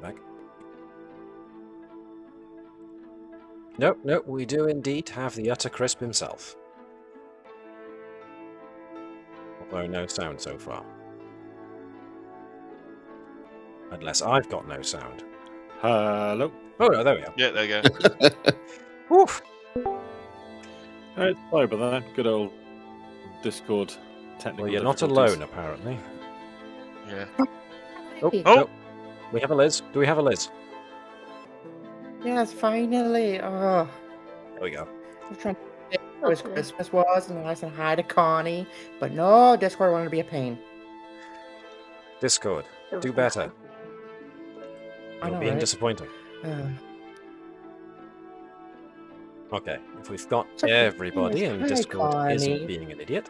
back. Nope, nope, we do indeed have the utter crisp himself. Although no sound so far. Unless I've got no sound. Hello. Oh, no, there we are. Yeah, there you go. Woof. Sorry about that. Good old Discord technical. Well, you're not alone, apparently. Yeah. Oh, Oh! no. We have a Liz. Do we have a Liz? Yes, finally. Oh, There we go. I was trying to think how his Christmas was, and I said hi to Connie, but no, Discord wanted to be a pain. Discord, do better. I You're know, being right? disappointing. Okay, if we've got It's okay. everybody and Hi, Discord Connie. isn't being an idiot.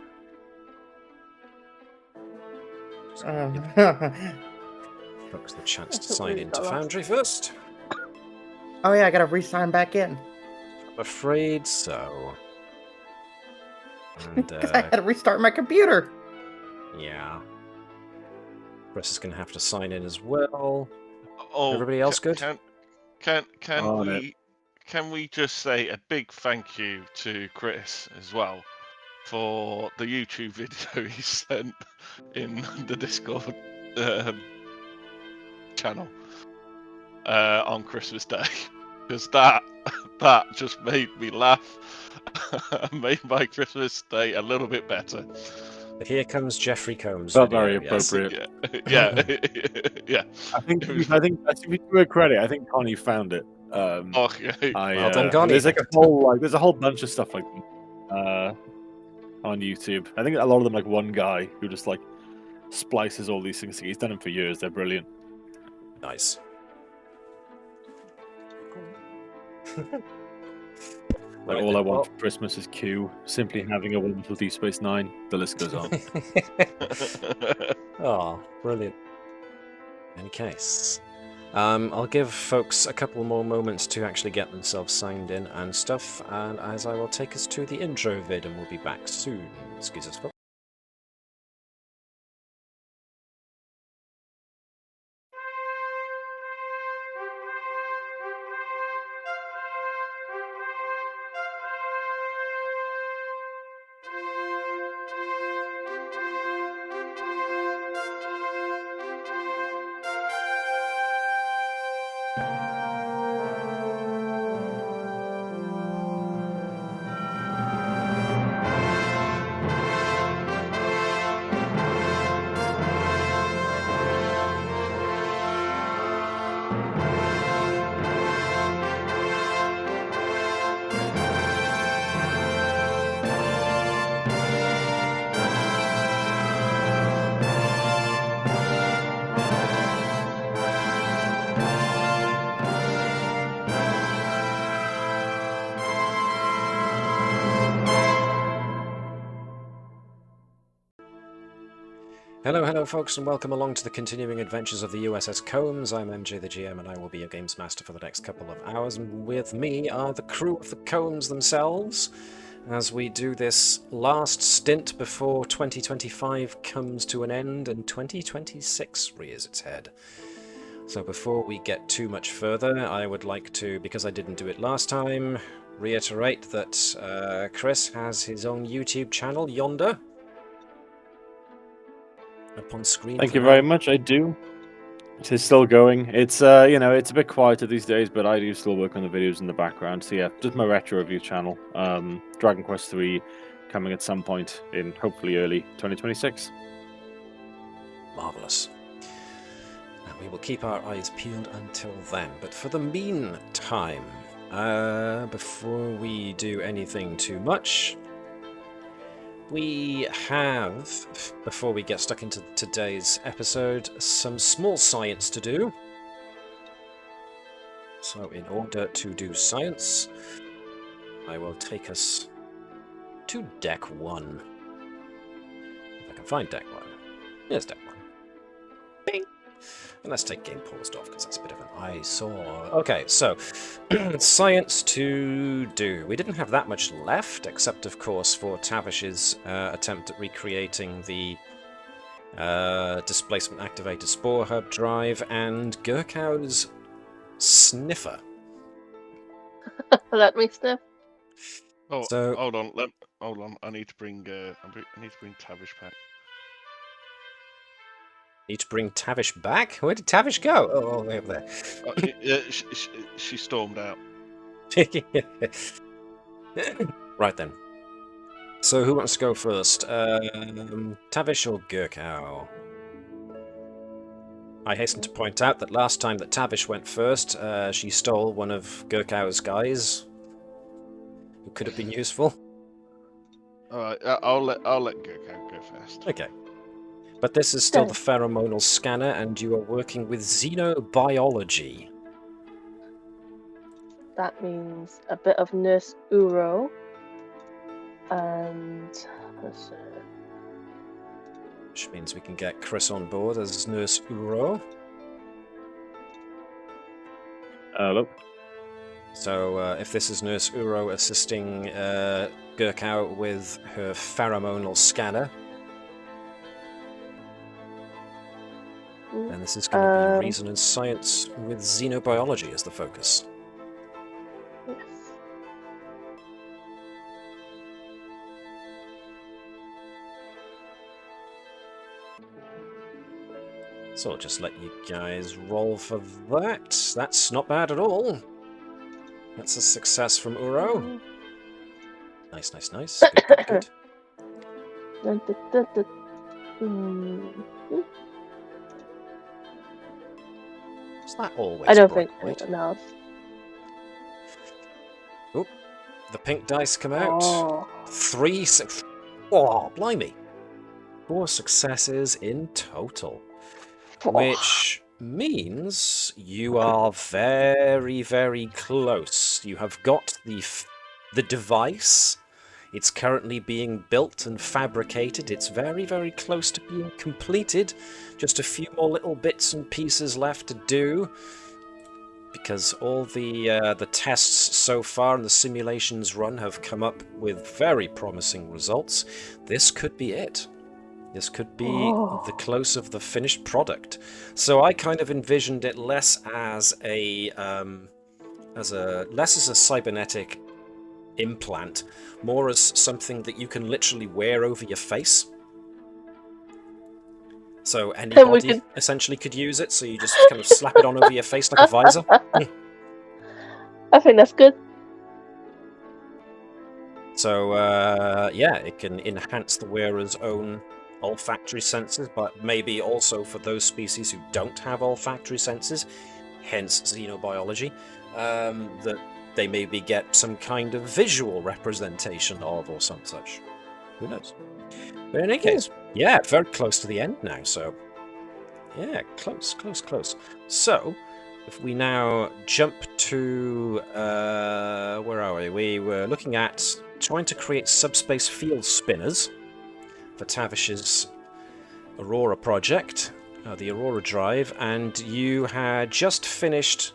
Folks, the chance to sign into Foundry first. Oh yeah, I gotta re-sign back in. I'm afraid so. And, 'Cause I had to restart my computer. yeah. Chris is going to have to sign in as well. Oh, Everybody else good? Can we just say a big thank you to Chris as well for the YouTube video he sent in the Discord channel on Christmas Day, because that just made me laugh and made my Christmas day a little bit better. But here comes Jeffrey Combs. Felt video, very yes. appropriate. Yeah, yeah. I think if we do a credit, I think Connie found it. Okay. Well done, Connie. There's there's a whole bunch of stuff like on YouTube. I think a lot of them one guy who just splices all these things. He's done them for years. They're brilliant. Nice. All I want for Christmas is Q, simply having a wonderful Deep Space Nine. The list goes on. Oh, brilliant. In any case, I'll give folks a couple more moments to actually get themselves signed in and stuff, and as I will take us to the intro vid, and we'll be back soon. Excuse us, folks. Hello folks, and welcome along to the continuing adventures of the USS Combs. I'm MJ the GM, and I will be your games master for the next couple of hours, and with me are the crew of the Combs themselves, as we do this last stint before 2025 comes to an end and 2026 rears its head. So before we get too much further, I would like to, because I didn't do it last time, reiterate that Chris has his own YouTube channel yonder. Up on screen. Thank you very much. I do. It's still going. It's it's a bit quieter these days, but I do still work on the videos in the background. So yeah, just my retro review channel. Dragon Quest 3 coming at some point in hopefully early 2026. Marvelous. And we will keep our eyes peeled until then. But for the meantime, before we do anything too much, we have, before we get stuck into today's episode, some small science to do. So in order to do science, I will take us to deck 1. If I can find deck 1. Here's deck 1. Bing! And let's take game paused off, because that's a bit of an eyesore. Okay, so, science to do. We didn't have that much left, except, of course, for Tavish's attempt at recreating the Displacement activated spore hub drive, and Gerkow's sniffer. Let me sniff. Oh, So- hold on. Hold on. I need to bring. I need to bring Tavish back. Need to bring Tavish back? Where did Tavish go? Oh, way up there. She stormed out. Right then. So who wants to go first? Tavish or Gerkow? I hasten to point out that last time that Tavish went first, she stole one of Gerkow's guys, who could have been useful. All right, I'll let Gerkow go first. Okay. But this is still Okay. the pheromonal scanner, and you are working with xenobiology. That means a bit of Nurse Uro. And let's see. Which means we can get Chris on board as Nurse Uro. Hello. So if this is Nurse Uro assisting Gerkow with her pheromonal scanner, then this is going to be reason and science with xenobiology as the focus. Yes. So I'll just let you guys roll for that. That's not bad at all. That's a success from Uro. Nice, nice, nice. Good, good, good. Dun, dun, dun, dun. Mm. Is that always I don't bright think white? anyone else. The pink dice come out. Oh. 3 6. Oh, blimey. 4 successes in total. Which means you are very, very close. You have got the device. It's currently being built and fabricated. It's very, very close to being completed. Just a few more little bits and pieces left to do. Because all the tests so far and the simulations run have come up with very promising results. This could be it. This could be the close of the finished product. So I kind of envisioned it less as a cybernetic implant, more as something that you can literally wear over your face. So anybody essentially could use it. So you just kind of slap it on over your face like a visor. I think that's good. So yeah, it can enhance the wearer's own olfactory senses, but maybe also for those species who don't have olfactory senses, hence xenobiology, that they maybe get some kind of visual representation of or some such. Who knows? But in any case, yeah, very close to the end now, so yeah, close, close, close. So, if we now jump to, where are we? We were looking at trying to create subspace field spinners for Tavish's Aurora project, the Aurora drive, and you had just finished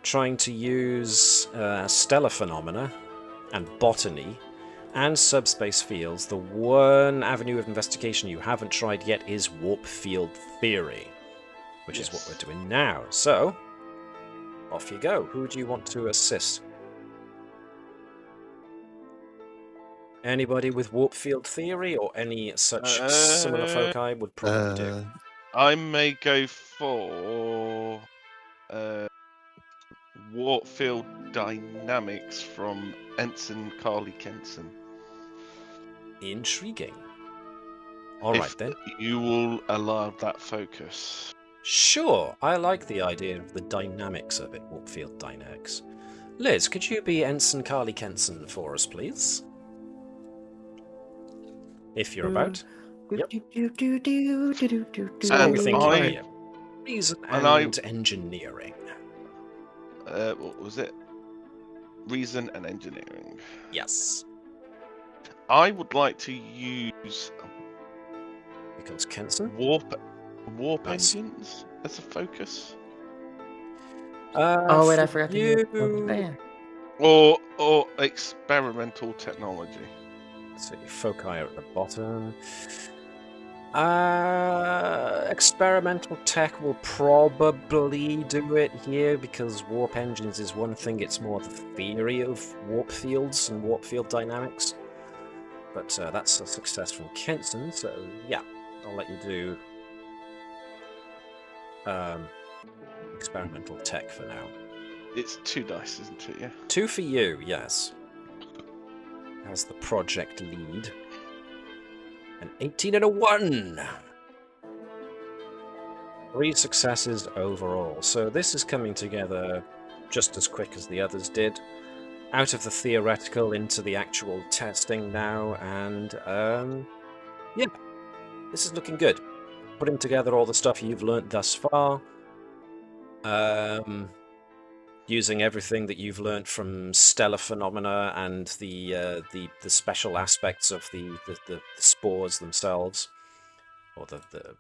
trying to use stellar phenomena and botany and subspace fields. The one avenue of investigation you haven't tried yet is warp field theory, which is what we're doing now. So, off you go. Who do you want to assist? Anybody with warp field theory or any such similar foci would probably do. I may go for warp field dynamics from Ensign Carly Kenson. Intriguing. Alright then. You will allow that focus. Sure, I like the idea of the dynamics of it, warp field dynamics. Liz, could you be Ensign Carly Kenson for us, please? If you're about. Yep. So what are we thinking here? Reason and engineering. What was it? Reason and engineering. Yes. I would like to use Because Kenson? warp Nice. engines as a focus, Oh wait, I forgot to you. use or experimental technology. Let's see, foci are at the bottom. Experimental tech will probably do it here because warp engines is one thing, it's more the theory of warp fields and warp field dynamics. But that's a success from Kenson, so yeah, I'll let you do experimental tech for now. It's 2 dice, isn't it? Yeah. 2 for you, yes. As the project lead. An 18 and a 1! 3 successes overall. So this is coming together just as quick as the others did. Out of the theoretical into the actual testing now, and yeah, this is looking good. Putting together all the stuff you've learnt thus far. Using everything that you've learnt from stellar phenomena and the special aspects of the spores themselves, or the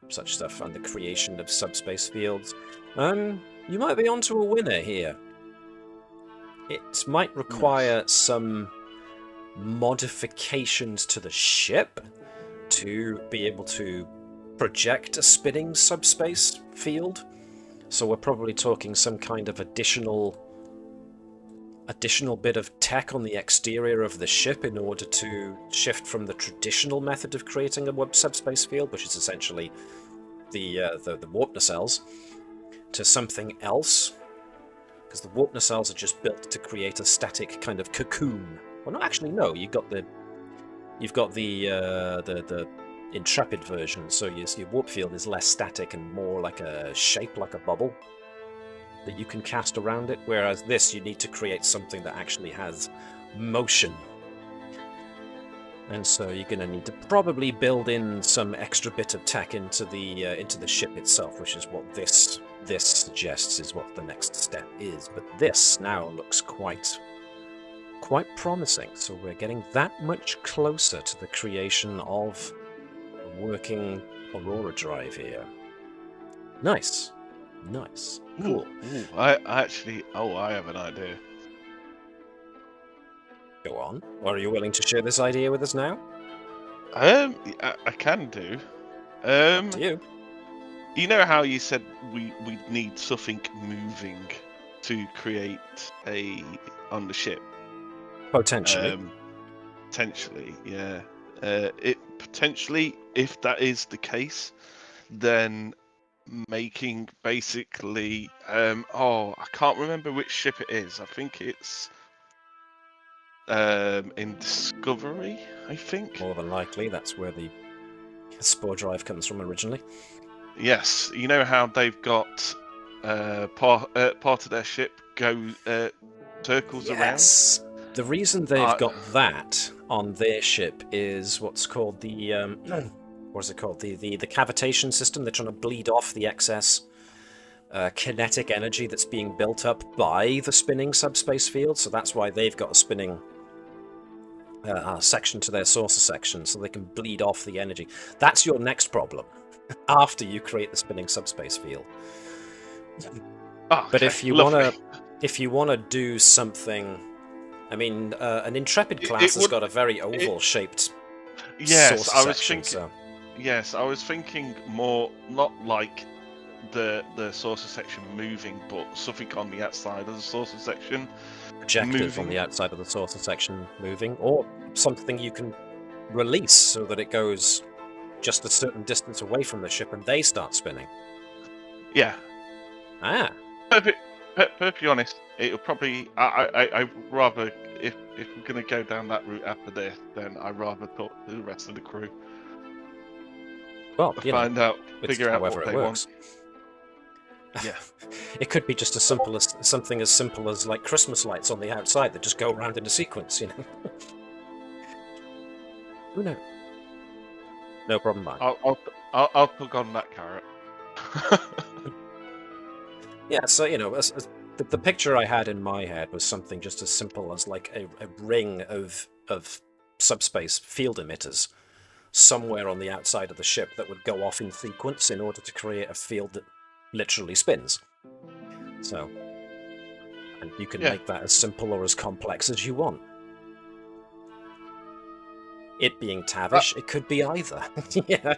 such stuff, and the creation of subspace fields. You might be onto a winner here. It might require some modifications to the ship to be able to project a spinning subspace field. So we're probably talking some kind of additional bit of tech on the exterior of the ship in order to shift from the traditional method of creating a web subspace field, which is essentially the warp nacelles, to something else. Because the warp nacelles are just built to create a static kind of cocoon. Well, no, actually, no. You've got the Intrepid version, so your warp field is less static and more like a shape, like a bubble that you can cast around it, whereas this, you need to create something that actually has motion. And so you're going to need to probably build in some extra bit of tech into the ship itself, which is what this suggests is what the next step is. But this now looks quite promising, so we're getting that much closer to the creation of working Aurora drive here. Nice. Cool. Ooh, I have an idea. Go on. Are you willing to share this idea with us now? I can do. To you. You know how you said we need something moving to create on the ship? Potentially. Potentially, yeah. It potentially, if that is the case, then making basically I can't remember which ship it is. I think it's in Discovery, I think. More than likely, that's where the spore drive comes from originally. Yes, you know how they've got part of their ship go circles Yes. The reason they've got that on their ship is what's called the what is it called? The cavitation system. They're trying to bleed off the excess kinetic energy that's being built up by the spinning subspace field. So that's why they've got a spinning section to their saucer section, so they can bleed off the energy. That's your next problem after you create the spinning subspace field. Oh, but okay. if you wanna do something, I mean, an Intrepid class has got a very oval-shaped Yes, saucer section, so. Yes, I was thinking more not like the saucer section moving, but something on the outside of the saucer section. Projective on the outside of the saucer section moving, or something you can release so that it goes just a certain distance away from the ship and they start spinning. Yeah. Perfectly honest, it'll probably. I rather if we're gonna go down that route after this, then I'd rather talk to the rest of the crew. Well, figure out what they want. Yeah. It could be just as simple as something as simple as like Christmas lights on the outside that just go around in a sequence, you know. Who knows? No problem, Mark. I'll plug on that carrot. Yeah, so you know, the picture I had in my head was something just as simple as like a ring of subspace field emitters somewhere on the outside of the ship that would go off in sequence in order to create a field that literally spins. So, and you can make that as simple or as complex as you want. It being Tavish, it could be either. Yeah.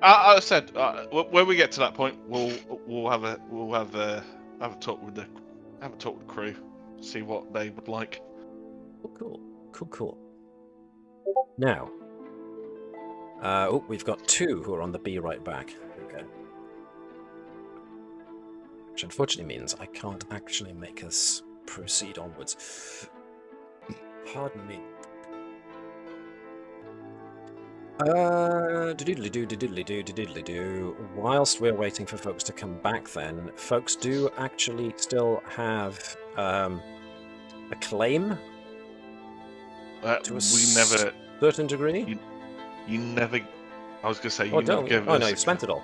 I said when we get to that point, we'll have a talk with the crew, see what they would like. Cool. Now, we've got 2 who are on the B right back. Okay. Which unfortunately means I can't actually make us proceed onwards. Pardon me. Whilst we're waiting for folks to come back, then folks do actually still have a claim to a certain degree. You never. I was going to say you Oh, never don't. gave Oh us. no, you've spent it all.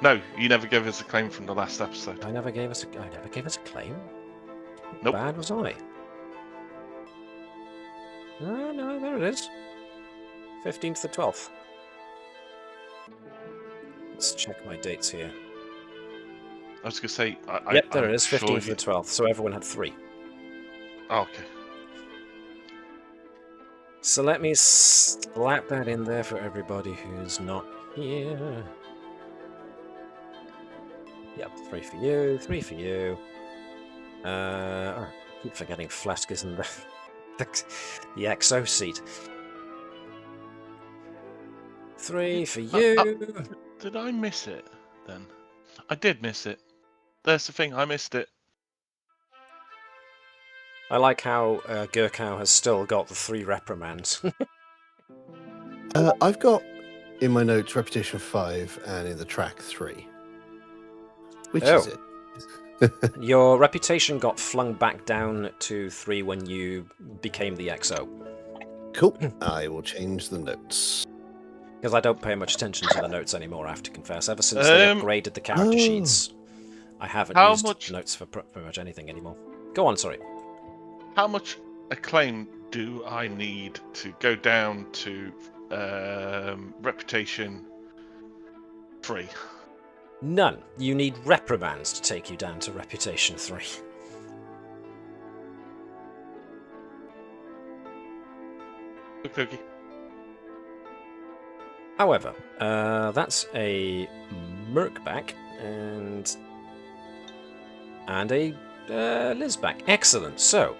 No, you never gave us a claim from the last episode. I never gave us a claim. Nope. How bad was I? No, there it is. 15th to 12th. Let's check my dates here. I was going to say. Yep, there it is. Sure 15th to 12th. So everyone had 3. Oh, okay. So let me slap that in there for everybody who's not here. Yep, 3 for you, 3 for you. I keep forgetting Phlesc is in the XO seat. 3 for you. Did I miss it then? I did miss it. That's the thing, I missed it. I like how Gerkow has still got the 3 reprimands. I've got in my notes reputation 5 and in the track 3. Which is it? Your reputation got flung back down to 3 when you became the XO. Cool. I will change the notes. Because I don't pay much attention to the notes anymore, I have to confess. Ever since they upgraded the character sheets, I haven't used notes for pretty much anything anymore. Go on, sorry. How much acclaim do I need to go down to reputation 3? None. You need reprimands to take you down to reputation 3. Okay. However, that's a Merc-back and a Liz-back. Excellent. So,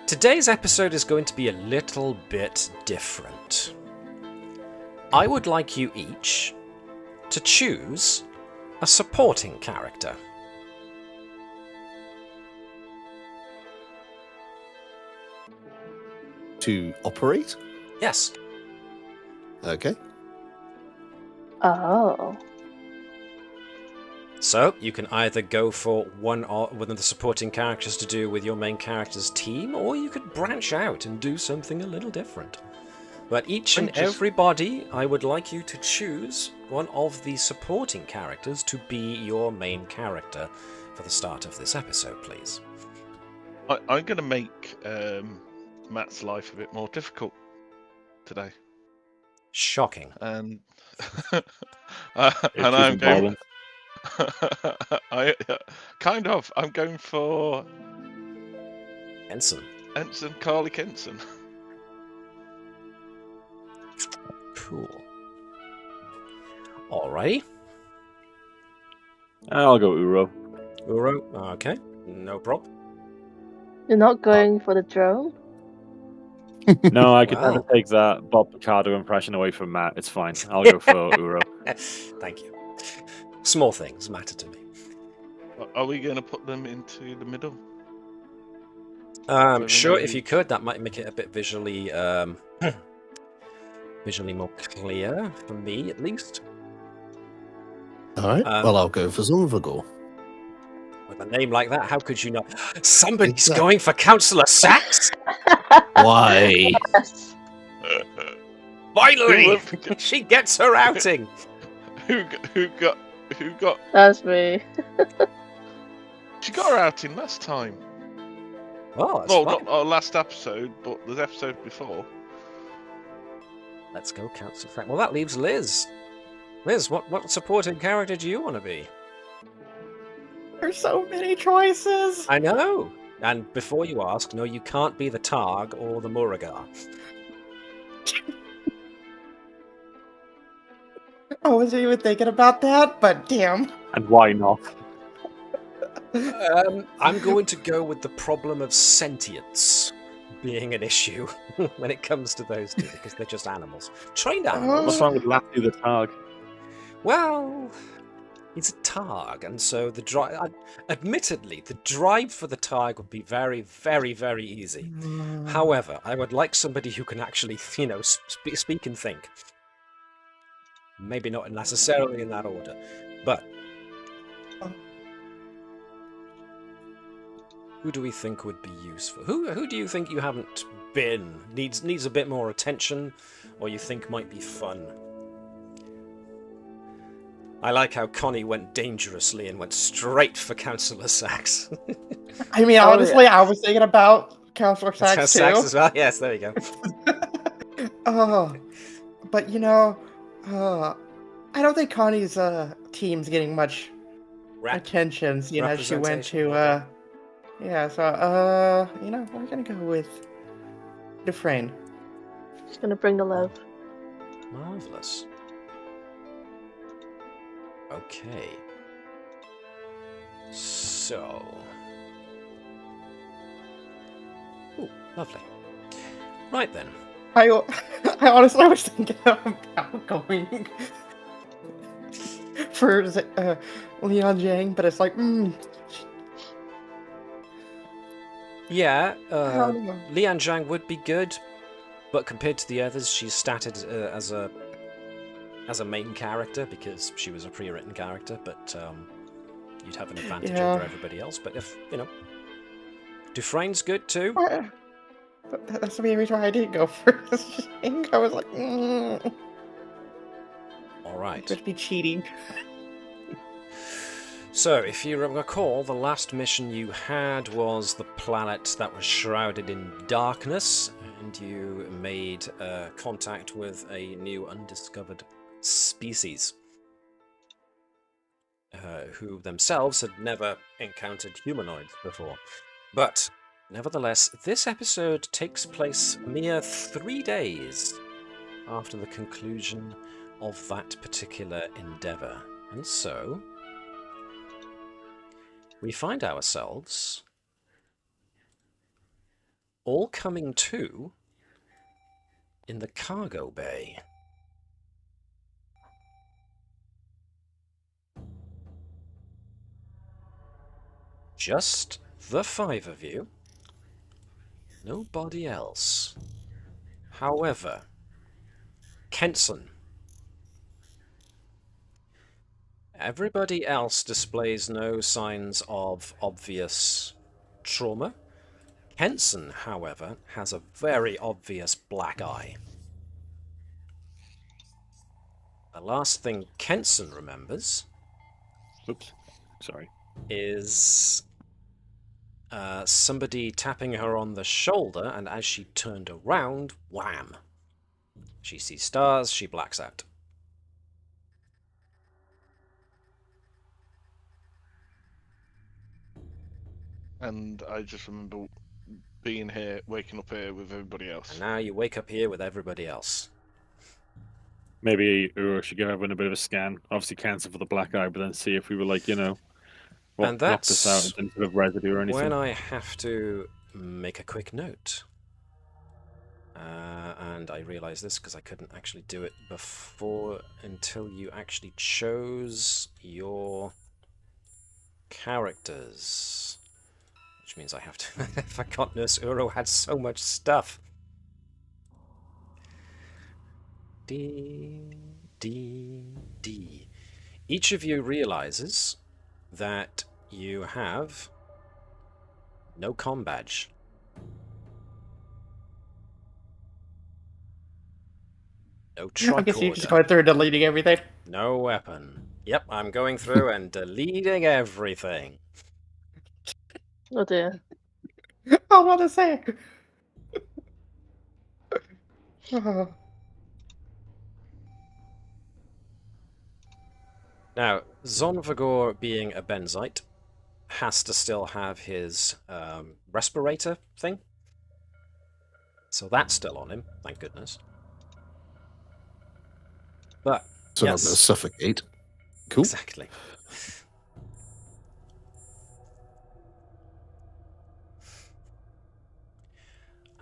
today's episode is going to be a little bit different. I would like you each to choose a supporting character. To operate? Yes. Okay. Oh. So, you can either go for one of the supporting characters to do with your main character's team, or you could branch out and do something a little different. But each and everybody, I would like you to choose one of the supporting characters to be your main character for the start of this episode, please. I'm going to make Matt's life a bit more difficult today. Shocking. And I'm going... I'm going for... Ensign Carly Kenson. Cool. Alrighty. I'll go Uro. Uro, okay. No problem. You're not going for the drone? No, I could Wow. never take that Bob Picardo impression away from Matt. It's fine. I'll go for Uro. Thank you. Small things matter to me. Are we going to put them into the middle? Sure, if you could, that might make it a bit visually more clear, for me at least. Alright. Well, I'll go for Zumvagor. With a name like that, how could you not? Somebody's going for Councillor Sachs! Why? Yes. Finally! She gets her outing! Who got? That's me. She got her out in last time. Oh, that's Well, fine. not our last episode, but the episode before. Let's go, Councillor Sachs. Well, that leaves Liz. Liz, what supporting character do you want to be? There's so many choices. I know! And before you ask, no, you can't be the Targ or the Muragar. wasn't even thinking about that, but damn. And why not? I'm going to go with the problem of sentience being an issue when it comes to those two, because they're just animals. Trained animals. What's wrong with Lathy the Targ? Well, it's a Targ, and so the drive. Admittedly, the drive for the Targ would be very, very, very easy. However, I would like somebody who can actually, speak and think. Maybe not necessarily in that order, but who do we think would be useful? Who do you think you haven't been needs a bit more attention, or you think might be fun? I like how Connie went dangerously and went straight for Councillor Sachs. I mean, honestly, I was thinking about Councillor Sachs too. Sachs as well? Yes, there you go. But I don't think Connie's team's getting much attention. She went to so we're gonna go with Dufresne. She's gonna bring the love. Marvelous. Okay. So. Ooh, lovely. Right then. I honestly was thinking about going for Leon Jang, but it's like, Yeah, Lian Zhang would be good, but compared to the others, she's started as a main character because she was a pre-written character, but you'd have an advantage over everybody else. But if, Dufresne's good too. That's the main reason why I didn't go for Zhang. I was like, All right. Could be cheating. So, if you recall, the last mission you had was the planet that was shrouded in darkness, and you made contact with a new undiscovered species, who themselves had never encountered humanoids before. But, nevertheless, this episode takes place mere 3 days after the conclusion of that particular endeavour. And so we find ourselves all coming to in the cargo bay. Just the 5 of you. Nobody else. However, Kenson. Everybody else displays no signs of obvious trauma. Kenson, however, has a very obvious black eye. The last thing Kenson remembers is somebody tapping her on the shoulder, and as she turned around, wham! She sees stars, she blacks out. And I just remember being here, waking up here with everybody else. And now you wake up here with everybody else. Maybe Uro should go having a bit of a scan. Obviously cancel for the black eye, but then see if we were like, and knocked us out in terms of residue or anything. When I have to make a quick note. And I realise this because I couldn't actually do it before until you actually chose your characters. Which means I have to... I forgot Nurse Uro had so much stuff. D. Each of you realises that you have no comm badge. No tricorder. I guess you're just going through and deleting everything. No weapon. Yep, I'm going through and deleting everything. Oh dear. I want to say. Now, Zonvagor, being a Benzite, has to still have his respirator thing. So that's still on him, thank goodness. But So Yes. not going to suffocate. Cool. Exactly.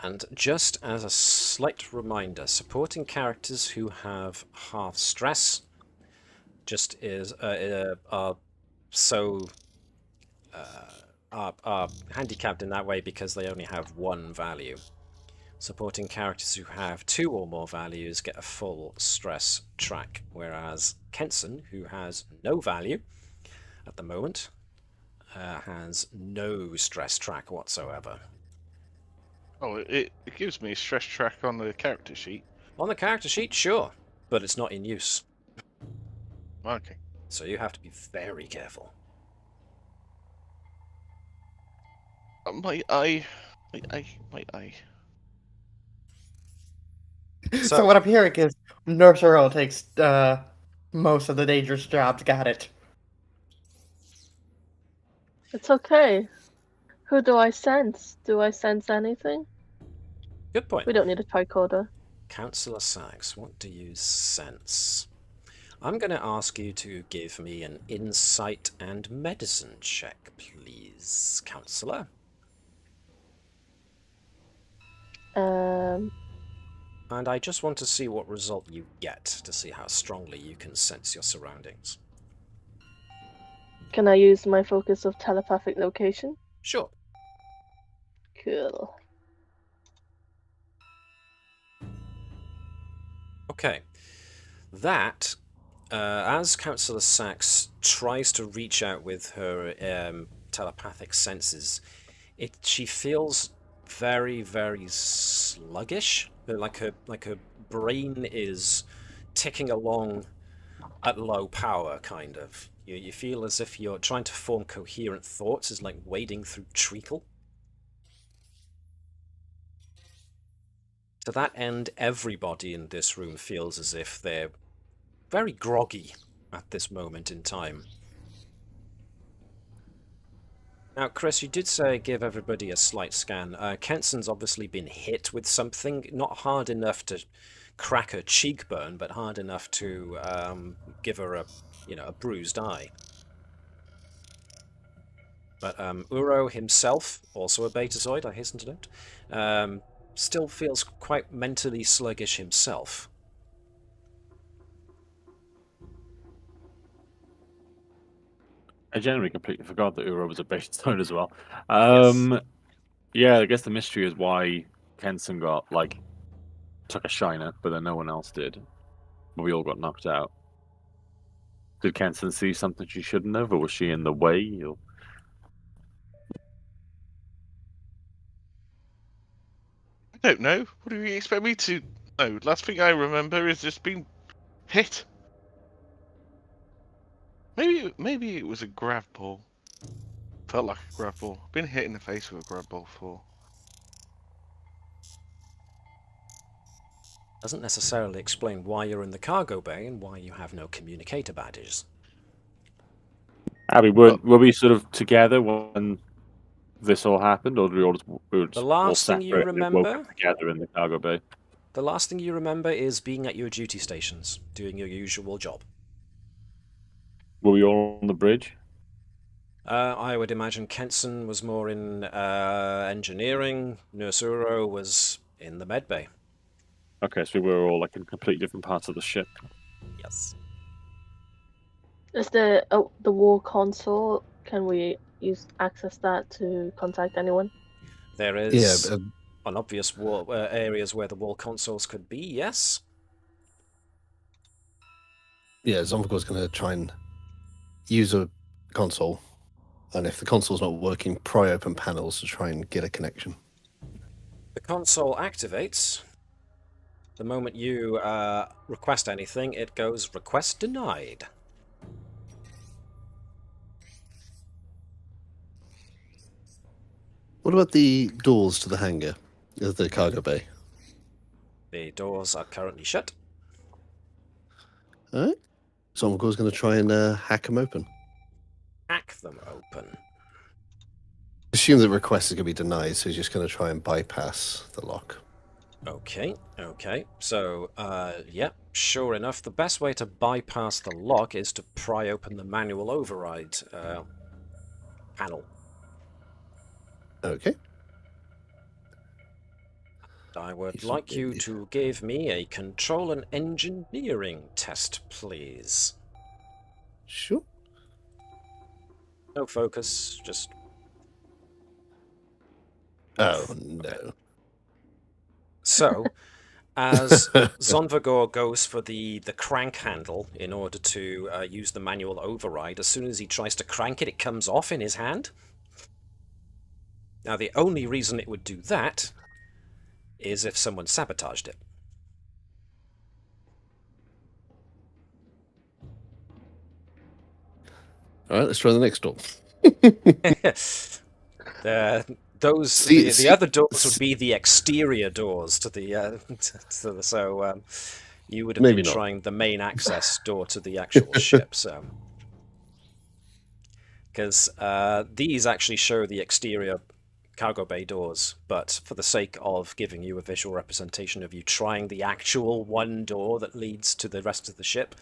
And just as a slight reminder, supporting characters who have half stress just are so are handicapped in that way because they only have one value. Supporting characters who have 2 or more values get a full stress track, whereas Kenson, who has no value at the moment, has no stress track whatsoever. Oh, it gives me a stress track on the character sheet. On the character sheet, sure, but it's not in use. Okay. So you have to be very careful. My eye. So what I'm hearing is Nurse Earl takes most of the dangerous jobs. Got it. It's okay. Who do I sense? Do I sense anything? Good point. We don't need a tricorder. Councillor Sykes, what do you sense? I'm going to ask you to give me an insight and medicine check, please, Councillor. And I just want to see what result you get, to see how strongly you can sense your surroundings. Can I use my focus of telepathic location? Sure. Cool. Okay. That, as Councillor Sykes tries to reach out with her telepathic senses, she feels very, very sluggish. Like her brain is ticking along at low power, kind of. You feel as if you're trying to form coherent thoughts, is like wading through treacle. To that end, everybody in this room feels as if they're very groggy at this moment in time. Now, Chris, you did say give everybody a slight scan. Kenson's obviously been hit with something, not hard enough to crack her cheekbone, but hard enough to give her a bruised eye. But Uro himself, also a Betazoid, I hasten to note, still feels quite mentally sluggish himself. I generally completely forgot that Uro was a Betazoid as well. Yes. Yeah, I guess the mystery is why Kenson took a shiner, but then no one else did. But we all got knocked out. Did Kenson see something she shouldn't have, or was she in the way? Or... I don't know. What do you expect me to know? Last thing I remember is just being hit. Maybe it was a grab ball. Felt like a grab ball. Been hit in the face with a grab ball before. Doesn't necessarily explain why you're in the cargo bay and why you have no communicator badges. Abby, were we sort of together when this all happened, or did we all The last thing you remember together in the cargo bay? The last thing you remember is being at your duty stations, doing your usual job. Were we all on the bridge? I would imagine Kenson was more in engineering. Nurse Uro was in the med bay. Okay, so we were all like in completely different parts of the ship. Yes. Is there the war console? Can we access that to contact anyone? There is Yeah, an obvious areas where the wall consoles could be, yes. yeah, Zombiegore's going to try and use a console. And if the console's not working, pry open panels to try and get a connection. The console activates. The moment you request anything, it goes request denied. What about the doors to the hangar of the cargo bay? The doors are currently shut. All right. Zombiegore's going to try and hack them open. Hack them open. Assume the request is going to be denied, so he's just going to try and bypass the lock. Okay, okay. So, yeah, sure enough, the best way to bypass the lock is to pry open the manual override panel. Okay. I would Yes, like you maybe. to give me a control and engineering test, please. Sure. No focus, just... Oh, no. So, as Zonvagor goes for the crank handle in order to use the manual override, as soon as he tries to crank it, it comes off in his hand. Now, the only reason it would do that is if someone sabotaged it. All right, let's try the next door. The other doors would be the exterior doors to the so you would have Maybe been not. trying the main access door to the actual ship, so because these actually show the exterior cargo bay doors, but for the sake of giving you a visual representation of you trying the actual one door that leads to the rest of the ship,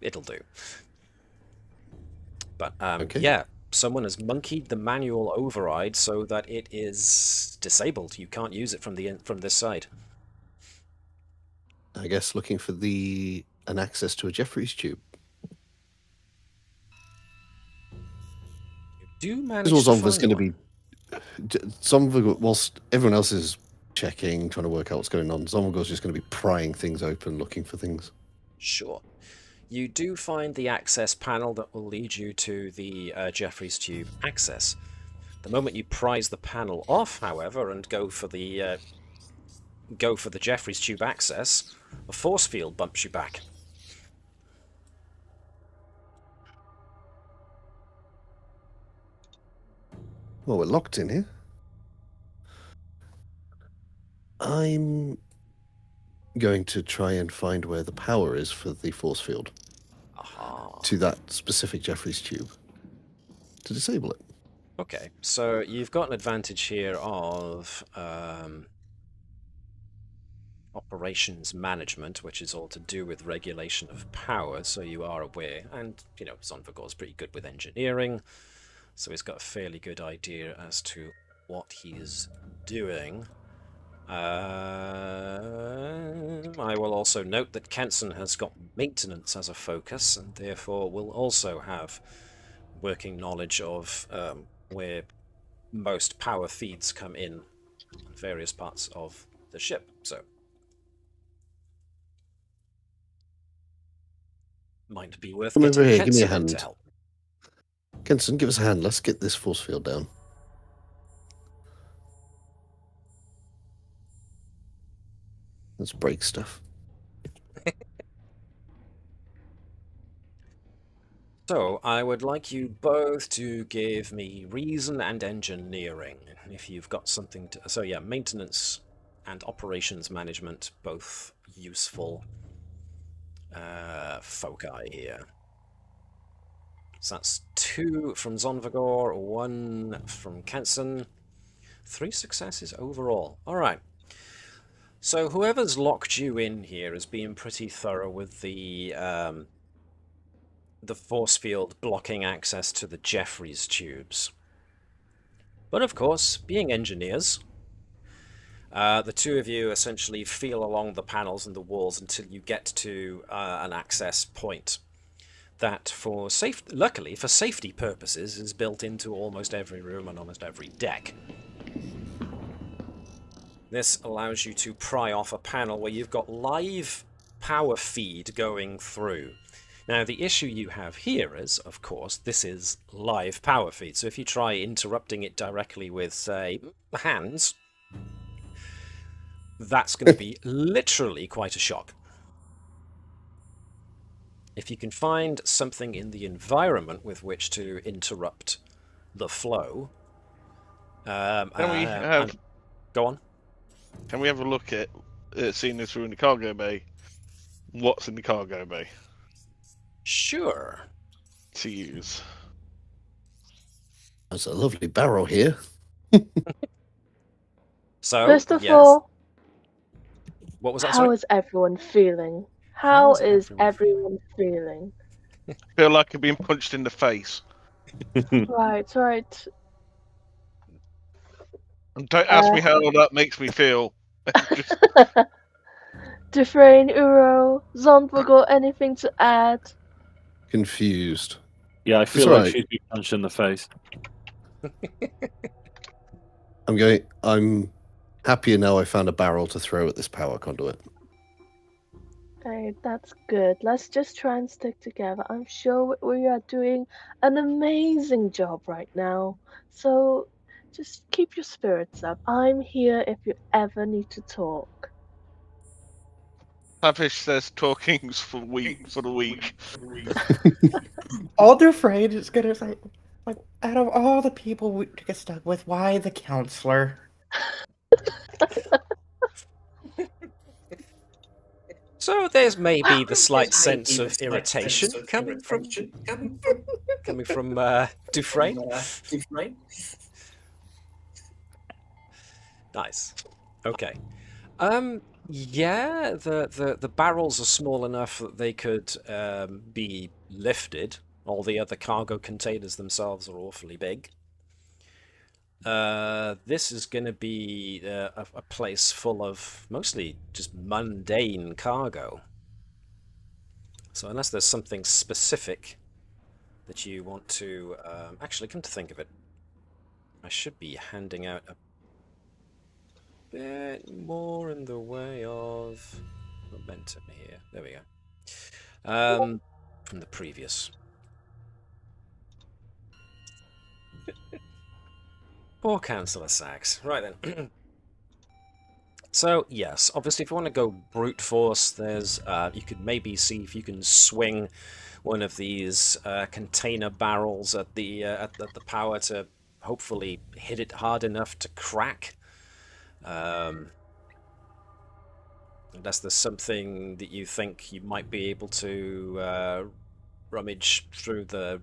it'll do. But Okay. yeah, someone has monkeyed the manual override so that it is disabled. You can't use it from this side. I guess looking for an access to a Jeffries tube. You do manage This to was find going to one. be Zomvagor, whilst everyone else is checking, trying to work out what's going on. Zomvagor's just going to be prying things open, looking for things. Sure. You do find the access panel that will lead you to the Jeffries tube access. The moment you prise the panel off, however, and go for the Jeffries tube access, a force field bumps you back. Well, we're locked in here. I'm going to try and find where the power is for the force field to that specific Jeffries tube to disable it. Okay, so you've got an advantage here of operations management, which is all to do with regulation of power, so you are aware, and you know, Zonvagor's pretty good with engineering, so he's got a fairly good idea as to what he's doing. I will also note that Kenson has got maintenance as a focus, and therefore will also have working knowledge of where most power feeds come in various parts of the ship. So might be worth Come over getting here, give me a Kenson in to hand. help. Kenson, give us a hand. Let's get this force field down. Let's break stuff. So, I would like you both to give me reason and engineering, if you've got something to... So yeah, maintenance and operations management, both useful foci here. So that's 2 from Zonvagor, 1 from Kenson, 3 successes overall. Alright. So whoever's locked you in here has been pretty thorough with the force field blocking access to the Jeffries tubes. But of course, being engineers, the two of you essentially feel along the panels and the walls until you get to an access point that, luckily for safety purposes, is built into almost every room and almost every deck. This allows you to pry off a panel where you've got live power feed going through. Now, the issue you have here is, of course, this is live power feed. So if you try interrupting it directly with, say, hands, that's going to be literally quite a shock. If you can find something in the environment with which to interrupt the flow... Can we have... Go on. Can we have a look at seeing this through in the cargo bay? What's in the cargo bay? Sure. To use. There's a lovely barrel here. So, First of yes. all, What was that? How Sorry? is everyone feeling? How How is is everyone everyone feeling? Feel like I've been punched in the face. Right, right. And don't ask me how that makes me feel. Just Dufresne, Uro, Zondvor got anything to add? Confused. Yeah, I feel all like right. she's been punched in the face. I'm happier now I found a barrel to throw at this power conduit. Hey, that's good. Let's just try and stick together. I'm sure we are doing an amazing job right now. So just keep your spirits up. I'm here if you ever need to talk. Tavish says talking's for the weak. All Dufresne is gonna say, like, out of all the people we to get stuck with, why the counselor? So there's maybe the slight sense of irritation coming from Dufresne. Nice. Okay. Yeah, the barrels are small enough that they could be lifted. All the other cargo containers themselves are awfully big. This is going to be a place full of mostly just mundane cargo. So unless there's something specific that you want to... actually, come to think of it, I should be handing out a bit more in the way of momentum here. There we go. From the previous. Poor Councillor Sachs. Right then. So yes, obviously, if you want to go brute force, there's you could maybe see if you can swing one of these container barrels at the power to hopefully hit it hard enough to crack. Unless there's something that you think you might be able to rummage through the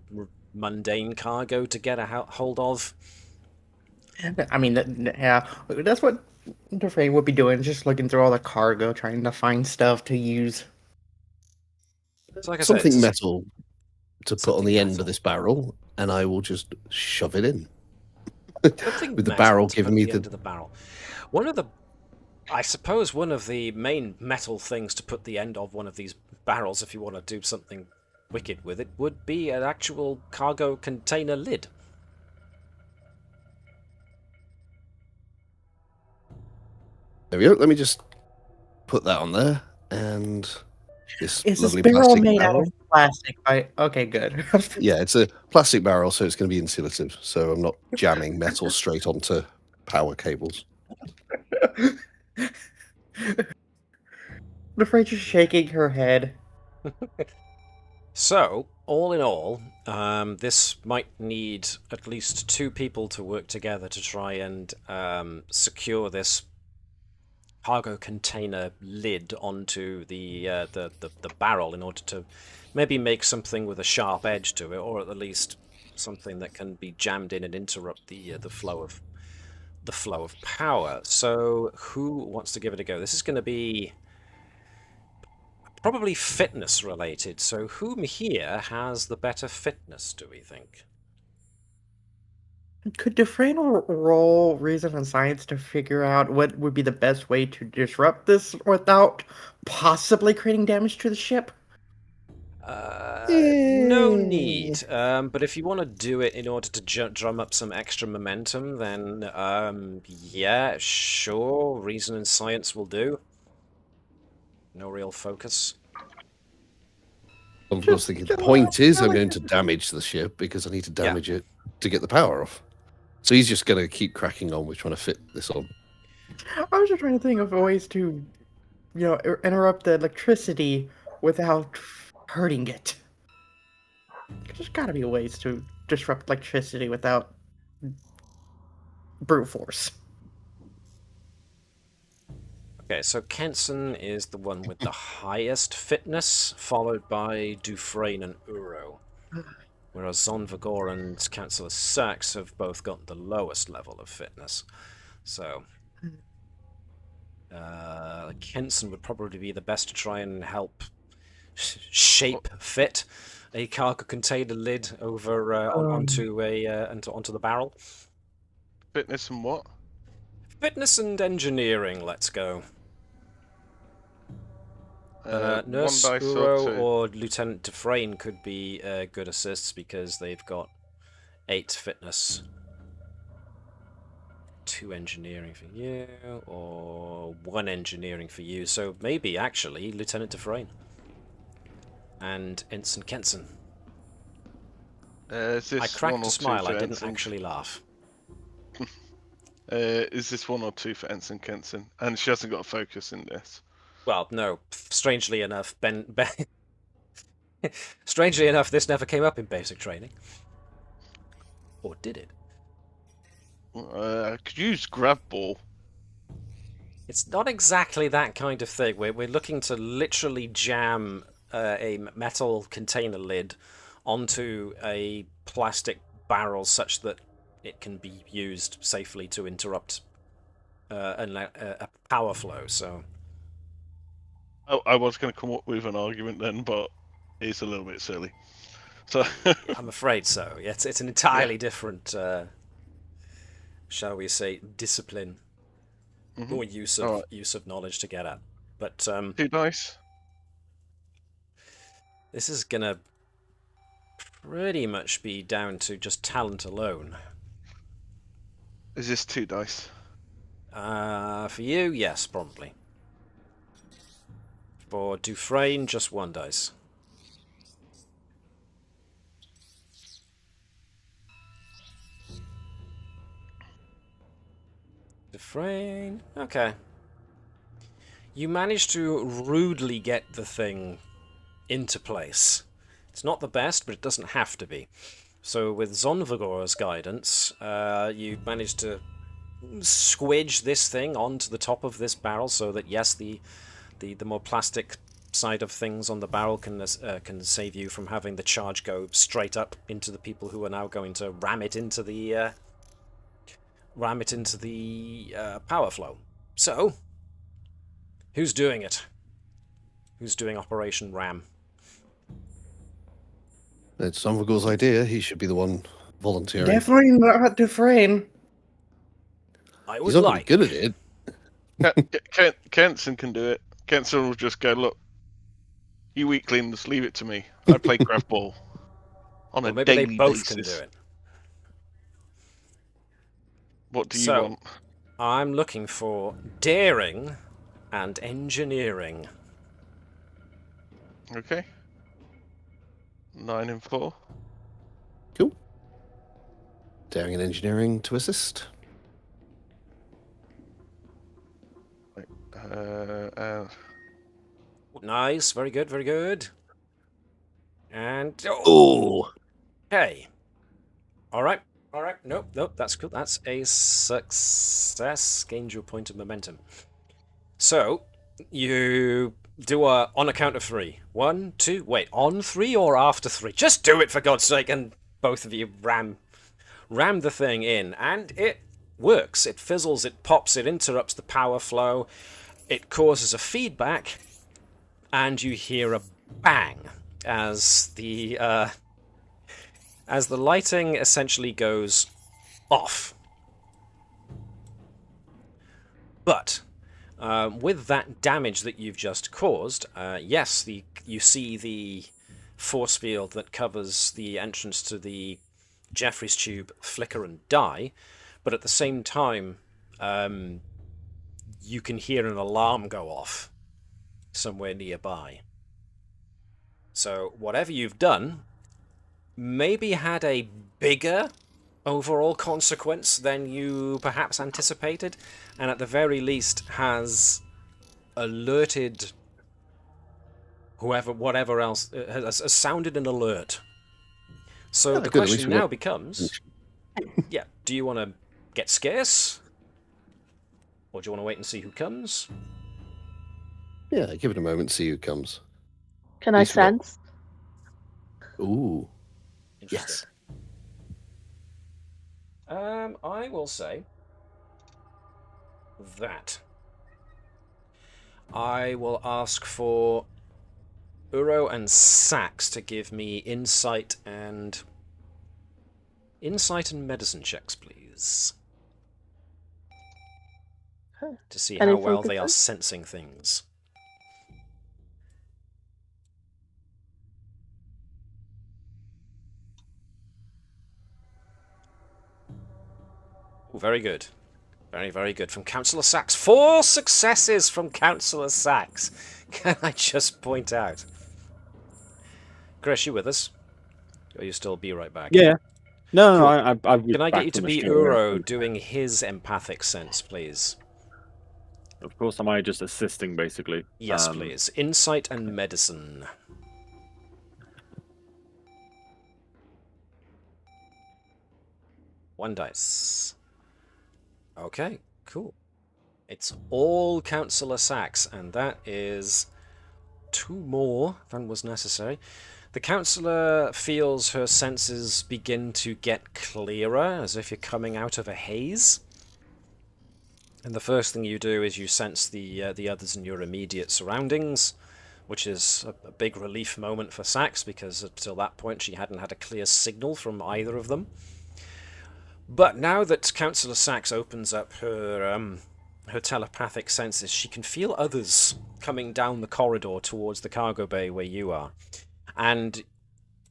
mundane cargo to get a hold of. I mean, yeah, that's what Dufresne would be doing, just looking through all the cargo, trying to find stuff to use. So like I Something said, metal to put on the end metal. of this barrel, and I will just shove it in. Something With the barrel giving me the end of the barrel. I suppose one of the main metal things to put the end of one of these barrels, if you want to do something wicked with it, would be an actual cargo container lid. There we go. Let me just put that on there, and this Is this lovely barrel plastic made barrel. out of plastic? Okay, good. Yeah, it's a plastic barrel, so it's going to be insulative. So I'm not jamming metal straight onto power cables. Dufresne's just shaking her head. So, all in all, this might need at least 2 people to work together to try and secure this cargo container lid onto the barrel in order to maybe make something with a sharp edge to it, or at least something that can be jammed in and interrupt the flow of power. So, who wants to give it a go? This is going to be probably fitness related, so whom here has the better fitness, do we think? Could Dufresne roll reason and science to figure out what would be the best way to disrupt this without possibly creating damage to the ship? No need. But if you want to do it in order to drum up some extra momentum, then yeah, sure, reason and science will do. No real focus. I was thinking the point is I'm going to damage the ship because I need to damage it to get the power off. So he's just going to keep cracking on with trying to fit this on. I was just trying to think of ways to, interrupt the electricity without hurting it. There's got to be ways to disrupt electricity without brute force. Okay, so Kenson is the one with the highest fitness, followed by Dufresne and Uro. Whereas Zonvagor and Councillor Sachs have both got the lowest level of fitness. So, Kenson would probably be the best to try and help shape fit a cargo container lid over onto the barrel. Fitness and what? Fitness and engineering. Let's go. Nurse one dice or Uro two? or Lieutenant Dufresne could be good assists because they've got 8 fitness. 2 engineering for you, or 1 engineering for you. So maybe actually Lieutenant Dufresne and Ensign Kenson. Is this I cracked one or a smile. two I for didn't Ensign? actually laugh. Is this 1 or 2 for Ensign Kenson? And she hasn't got a focus in this. Well, no. Strangely enough, strangely enough, this never came up in basic training. Or did it? Could use grab ball. It's not exactly that kind of thing. We're looking to literally jam a metal container lid onto a plastic barrel such that it can be used safely to interrupt a power flow. So I was going to come up with an argument then, but it's a little bit silly. So I'm afraid so. It's an entirely different, shall we say, discipline or use of knowledge to get at. But 2 dice. this is gonna pretty much be down to just talent alone. Is this 2 dice? For you, yes, probably. For Dufresne, just 1 dice. Dufresne, okay. You managed to rudely get the thing into place. It's not the best, but it doesn't have to be. So with Zonvagor's guidance, you managed to squidge this thing onto the top of this barrel so that, yes, the more plastic side of things on the barrel can save you from having the charge go straight up into the people who are now going to ram it into the power flow. So, who's doing it? Who's doing Operation Ram? It's Sonvagor's idea. He should be the one volunteering. Definitely not Dufresne. I He's would not like. good at it. Kenson can do it. Kenson will just go, look, you weaklings, leave it to me. I play grab ball on a Maybe daily they both basis. can do it. What do you So, want? I'm looking for daring and engineering. Okay. 9 and 4. Cool. Daring and engineering to assist. Nice, very good, very good. And Oh, okay. All right, nope, that's cool. That's a success. Gained your point of momentum. So you do on a count of 3. 1, 2. Wait, on 3 or after 3? Just do it for God's sake, and both of you ram the thing in, and it works. It fizzles, it pops, it interrupts the power flow. It causes a feedback, and you hear a bang as the lighting essentially goes off. But with that damage that you've just caused, yes, you see the force field that covers the entrance to the Jeffries tube flicker and die, but at the same time, you can hear an alarm go off somewhere nearby. So whatever you've done maybe had a bigger overall consequence than you perhaps anticipated, and at the very least has alerted whatever else has sounded an alert. So the question now becomes, yeah, do you want to get scarce? Or do you want to wait and see who comes? yeah, give it a moment, see who comes. Can I sense? Ooh. Yes. I will say that I will ask for Uro and Sax to give me insight and medicine checks, please. Huh. To see how Anything well they are different? sensing things. Ooh, very good. Very, very good. From Councillor Sax. 4 successes from Councillor Sax. Can I just point out? Chris, you with us? Or you still be right back? Yeah. No, Cool. I've Can I get back you to from be Australia. Uro doing his empathic sense, please? Of course, am I just assisting, basically? Yes, please. Insight and medicine. One dice. Okay, cool. It's all Councillor Sax, and that is 2 more than was necessary. The councillor feels her senses begin to get clearer, as if you're coming out of a haze. And the first thing you do is you sense the others in your immediate surroundings, which is a big relief moment for Sax, because up till that point she hadn't had a clear signal from either of them. But now that Councillor Sax opens up her telepathic senses, she can feel others coming down the corridor towards the cargo bay where you are. And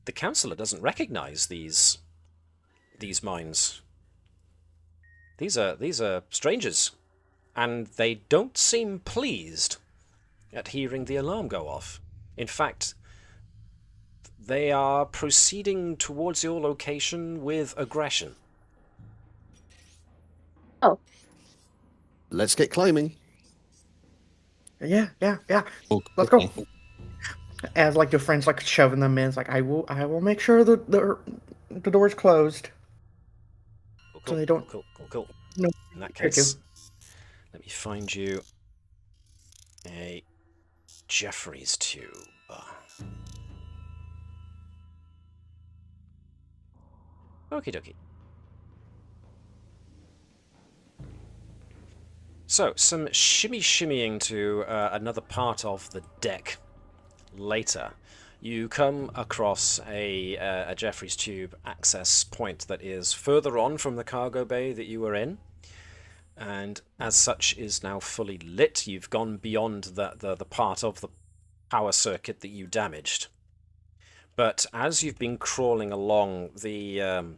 the councillor doesn't recognize these minds. These are strangers, and they don't seem pleased at hearing the alarm go off. In fact, they are proceeding towards your location with aggression. Oh. Let's get climbing. Yeah. Oh, Let's okay. go. As like your friends like shoving them in, it's like I will make sure the door's closed. Cool, So they don't. Cool. No. In that case, let me find you a Jeffrey's tube. Okie dokie. So, some shimmying to another part of the deck. Later, you come across a Jeffrey's tube access point that is further on from the cargo bay that you were in, and as such is now fully lit. You've gone beyond the part of the power circuit that you damaged. But as you've been crawling along the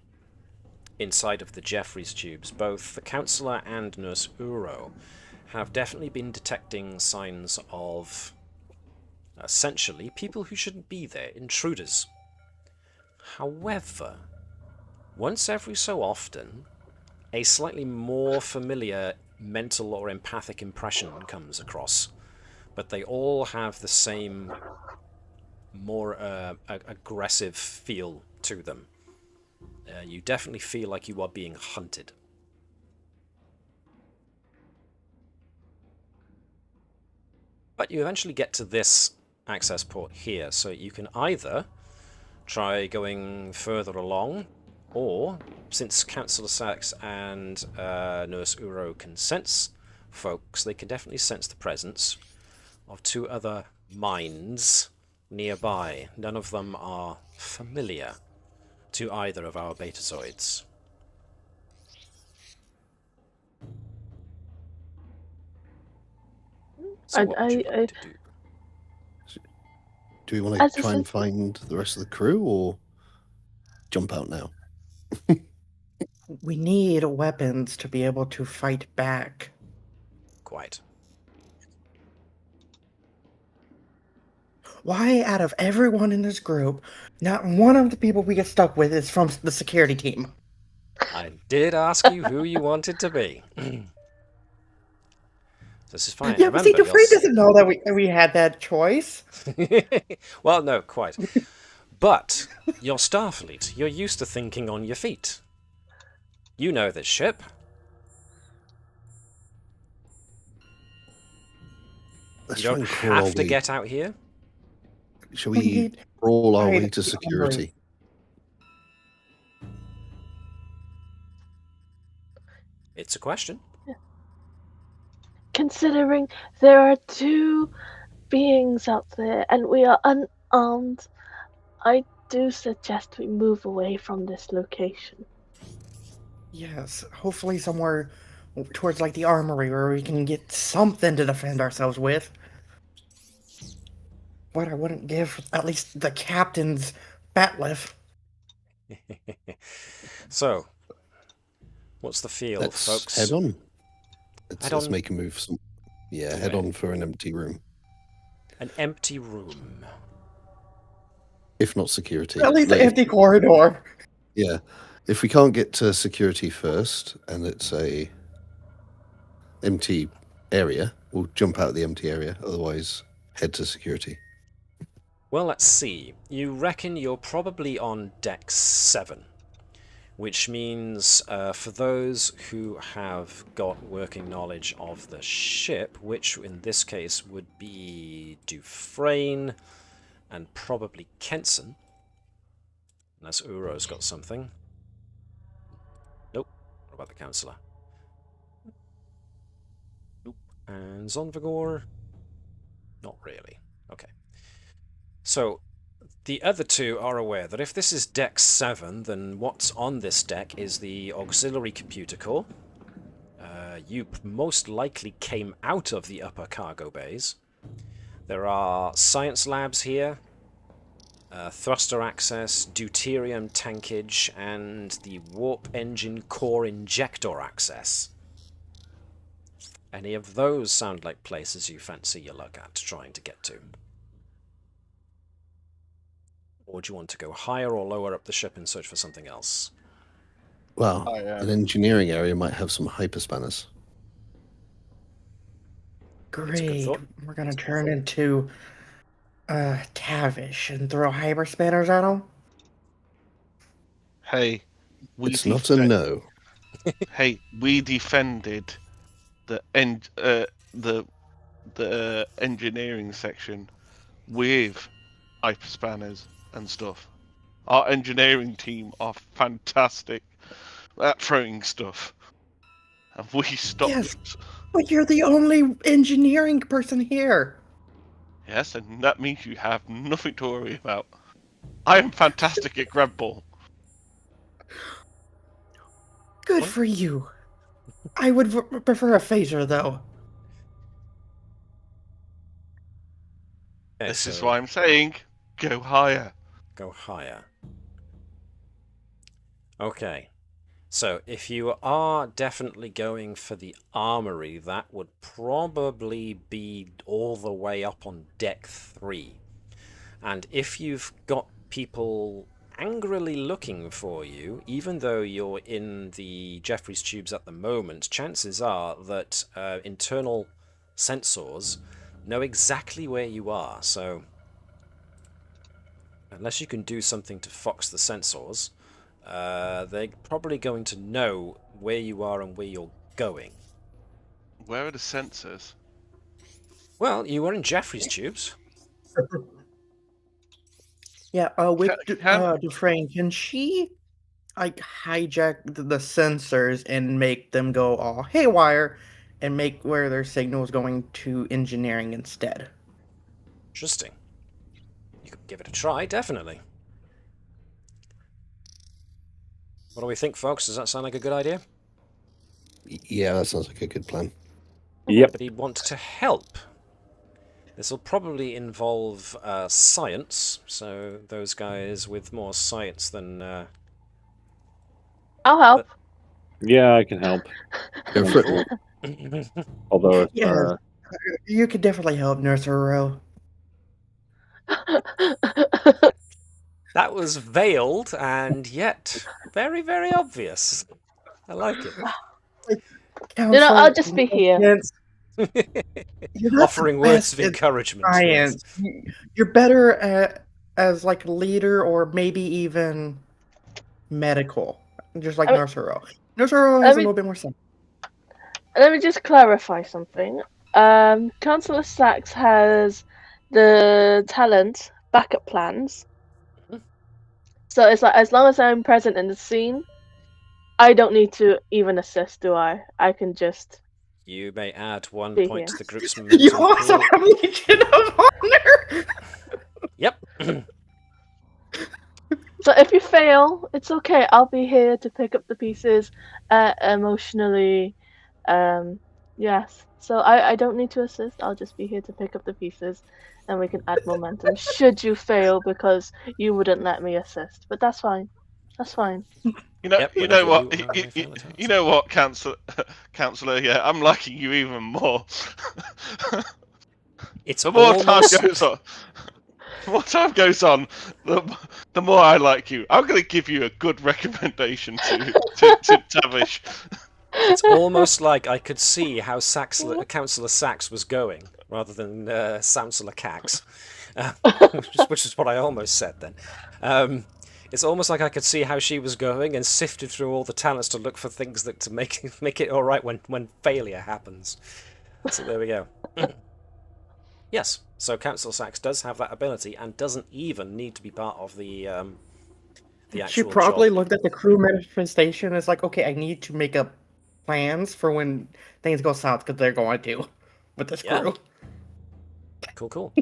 inside of the Jeffrey's tubes, both the councillor and Nurse Uro have definitely been detecting signs of, essentially, people who shouldn't be there, intruders. However, once every so often, a slightly more familiar mental or empathic impression comes across, but they all have the same, more aggressive feel to them. You definitely feel like you are being hunted. But you eventually get to this access port here, so you can either try going further along, or, since Councillor Sax and Nurse Uro can sense folks, they can definitely sense the presence of 2 other minds nearby. None of them are familiar to either of our betazoids. So what would you like to do? Do we want to try and find the rest of the crew, or jump out now? We need weapons to be able to fight back. Quite. Why, out of everyone in this group, not one of the people we get stuck with is from the security team? I did ask you who you wanted to be. This is fine. Yeah, Remember, but see, Dufresne doesn't know that we had that choice. Well, no, quite. But you're Starfleet. You're used to thinking on your feet. You know this ship. You don't have to get out here. Shall we crawl our way to security? It's a question. Yeah. considering there are 2 beings out there and we are unarmed, I do suggest we move away from this location. Yes, hopefully somewhere towards like the armory where we can get something to defend ourselves with. What I wouldn't give at least the captain's bat'leth. So, what's the feel, Let's folks? head on. Head Let's on. make a move. Yeah, head Where? on for an empty room. An empty room. If not security. At least an Like, empty corridor. yeah. If we can't get to security first, and it's a empty area, we'll jump out of the empty area. Otherwise, head to security. Well, let's see. You reckon you're probably on deck 7, which means for those who have got working knowledge of the ship, which in this case would be Dufresne and probably Kenson, unless Uro's got something. Nope. What about the Councillor? Nope. And Zonvigor? Not really. Okay. So, the other 2 are aware that if this is Deck 7, then what's on this deck is the Auxiliary Computer Core. You most likely came out of the upper cargo bays. There are science labs here, thruster access, deuterium tankage, and the warp engine core injector access. Any of those sound like places you fancy your luck at trying to get to? Or do you want to go higher or lower up the ship and search for something else? Well, an engineering area might have some hyperspanners. Great. We're gonna turn into Tavish and throw hyperspanners at him. Hey, It's not a no. Hey, we defended the engineering section with hyperspanners and stuff. Our engineering team are fantastic at throwing stuff, and we stopped. Yes, but you're the only engineering person here. Yes, and that means you have nothing to worry about. I am fantastic at grab ball. Good for you. I would prefer a phaser, though. Okay, This is why I'm saying, go higher. Go higher. Okay. So, if you are definitely going for the armory, that would probably be all the way up on deck 3. And if you've got people angrily looking for you, even though you're in the Jeffries tubes at the moment, chances are that internal sensors know exactly where you are. So, unless you can do something to fox the sensors, they're probably going to know where you are and where you're going. Where are the sensors? Well, you were in Jeffries tubes. Yeah, with Dufresne, can she like hijack the sensors and make them go all haywire and make where their signal is going to engineering instead? Interesting. You could give it a try, definitely. What do we think, folks? Does that sound like a good idea? Yeah, that sounds like a good plan. Yep. Anybody want to help? This will probably involve science, so those guys with more science than... I'll help. Yeah, I can help. Go for it. Although, Yeah, you could definitely help, Nurse Uro. That was veiled and yet very, very obvious. I like it. I'll just be here. Offering words of encouragement. Science. Yes. You're better as like leader or maybe even medical, just like Nurse Uro. Nurse Uro has a little bit more sense. Let me just clarify something. Councillor Sachs has the talent backup plans. So it's like as long as I'm present in the scene, I don't need to even assist, do I? I can just You may add 1 Be point here. to the group's You momentum also pool. have Legion of Honor! Yep. So if you fail, it's okay. I'll be here to pick up the pieces emotionally. Yes. So I don't need to assist. I'll just be here to pick up the pieces, and we can add momentum. Should you fail because you wouldn't let me assist, but that's fine. That's fine. You know, Yep, you know whenever what, you may fail a task. you know what, Councillor. Yeah, I'm liking you even more. It's The more time almost... goes on, the more time goes on, the more I like you. I'm going to give you a good recommendation to Tavish. It's almost like I could see how Councillor Sachs was going, rather than Councillor Cax, which is what I almost said then. It's almost like I could see how she was going and sifted through all the talents to look for things that to make it all right when failure happens. So there we go. Yes, so Councillor Sachs does have that ability and doesn't even need to be part of the actual She probably job. looked at the crew manifestation as like, okay, I need to make up plans for when things go south, because they're going to with this Yeah. crew. Cool.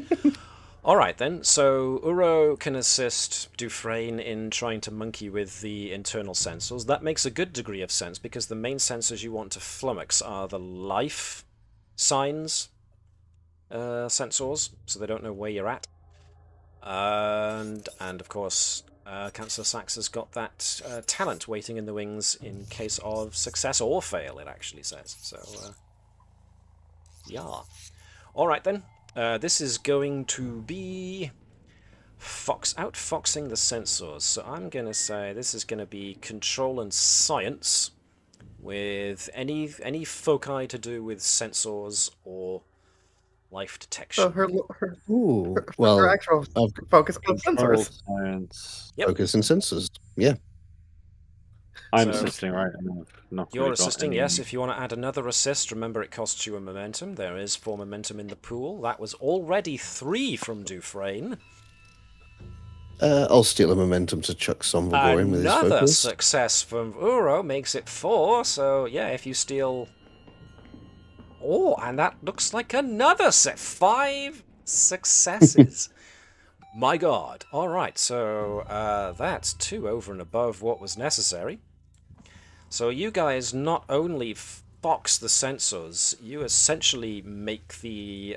All right, then. So Uro can assist Dufresne in trying to monkey with the internal sensors. That makes a good degree of sense, because the main sensors you want to flummox are the life signs sensors, so they don't know where you're at. And of course, Councillor Sachs has got that talent waiting in the wings in case of success or fail, it actually says. So, yeah. All right, then. This is going to be outfoxing the sensors. So I'm going to say this is going to be control and science with any foci to do with sensors or life detection. So her Ooh, her well, actual I've focus on Control sensors. science. Yep. focus and sensors. Yeah. I'm So- assisting, right? I've not You're really got assisting, any- yes. If you want to add another assist, remember it costs you a momentum. There is 4 momentum in the pool. That was already 3 from Dufresne. I'll steal a momentum to chuck Somnivore in with his Another focus. success from Uro makes it 4. So yeah, if you steal... Oh, and that looks like another 5 successes. My god. Alright, so that's 2 over and above what was necessary. So you guys not only fox the sensors, you essentially make the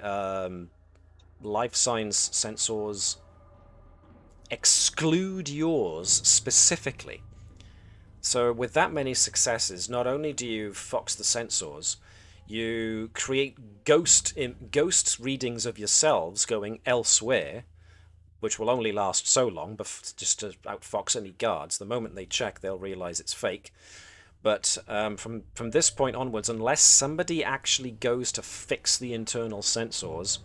life science sensors exclude yours specifically. So with that many successes, not only do you fox the sensors, you create ghost readings of yourselves going elsewhere, which will only last so long, just to outfox any guards. The moment they check, they'll realize it's fake. But from this point onwards, unless somebody actually goes to fix the internal sensors,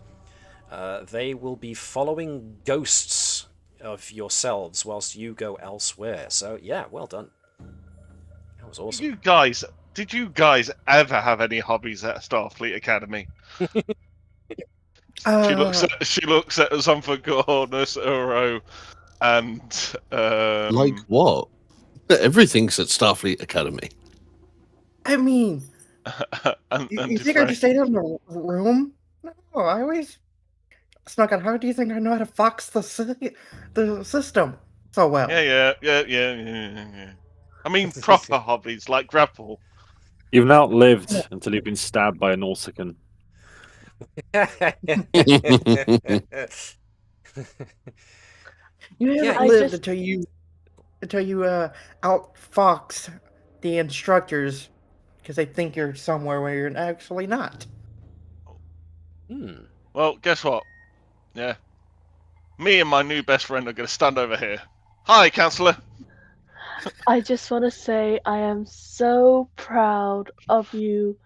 they will be following ghosts of yourselves whilst you go elsewhere. So yeah, well done. That was awesome. Did you guys ever have any hobbies at Starfleet Academy? She looks at us on forgoodness, Uro, and Like what? Everything's at Starfleet Academy. I mean, and you think I just stayed in the room? No, I always snuck out. How do you think I know how to fox the system so well? Yeah. I mean, proper hobbies like grapple. You've now lived until you've been stabbed by a Nautican. You haven't Yeah, lived until you outfox the instructors because they think you're somewhere where you're actually not. Well, guess what? Yeah. Me and my new best friend are going to stand over here. Hi, Councillor. I just want to say I am so proud of you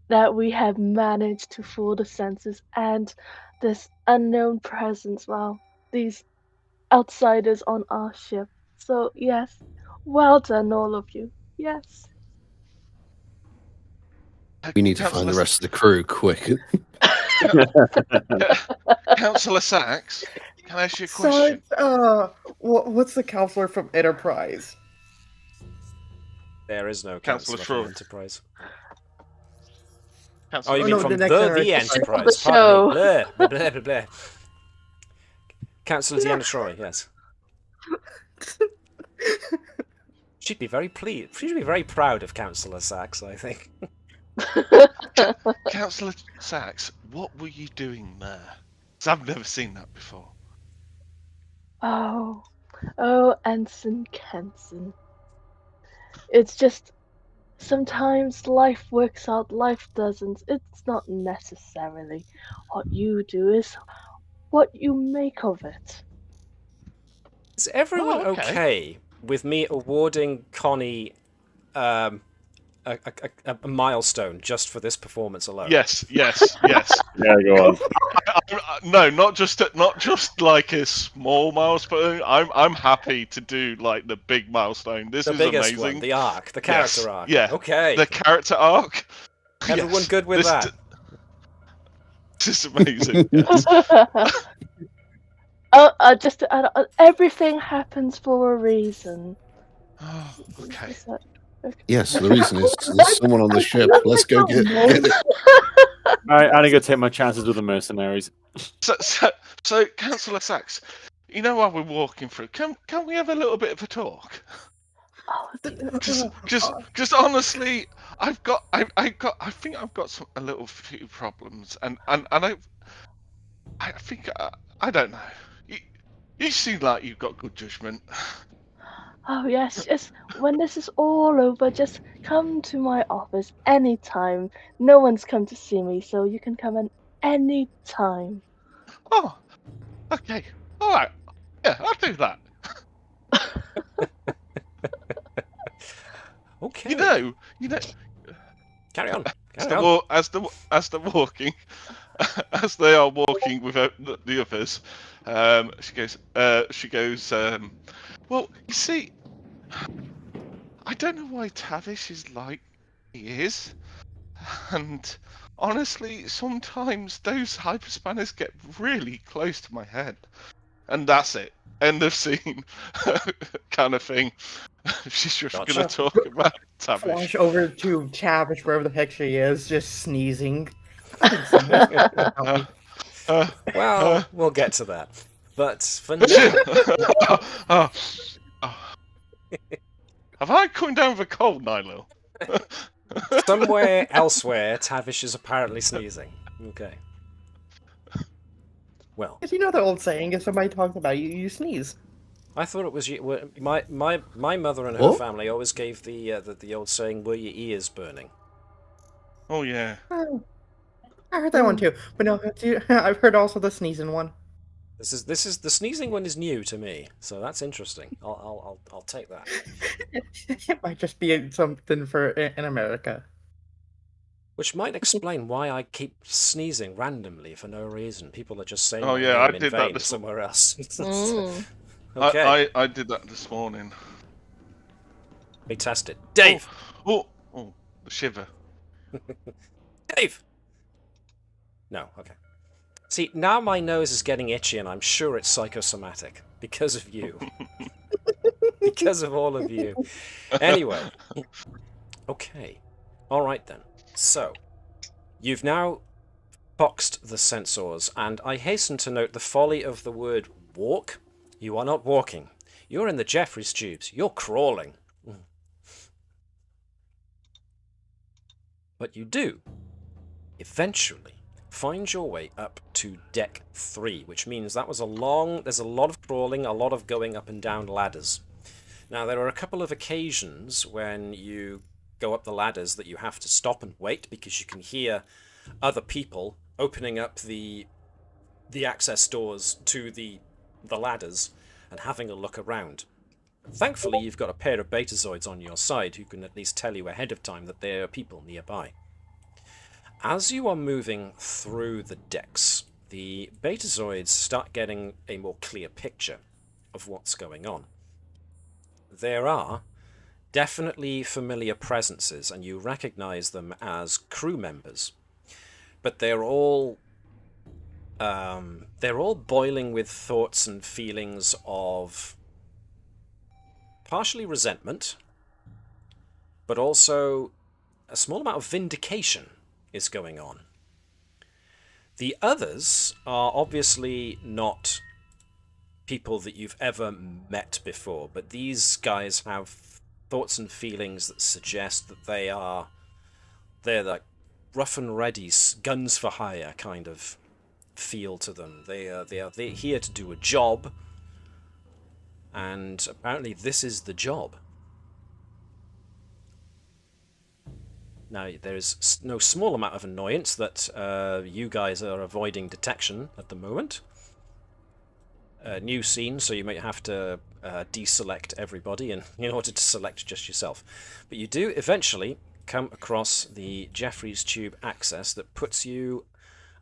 that we have managed to fool the senses and this unknown presence, well, these outsiders on our ship. So, yes, well done, all of you. Yes. We need to find the rest of the crew quick. Councillor Sachs, can I ask you a question? So, what's the counselor from Enterprise? There is no Councillor counselor from Shrew. Enterprise. Council. Oh, you Oh, mean no, from the next the generation. Enterprise? The Pardon me. show. Blah, blah, blah, blah, blah. Councillor Deanna Troy, yes. She'd be very pleased. She'd be very proud of Councillor Sachs, I think. Councillor Sachs, what were you doing there? 'Cause I've never seen that before. Oh, Ensign Kenson. It's just sometimes life works out, life doesn't. It's not necessarily what you do, is what you make of it. Is everyone Oh, okay. okay with me awarding Connie a milestone just for this performance alone? Yes. Yeah, go on. No, not just like a small milestone. I'm happy to do like the big milestone. This The is biggest amazing. one, the arc, the character Yes, arc. yeah. Okay. The character arc. Everyone Yes. good with that? This is amazing. Yes. Just to add, everything happens for a reason. Oh, okay. Is that- Yes, the reason is there's someone on the ship. Let's go get it. I need to take my chances with the mercenaries. So, Councillor Sachs, you know while we're walking through, can we have a little bit of a talk? Oh, Just honestly, I think I've got a little few problems, and I think I don't know. You seem like you've got good judgment. oh yes, just when this is all over, just come to my office anytime. No one's come to see me, so you can come in any time. Oh, okay, all right, yeah, I'll do that. Okay. You know. Carry on. As Carry on. they're walking, as they are walking with the others, she goes. Well, you see, I don't know why Tavish is like he is, and honestly, sometimes those hyperspanners get really close to my head, and that's it. End of scene, kind of thing. She's just Gotcha. gonna talk about Tavish. Flash over to Tavish, wherever the heck she is, just sneezing. Well, we'll get to that. But for now, Oh. Have I come down with a cold, Nilo? somewhere elsewhere, Tavish is apparently sneezing. Okay. Well, Because you know the old saying, if somebody talks about you, you sneeze. I thought it was my mother and her What? family always gave the old saying, "Were your ears burning?" Oh yeah. Oh, I heard that one too, but no, I've heard also the sneezing one. This is the sneezing one is new to me, so that's interesting. I'll take that. It might just be something for in America. Which might explain why I keep sneezing randomly for no reason. People are just saying Oh, my yeah, I name in did that vain this- somewhere else. Mm. Okay, I did that this morning. be tested. Dave! Oh, the shiver. Dave! No, okay. See, now my nose is getting itchy and I'm sure it's psychosomatic. Because of you. Because of all of you. Anyway. Okay. Alright then. So, you've now boxed the sensors, and I hasten to note the folly of the word walk. You are not walking. You're in the Jeffries tubes. You're crawling. But you do, eventually, find your way up to deck 3, which means that was there's a lot of crawling, a lot of going up and down ladders. Now, there are a couple of occasions when you go up the ladders that you have to stop and wait because you can hear other people opening up the access doors to the ladders and having a look around. Thankfully, you've got a pair of betazoids on your side who can at least tell you ahead of time that there are people nearby. As you are moving through the decks, the betazoids start getting a more clear picture of what's going on. There are definitely familiar presences, and you recognize them as crew members, but they're all boiling with thoughts and feelings of partially resentment, but also a small amount of vindication is going on. The others are obviously not people that you've ever met before, but these guys have thoughts and feelings that suggest that they're like rough and ready, guns for hire kind of feel to them. They're here to do a job, and apparently this is the job. Now, there's no small amount of annoyance that you guys are avoiding detection at the moment. New scene, so you might have to deselect everybody in order to select just yourself. But you do eventually come across the Jeffries Tube access that puts you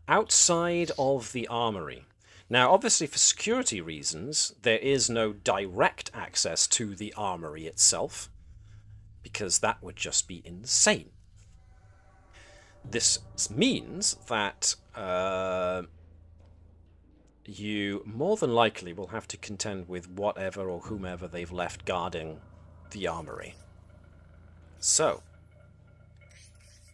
outside of the armory. Now, obviously, for security reasons, there is no direct access to the armory itself, because that would just be insane. This means that you more than likely will have to contend with whatever or whomever they've left guarding the armory. So,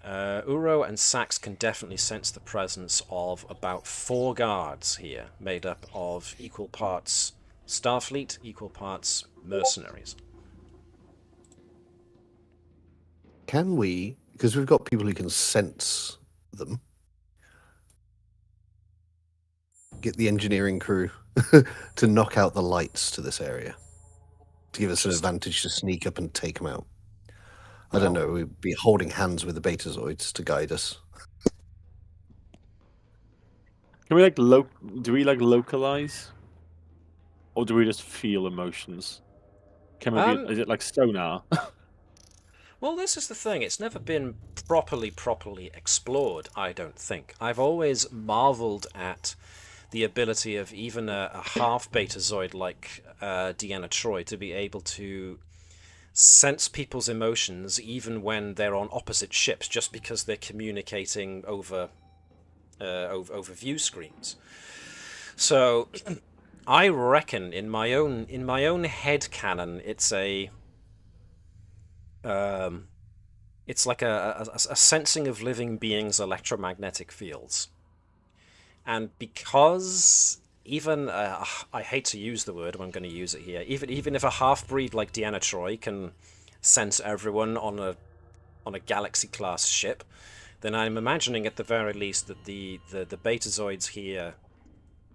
Uro and Sax can definitely sense the presence of about 4 guards here, made up of equal parts Starfleet, equal parts mercenaries. Can we, because we've got people who can sense them, get the engineering crew to knock out the lights to this area to give us an advantage to sneak up and take them out? I don't know. We'd be holding hands with the Betazoids to guide us. Can we do we localize, or do we just feel emotions? Can we is it like sonar? Well, this is the thing. It's never been properly explored, I don't think. I've always marveled at the ability of even a half Betazoid like Deanna Troi to be able to sense people's emotions even when they're on opposite ships, just because they're communicating over view screens. So I reckon in my own head canon, it's like a sensing of living beings' electromagnetic fields. And because even I hate to use the word, but I'm going to use it here. Even if a half-breed like Deanna Troi can sense everyone on a Galaxy class ship, then I'm imagining at the very least that the Betazoids here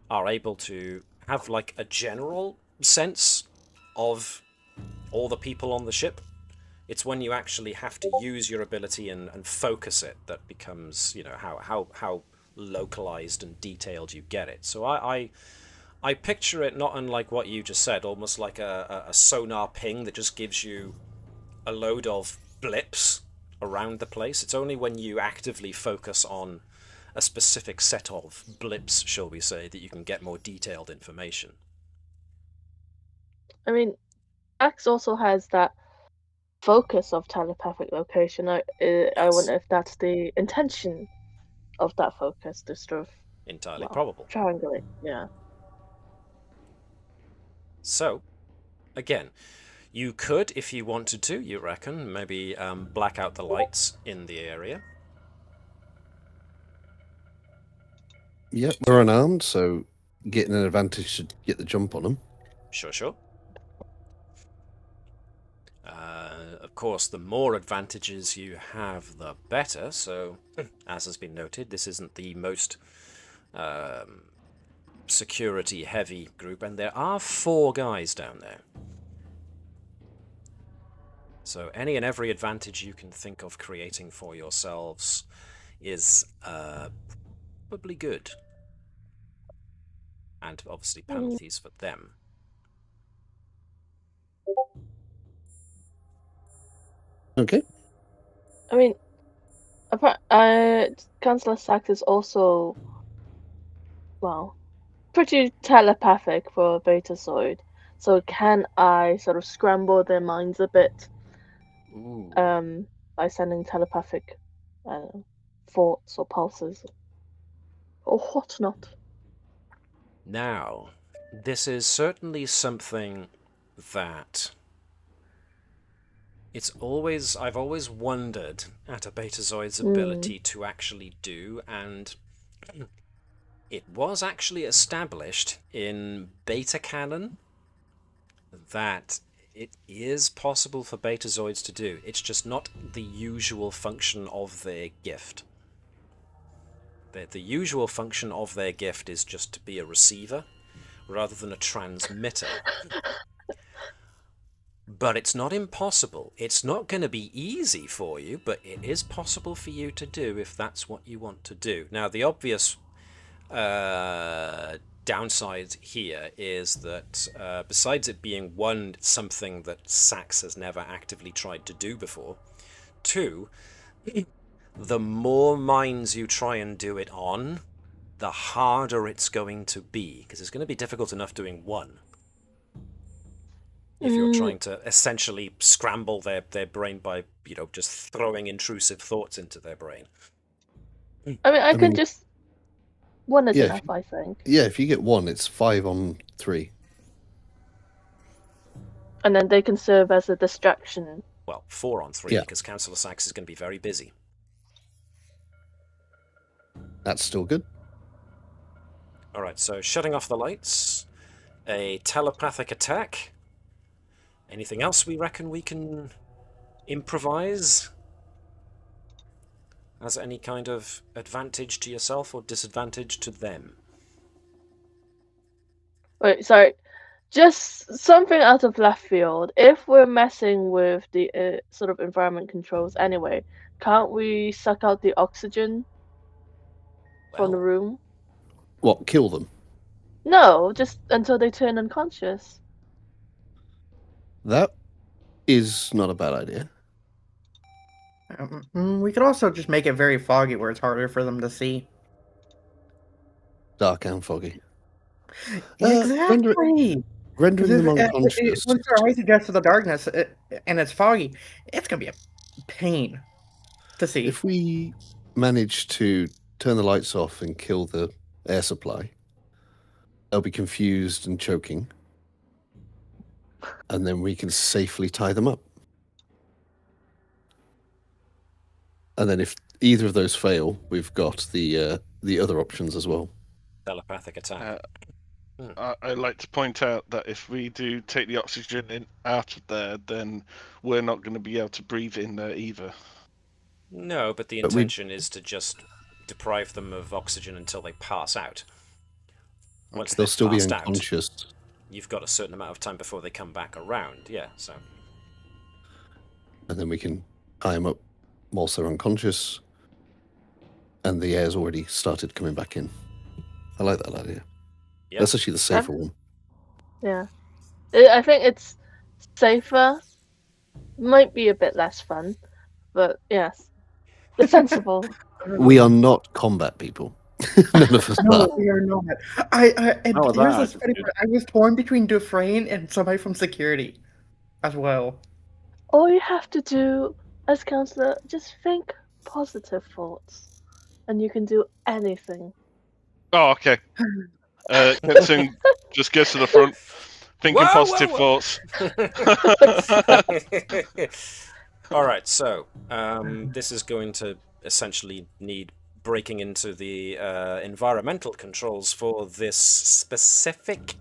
are able to have like a general sense of all the people on the ship. It's when you actually have to use your ability and focus it that becomes, how localized and detailed you get it. So I picture it not unlike what you just said, almost like a sonar ping that just gives you a load of blips around the place. It's only when you actively focus on a specific set of blips, shall we say, that you can get more detailed information. I mean, Axe also has that focus of telepathic location. I wonder if that's the intention of that focus, to sort of entirely probable. Triangulate, yeah. So, again, you could, if you wanted to, you reckon, maybe black out the lights in the area. Yep, we're unarmed, so getting an advantage to get the jump on them. Sure. Of course, the more advantages you have, the better. So, as has been noted, this isn't the most security-heavy group, and there are 4 guys down there. So any and every advantage you can think of creating for yourselves is probably good. And obviously penalties for them. Okay. I mean, Chancellor Sax is also, pretty telepathic for a Betazoid. So can I sort of scramble their minds a bit? Ooh. By sending telepathic thoughts or pulses or whatnot. Now, this is certainly something that I've always wondered at a Betazoid's ability to actually do, and it was actually established in beta canon that it is possible for Betazoids to do. It's just not the usual function of their gift. The usual function of their gift is just to be a receiver rather than a transmitter. But it's not impossible. It's not going to be easy for you, but it is possible for you to do if that's what you want to do. Now, the obvious downside here is that besides it being, one, something that Sax has never actively tried to do before, two, the more mines you try and do it on, the harder it's going to be, because it's going to be difficult enough doing one. If you're trying to essentially scramble their brain by, just throwing intrusive thoughts into their brain. I mean, I can just... One is yeah, enough, I think. Yeah, if you get one, it's 5 on 3. And then they can serve as a distraction. Well, 4 on 3, because Councillor Sax is going to be very busy. That's still good. Alright, so shutting off the lights, a telepathic attack. Anything else we reckon we can improvise as any kind of advantage to yourself or disadvantage to them? Wait, sorry. Just something out of left field. If we're messing with the sort of environment controls anyway, can't we suck out the oxygen from the room? What, kill them? No, just until they turn unconscious. That is not a bad idea. We could also just make it very foggy where it's harder for them to see. Dark and foggy. Exactly! Rendering them unconscious. Once their eyes adjust to the darkness and it's foggy, it's going to be a pain to see. If we manage to turn the lights off and kill the air supply, they'll be confused and choking. And then we can safely tie them up. And then if either of those fail, we've got the other options as well. Telepathic attack. I'd like to point out that if we do take the oxygen out of there, then we're not going to be able to breathe in there either. No, but the intention is to just deprive them of oxygen until they pass out. Once they'll still be passed unconscious. Out, you've got a certain amount of time before they come back around, so... And then we can tie them up whilst they're unconscious, and the air's already started coming back in. I like that idea. Yep. That's actually the safer one. Yeah. I think it's safer. Might be a bit less fun, but yes. It's sensible. We are not combat people. None of us No, are. we are not. Here's this funny part. I was torn between Dufresne and somebody from security as well. All you have to do as counselor, just think positive thoughts, and you can do anything. Oh, okay. Just gets to the front, thinking positive thoughts. Alright, so this is going to essentially need breaking into the environmental controls for this specific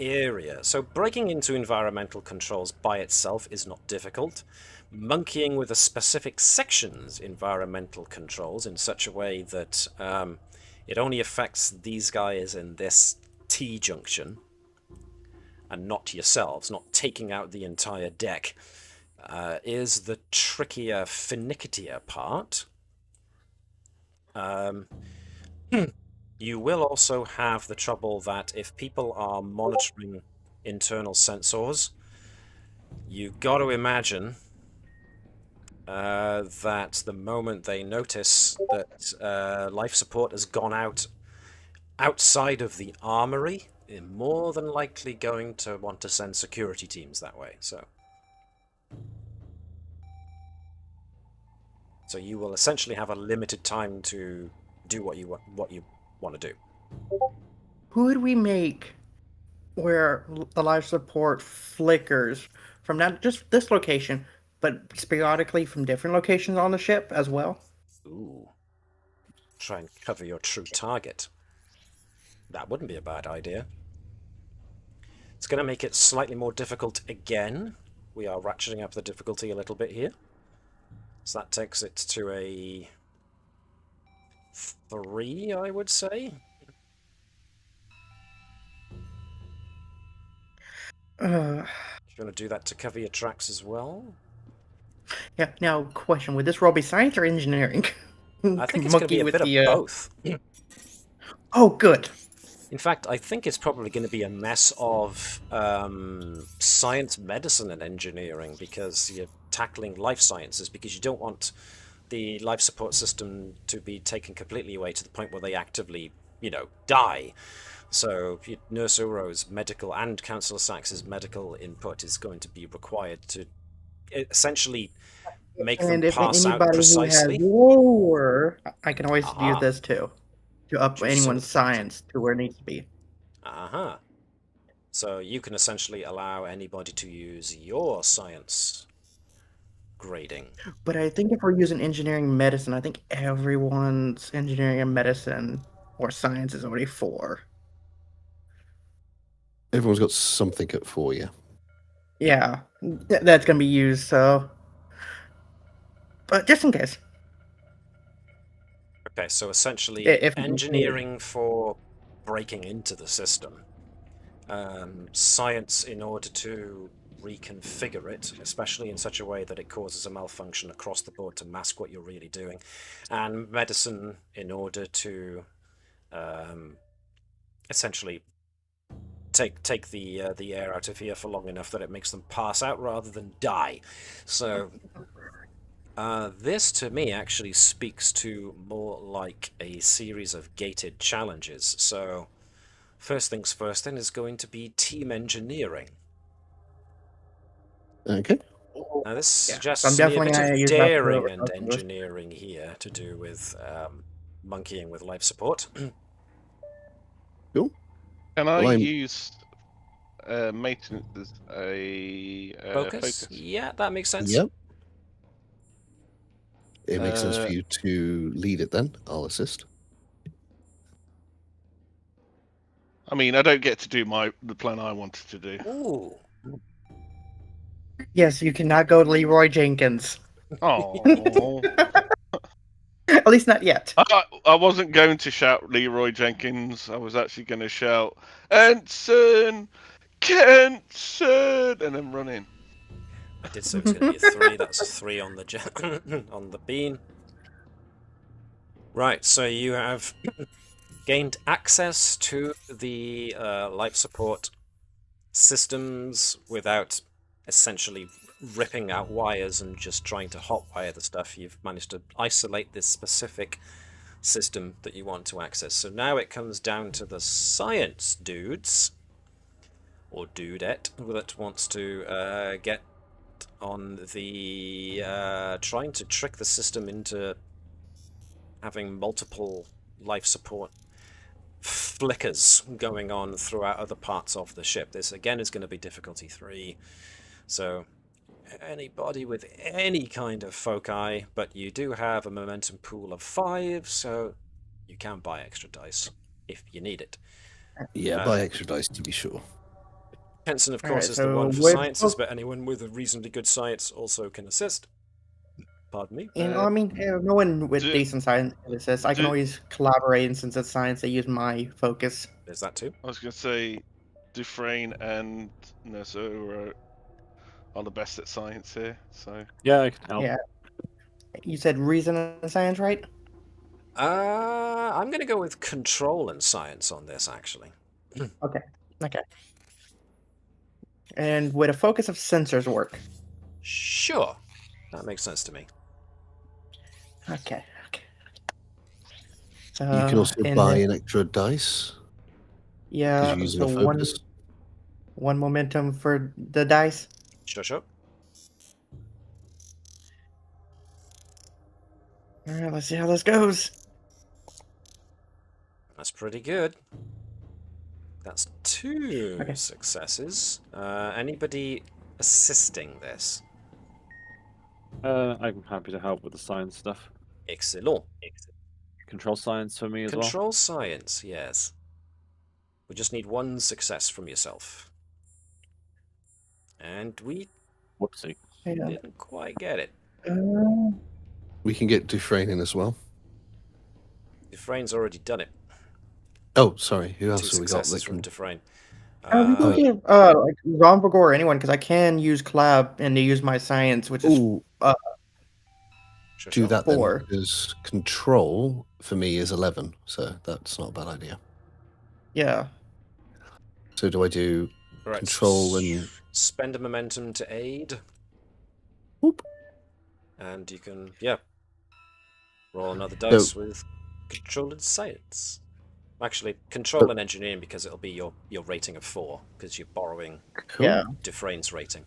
area. So breaking into environmental controls by itself is not difficult. Monkeying with a specific section's environmental controls in such a way that it only affects these guys in this T-junction and not yourselves, not taking out the entire deck, is the trickier, finickier part. You will also have the trouble that if people are monitoring internal sensors, you've got to imagine that the moment they notice that life support has gone out outside of the armory, they're more than likely going to want to send security teams that way. So you will essentially have a limited time to do what you want to do. Who would we make where the life support flickers from not just this location, but periodically from different locations on the ship as well. Ooh. Try and cover your true target. That wouldn't be a bad idea. It's going to make it slightly more difficult again. We are ratcheting up the difficulty a little bit here. So that takes it to a 3, I would say. Uh, You want to do that to cover your tracks as well? yeah. Now, question: would this roll be science or engineering? I think it's going to be a bit of both. Oh, good. In fact, I think it's probably going to be a mess of science, medicine, and engineering, because you're tackling life sciences, because you don't want the life support system to be taken completely away to the point where they actively, die. So Nurse Uro's medical and Councillor Sachs's medical input is going to be required to essentially make them pass out precisely. Who has lower, I can always use this too, to up True anyone's sympathy. science to where it needs to be. Uh-huh. So you can essentially allow anybody to use your science grading. But I think if we're using engineering medicine, I think everyone's engineering and medicine or science is already 4. Everyone's got something at 4, yeah. Yeah, that's going to be used, so... But just in case. Okay, so essentially If engineering for breaking into the system. Science in order to reconfigure it, especially in such a way that it causes a malfunction across the board to mask what you're really doing. And medicine in order to essentially take the air out of here for long enough that it makes them pass out rather than die. So this to me actually speaks to more like a series of gated challenges. So first things first then is going to be team engineering. Okay. Now this suggests I'm to me a definitely bit gonna of use that for daring and calculus. engineering here to do with monkeying with life support. Cool. Can I Well, I'm- use maintenance as a Focus? focus? Yeah, that makes sense. Yep. It makes sense for you to lead it then. I'll assist. I mean, I don't get to do the plan I wanted to do. Ooh. Yes, you cannot go to Leroy Jenkins. Oh. At least not yet. I wasn't going to shout Leroy Jenkins. I was actually going to shout Ensign Kenson and then run in. I did say it was going to be a 3. That's a 3 on the on the bean. Right, so you have gained access to the life support systems without essentially ripping out wires and just trying to hotwire the stuff. You've managed to isolate this specific system that you want to access. So now it comes down to the science dudes, or dudette, that wants to get on the trying to trick the system into having multiple life support flickers going on throughout other parts of the ship. This again is going to be difficulty 3, so anybody with any kind of foci, but you do have a momentum pool of 5, so you can buy extra dice if you need it. Yeah, buy extra dice to be sure. Henson, of course, Alright, is the so one for with- sciences, but anyone with a reasonably good science also can assist. Pardon me. I mean, no one with do- decent science assists. I can do- always collaborate, and since it's science, I use my focus. There's that too. I was going to say Dufresne and Nesoro are the best at science here. So Yeah, I can help. Yeah. You said reason and science, right? I'm going to go with control and science on this, actually. Okay. And would a focus of sensors work? Sure. That makes sense to me. Okay. You can also and buy then- an extra dice Yeah, because you're using so a focus. one momentum for the dice. Sure. Alright, let's see how this goes. That's pretty good. That's 2 Okay. successes. Anybody assisting this? I'm happy to help with the science stuff. Excellent. Control science for me as well. Control science, yes. We just need one success from yourself. And we Whoopsie. Yeah. didn't quite get it. We can get Dufresne in as well. Dufresne's already done it. Oh, sorry. Who 2 else have we got? successes That from can... Dufresne. We can give like Ronberg or anyone because I can use Clab and use my science, which is Ooh, do that then, 4. because control for me is 11, so that's not a bad idea. Yeah. So do I do Right, control and spend a momentum to aid? whoop? And you can, yeah, roll another dice with control and science. Actually, control and engineering because it'll be your rating of 4 because you're borrowing Cool. Yeah. Dufresne's rating.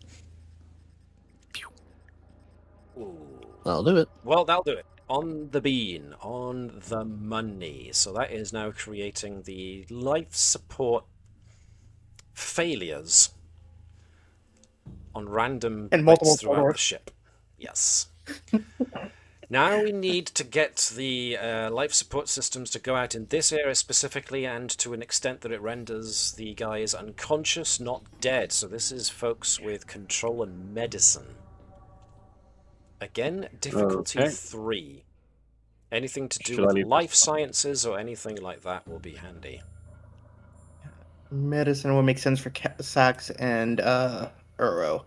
Ooh. That'll do it. Well, that'll do it. On the bean, on the money. So that is now creating the life support failures on random And multiple bits throughout the corridors. ship. Yes. Now we need to get the life support systems to go out in this area specifically and to an extent that it renders the guys unconscious, not dead. So this is folks with control and medicine. Again, difficulty 3. Anything to do Should I with leave life this one? sciences or anything like that will be handy. Medicine will make sense for Sax and Uro.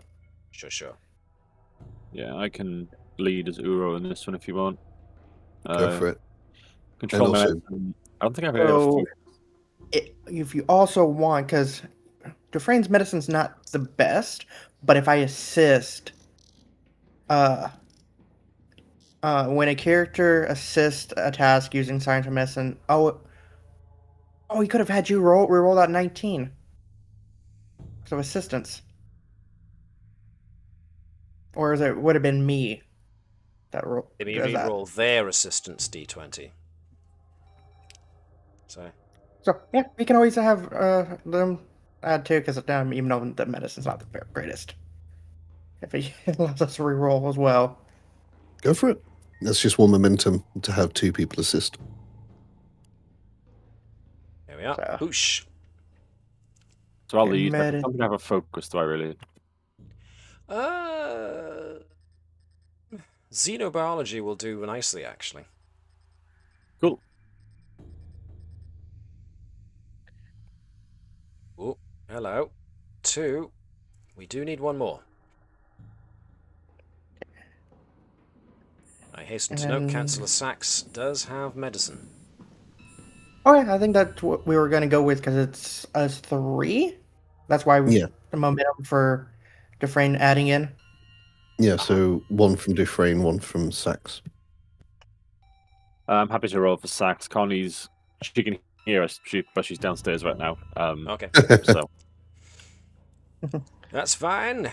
Sure. Yeah, I can lead as Uro in this one if you want. Go for it. Control And also- momentum. I don't think I've ever. So, if you also want, because Dufresne's medicine's not the best, but if I assist, when a character assists a task using science or medicine, he could have had you reroll that 19. So assistance. Or would have been me that roll. Maybe does that. reroll their assistance d20. So Yeah, we can always have them add 2 because even though the medicine's not the greatest, if he allows us to reroll as well. Go for it. That's just one momentum to have 2 people assist. here we are. So- Whoosh. So I'll Okay, lead. I medi- don't think I have a focus, do I really? Xenobiology will do nicely, actually. Cool. Oh, hello. 2. We do need 1 more. I hasten to note, And- Councillor Sachs does have medicine. Oh yeah, I think that's what we were going to go with because it's us 3. That's why Yeah. the momentum for Dufresne adding in. Yeah, so 1 from Dufresne, 1 from Sax. I'm happy to roll for Sax. Connie's. She can hear us, but she's downstairs right now. Okay, So that's fine.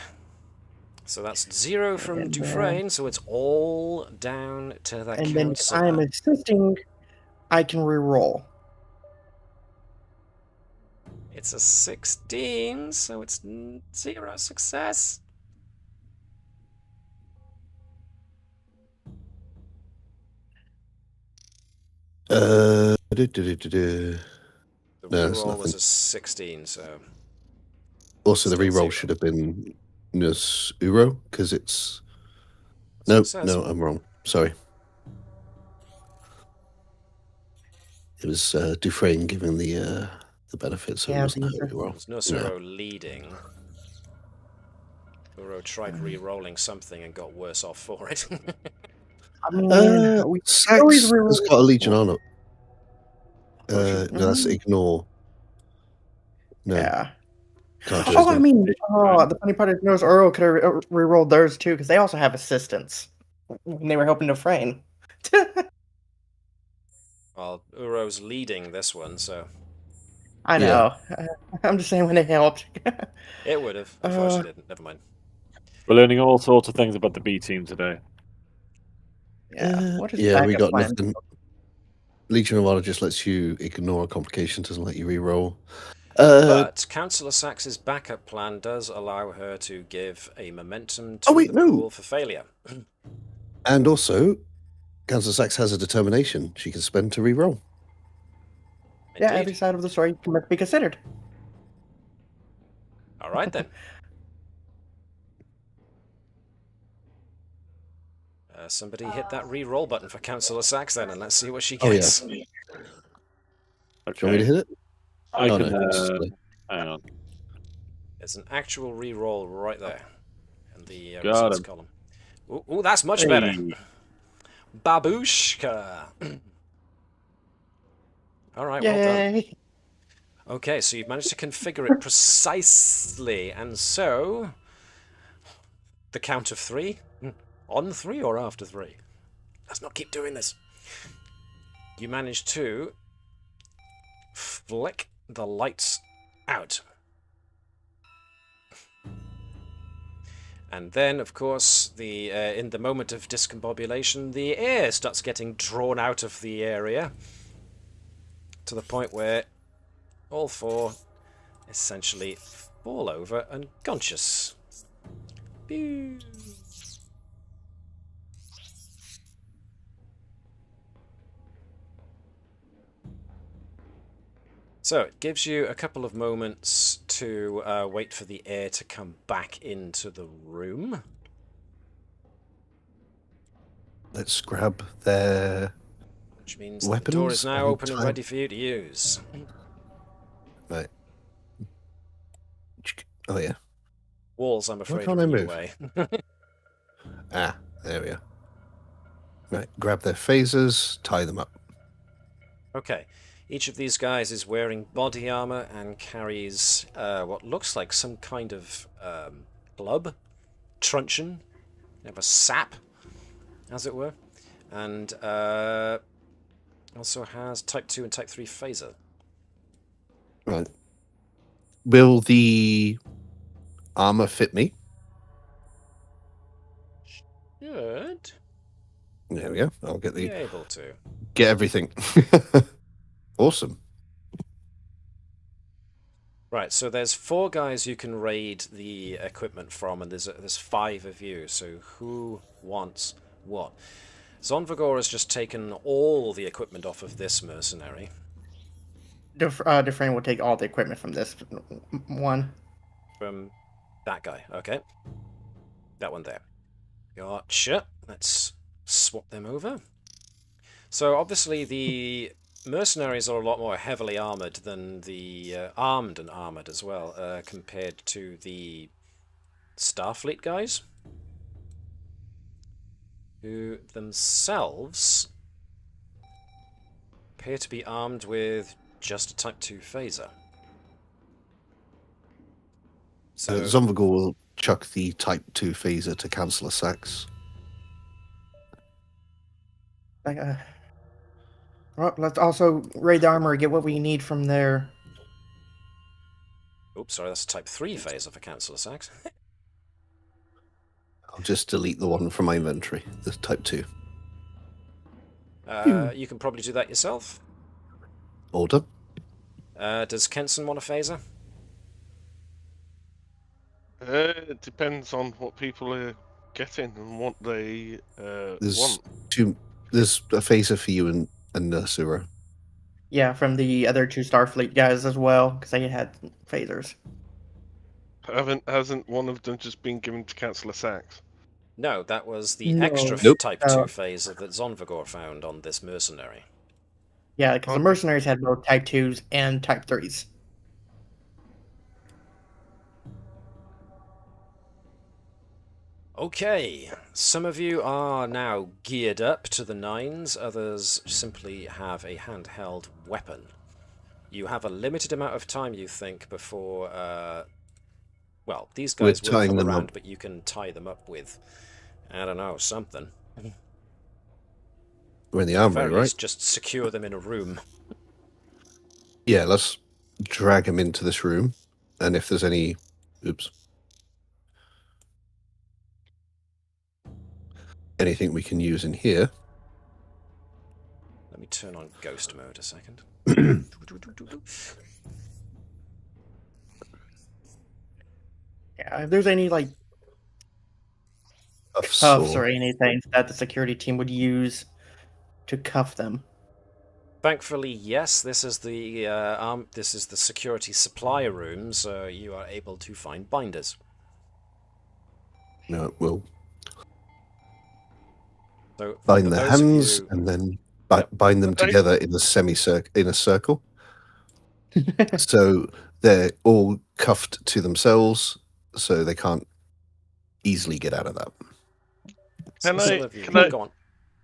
So that's 0 from And, Dufresne, so it's all down to the And then if councillor. I'm assisting, I can reroll. It's a 16, so it's 0 success. Do. The No, it's reroll was nothing. a 16, so Also, the Still reroll 0. should have been Nus Uro, because it's... No, Successful. I'm wrong. Sorry. It was Dufresne giving the benefit, so Yeah, it wasn't these her are- reroll. It was Nusuro leading. Uro tried re-rolling something and got worse off for it. I mean, we Sax always has reroll- got a Legion on it. Legion? No, that's ignore. No, yeah. can't do Oh, it. I mean, the funny part is, Uro could have rerolled theirs too because they also have assistance when they were helping Dufresne. Well, Uro's leading this one, so I know. I'm just saying when it helped. it would have. Unfortunately, didn't. Never mind. we're learning all sorts of things about the B team today. Yeah, what is Yeah, we backup got plan? nothing. Legion of Honor just lets you ignore a complication, doesn't let you reroll. But Councillor Sax's backup plan does allow her to give a momentum to Oh, wait, the no. pool for failure. And also, Councillor Sachs has a determination she can spend to re-roll. Yeah, Indeed. every side of the story must be considered. All right then. Somebody hit that re-roll button for Councillor Sachs then, and let's see what she Oh, yeah. gets. Do you want me Okay. to hit it? I Oh, can. no, it's Hang on. There's an actual re-roll right there in the Got results him. column. Ooh, that's much better. Hey. Babushka. All right, well done. Yay! Okay, so you've managed to configure it precisely, and so the count of 3, on 3 or after 3. Let's not keep doing this. You managed to flick the lights out. And then, of course, in the moment of discombobulation, the air starts getting drawn out of the area to the point where all 4 essentially fall over unconscious. Pew. So it gives you a couple of moments to wait for the air to come back into the room. Let's grab their Which means weapons. the door is now and open and time- ready for you to use. Right. Oh, yeah. Walls, I'm afraid, can't are I in your move? way. Ah, there we are. Right, grab their phasers, tie them up. Okay. Each of these guys is wearing body armor and carries what looks like some kind of club, truncheon, of a sap, as it were, and also has Type 2 and Type 3 phaser. Right. Will the armor fit me? Should There we go. I'll get be able to. get everything. Awesome. Right, so there's 4 guys you can raid the equipment from, and there's 5 of you. So who wants what? Zonvagor has just taken all the equipment off of this mercenary. Diffrain will take all the equipment from this one. From that guy, okay. That one there. Gotcha. Let's swap them over. So obviously the mercenaries are a lot more heavily armored than the armed and armored as well, compared to the Starfleet guys, who themselves appear to be armed with just a Type 2 phaser. So Zombagor will chuck the Type 2 phaser to Councillor Sachs. Well, let's also raid the armor and get what we need from there. oops, sorry, that's a Type 3 phaser for Councillor Sachs. I'll just delete the one from my inventory, the Type 2. You can probably do that yourself. Order. Does Kenson want a phaser? It depends on what people are getting and what they There's want. There's a phaser for you and Nursura. Yeah, from the other 2 Starfleet guys as well, because they had phasers. Hasn't one of them just been given to Councillor Sachs? No, that was the No. extra Nope. Type 2 phaser that Zonvagor found on this mercenary. Yeah, because the mercenaries had both Type 2s and Type 3s. Okay, some of you are now geared up to the nines, others simply have a handheld weapon. You have a limited amount of time, you think, before... well, these guys We're will tying come them around, up. but you can tie them up with, I don't know, something. We're in the At the armory, very right? least, just secure them in a room. Yeah, let's drag them into this room. And if there's any... Oops. Anything we can use in here. Let me turn on ghost mode a second. Yeah, if there's any, like... cuffs or anything that the security team would use to cuff them. Thankfully, yes. This is the security supply room, so you are able to find binders. No, we'll So bind their hands you... and then bind them together in a circle. So they're all cuffed to themselves, so they can't easily get out of that.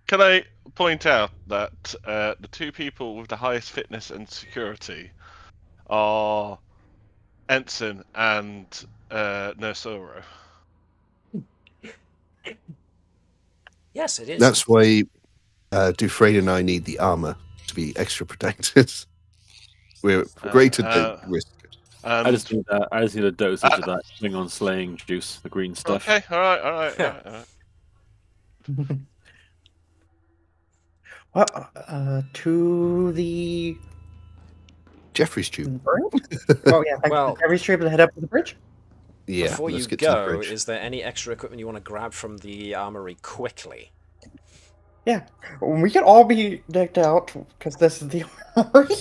Can I point out that the two people with the highest fitness and security are Ensign and Nursoro? Yes, it is. That's why Dufresne and I need the armor to be extra protected. We're greater risk. I just need a dosage of that Klingon slaying juice, the green stuff. Okay, all right. Well, to the Jeffrey's tube. Oh yeah, well, Jeffrey's tube to head up to the bridge. Yeah. Before you go, is there any extra equipment you want to grab from the armory quickly? Yeah, we could all be decked out because this is the armory.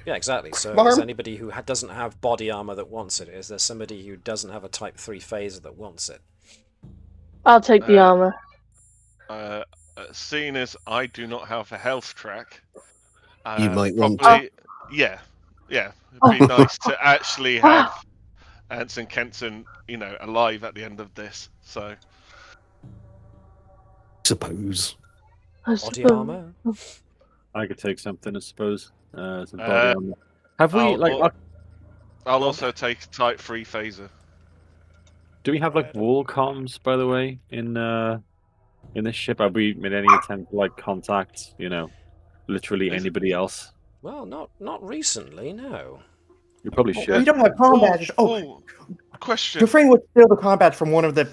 Yeah, exactly. So is anybody who doesn't have body armor that wants it? Is there somebody who doesn't have a Type 3 phaser that wants it? I'll take the armor. Seeing as I do not have a health track, you might want to. Yeah. It'd be nice to actually have Anson Kenson, alive at the end of this. So, suppose. Body armor. I could take something, I suppose. Some body armor. Have we I'll also take Type 3 phaser. Do we have wall comms, by the way, in this ship? Have we made any attempt to contact, literally anybody else? Well, not recently, no. You probably should. We don't have comm badges. Question. Dufresne would steal the comm badge from one of the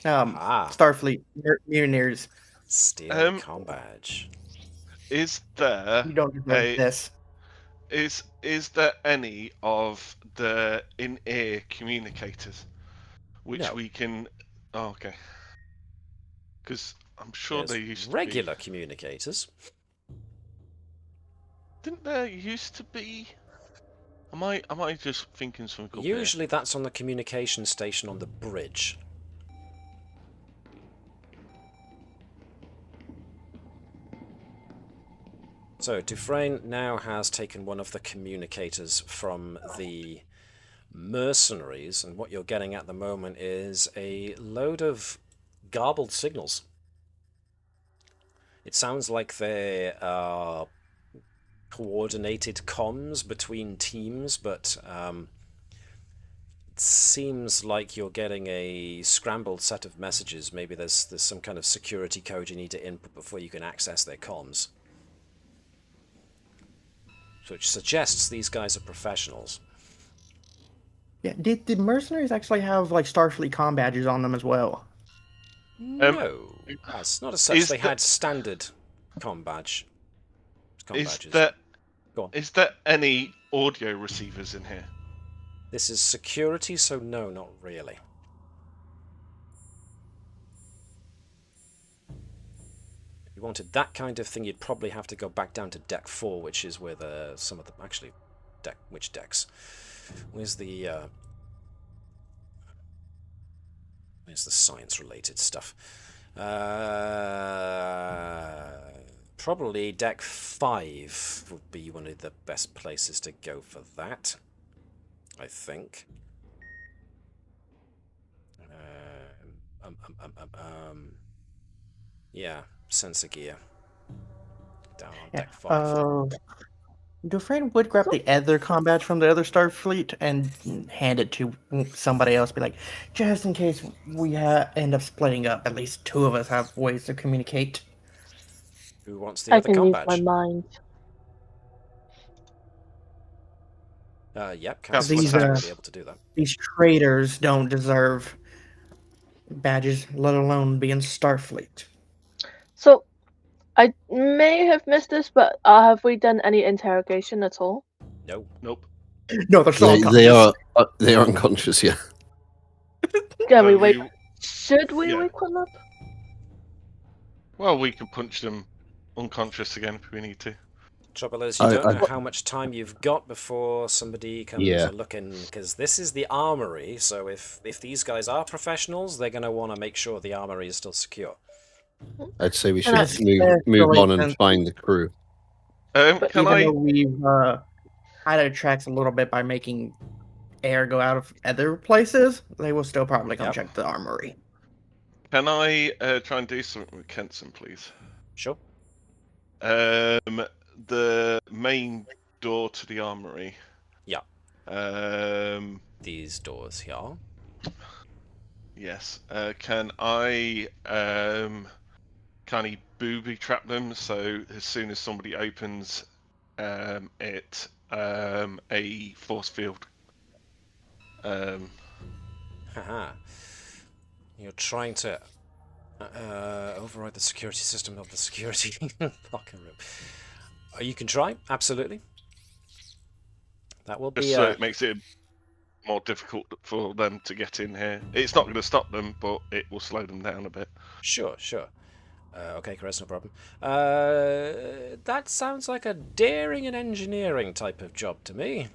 Starfleet mutineers. Steal the comm badge. Is there you don't deserve this. Is there any of the in-ear communicators which we can? Oh, okay. Because I'm sure there used to be regular communicators. Didn't there used to be? Am I just thinking something? Usually that's on the communication station on the bridge. So Dufresne now has taken one of the communicators from the mercenaries, and what you're getting at the moment is a load of garbled signals. It sounds like they are coordinated comms between teams, but it seems like you're getting a scrambled set of messages. Maybe there's some kind of security code you need to input before you can access their comms. Which suggests these guys are professionals. Yeah, did the mercenaries actually have Starfleet comm badges on them as well? No, it's not as such. They had standard comm badge. Badges. Is there any audio receivers in here? This is security, so no, not really. If you wanted that kind of thing, you'd probably have to go back down to deck 4, which is where some of the which decks? Where's the science-related stuff? Probably deck 5 would be one of the best places to go for that, I think. Yeah, sensor gear. Down on deck 5. Dufresne would grab the other comm badge from the other Starfleet and hand it to somebody else. Be like, just in case we end up splitting up, at least 2 of us have ways to communicate. Who wants the other comm badge? I can use my mind. Yep, Council will be able to do that. These traitors don't deserve badges, let alone be in Starfleet. So, I may have missed this, but have we done any interrogation at all? No. Nope. No, they're still they are unconscious. Yeah. Can we wait? Should we Yeah. wake one up? Well, we can punch them unconscious again if we need to. Trouble is, you I- don't I- know how much time you've got before somebody comes Yeah. looking, because this is the armory, so if these guys are professionals, they're going to want to make sure the armory is still secure. I'd say we And should move on and especially find the crew. But Can even I? though we've added tracks a little bit by making air go out of other places, they will still probably come Yep. check the armory. Can I try and do something with Kenson, please? Sure. The main door to the armory. Yeah. Um, These doors here. yes. Can I kind of booby trap them so as soon as somebody opens it, a force field. Haha. You're trying to override the security system of the security locker room. You can try, absolutely. That will Just be so it makes it more difficult for them to get in here. It's not going to stop them, but it will slow them down a bit. Sure. Okay, Chris, no problem. That sounds like a daring and engineering type of job to me.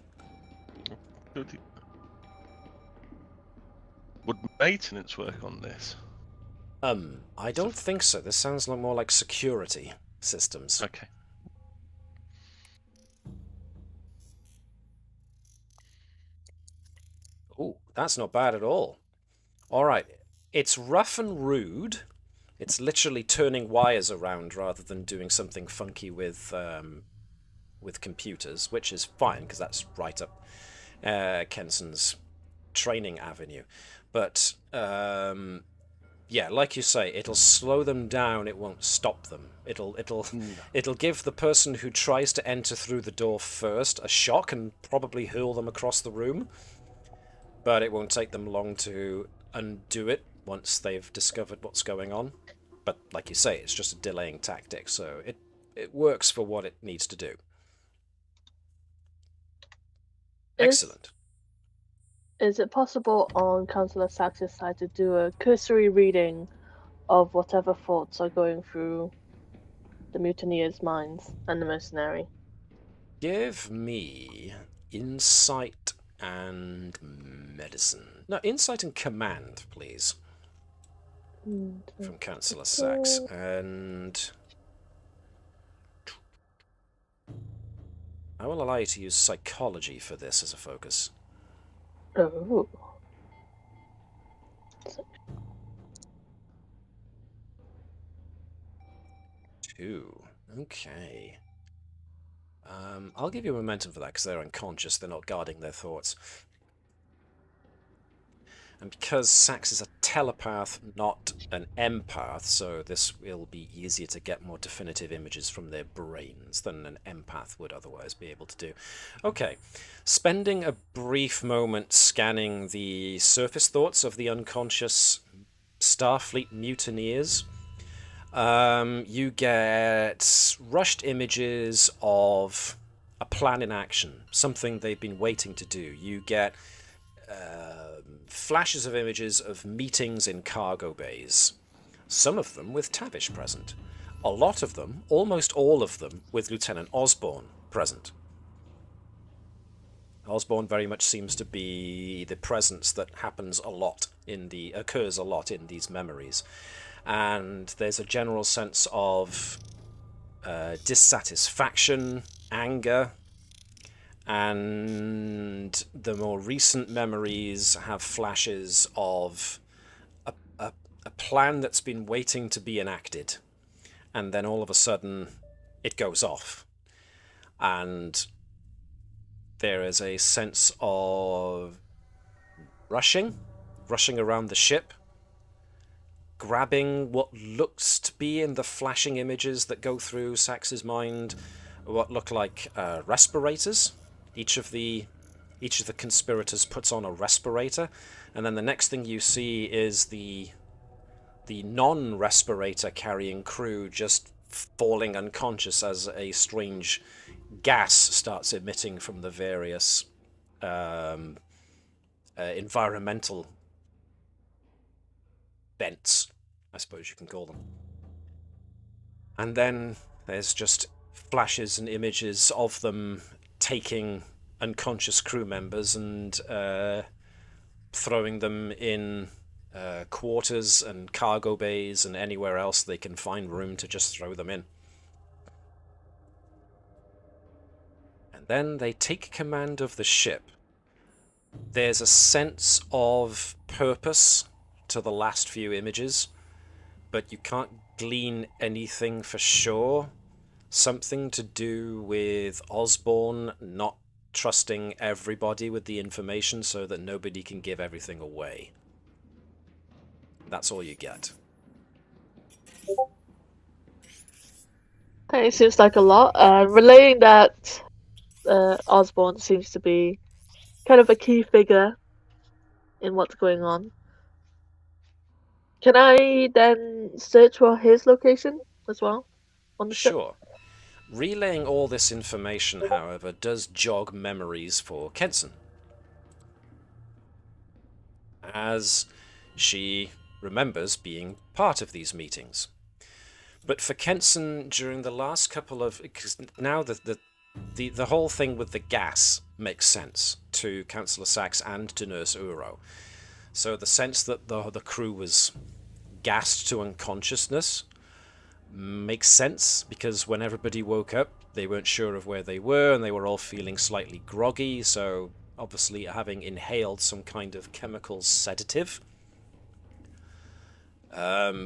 Would maintenance work on this? I don't think so. This sounds more like security systems. Okay. Ooh, that's not bad at all. All right, it's rough and rude. It's literally turning wires around rather than doing something funky with computers, which is fine because that's right up Kenson's training avenue. But yeah, like you say, it'll slow them down. It won't stop them. It'll give the person who tries to enter through the door first a shock and probably hurl them across the room. But it won't take them long to undo it once they've discovered what's going on. But like you say, it's just a delaying tactic, so it works for what it needs to do. Excellent. Is it possible on Councillor Sachs's side to do a cursory reading of whatever thoughts are going through the mutineers' minds and the mercenary? Give me insight and medicine. No, insight and command, please. From Councillor Sachs. And I will allow you to use psychology for this as a focus. Oh. 2. Okay. I'll give you momentum for that because they're unconscious. They're not guarding their thoughts. And because Sachs is a telepath, not an empath, so this will be easier to get more definitive images from their brains than an empath would otherwise be able to do. Okay, spending a brief moment scanning the surface thoughts of the unconscious Starfleet mutineers, you get rushed images of a plan in action, something they've been waiting to do. You get flashes of images of meetings in cargo bays, some of them with Tavish present, a lot of them, almost all of them, with Lieutenant Osborne present. Osborne very much seems to be the presence that occurs a lot in these memories, and there's a general sense of dissatisfaction, anger. And the more recent memories have flashes of a plan that's been waiting to be enacted. And then all of a sudden, it goes off. And there is a sense of rushing around the ship, grabbing what looks to be in the flashing images that go through Sachs's mind, what look like respirators. Each of the conspirators puts on a respirator, and then the next thing you see is the non-respirator carrying crew just falling unconscious as a strange gas starts emitting from the various environmental bents, I suppose you can call them. And then there's just flashes and images of them taking unconscious crew members and throwing them in quarters and cargo bays and anywhere else they can find room to just throw them in. And then they take command of the ship. There's a sense of purpose to the last few images, but you can't glean anything for sure. Something to do with Osborn not trusting everybody with the information so that nobody can give everything away. That's all you get. Okay, seems like a lot. Relaying that Osborn seems to be kind of a key figure in what's going on. Can I then search for his location as well on the ship? Sure. Relaying all this information, however, does jog memories for Kenson, as she remembers being part of these meetings. But for Kenson, during the last couple of... Because now the whole thing with the gas makes sense to Councillor Sachs and to Nurse Uro. So the sense that the crew was gassed to unconsciousness makes sense, because when everybody woke up, they weren't sure of where they were, and they were all feeling slightly groggy, so obviously having inhaled some kind of chemical sedative,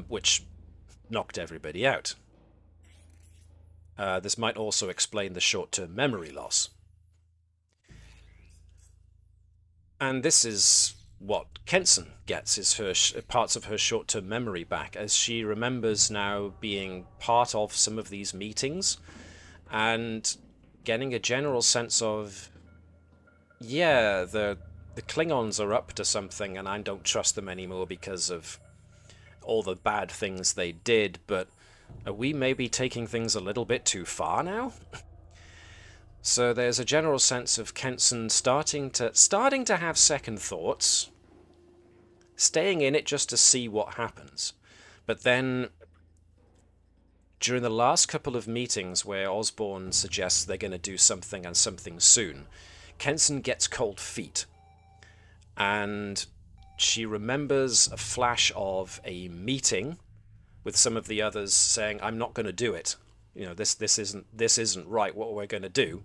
which knocked everybody out. This might also explain the short-term memory loss. And this is what Kenson gets, is her parts of her short-term memory back, as she remembers now being part of some of these meetings and getting a general sense of, yeah, the Klingons are up to something and I don't trust them anymore because of all the bad things they did, but are we maybe taking things a little bit too far now? So there's a general sense of Kenson starting to have second thoughts, staying in it just to see what happens. But then, during the last couple of meetings where Osborn suggests they're going to do something and something soon, Kenson gets cold feet. And she remembers a flash of a meeting with some of the others saying, I'm not going to do it. You know, this isn't right, what we're going to do.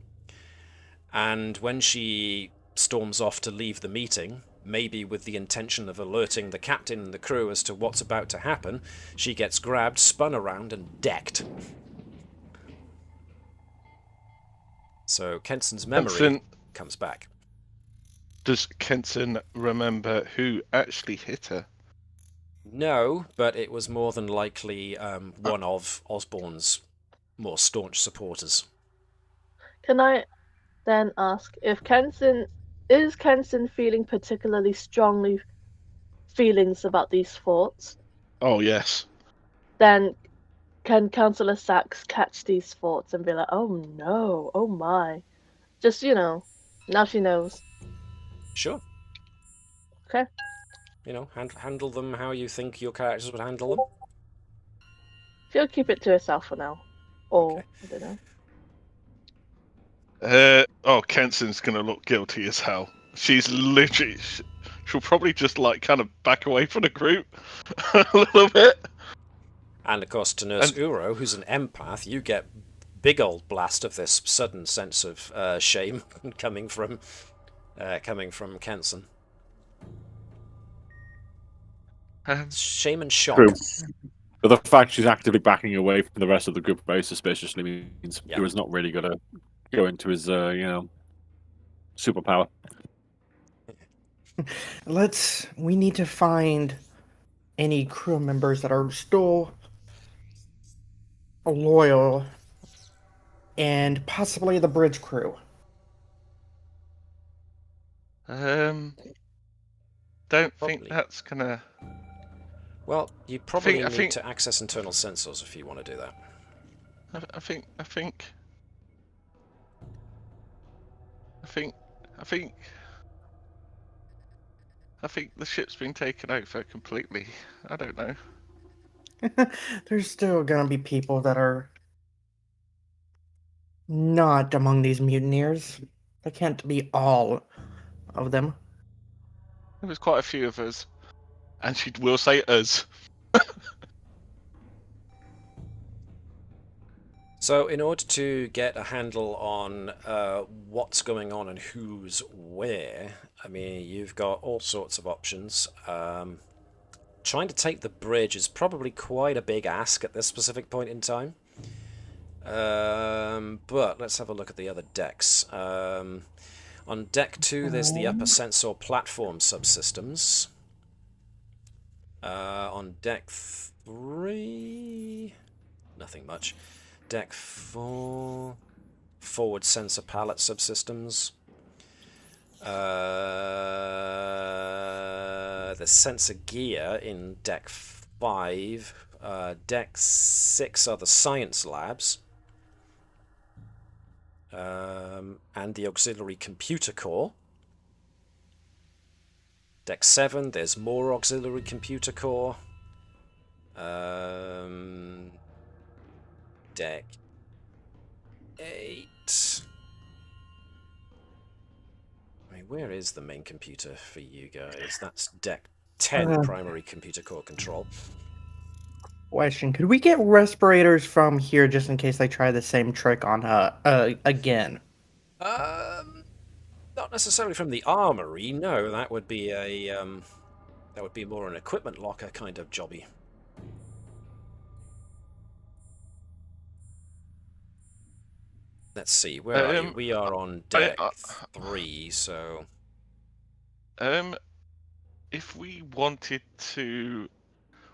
And when she storms off to leave the meeting, maybe with the intention of alerting the captain and the crew as to what's about to happen, she gets grabbed, spun around, and decked. So Kenson's memory comes back. Does Kenson remember who actually hit her? No, but it was more than likely one of Osborn's more staunch supporters. Can I then ask if Kenson feeling particularly strongly feelings about these thoughts? Oh yes. Then can Councillor Sachs catch these thoughts and be like, oh no, oh my. Just, now she knows. Sure. Okay. You know, handle them how you think your characters would handle them. She'll keep it to herself for now. Or, Okay. I don't know. Kenson's gonna look guilty as hell. She's literally... She'll probably just, kind of back away from the group a little bit. And, of course, to Nurse Uro, who's an empath, you get big old blast of this sudden sense of shame coming from Kenson. Shame and shock. True. But the fact she's actively backing away from the rest of the group very suspiciously means he was not really going to go into his, superpower. We need to find any crew members that are still loyal, and possibly the bridge crew. Don't think that's gonna... Well, you probably need to access internal sensors if you want to do that. I think I think the ship's been taken over completely. I don't know. There's still gonna be people that are not among these mutineers. They can't be all of them. There was quite a few of us, and she will say us. So in order to get a handle on what's going on and who's where, I mean, you've got all sorts of options. Trying to take the bridge is probably quite a big ask at this specific point in time. But let's have a look at the other decks. On deck 2, there's the upper sensor platform subsystems. On deck 3, nothing much. Deck 4, forward sensor pallet subsystems. The sensor gear in deck 5. Deck 6 are the science labs. And the auxiliary computer core. Deck 7, there's more auxiliary computer core. Deck 8. I mean, where is the main computer for you guys? That's deck 10, primary computer core control. Question: could we get respirators from here just in case they try the same trick on again? Not necessarily from the armory. No, that would be a that would be more an equipment locker kind of jobby. Let's see, where are you? We are on deck 3, so... If we wanted to...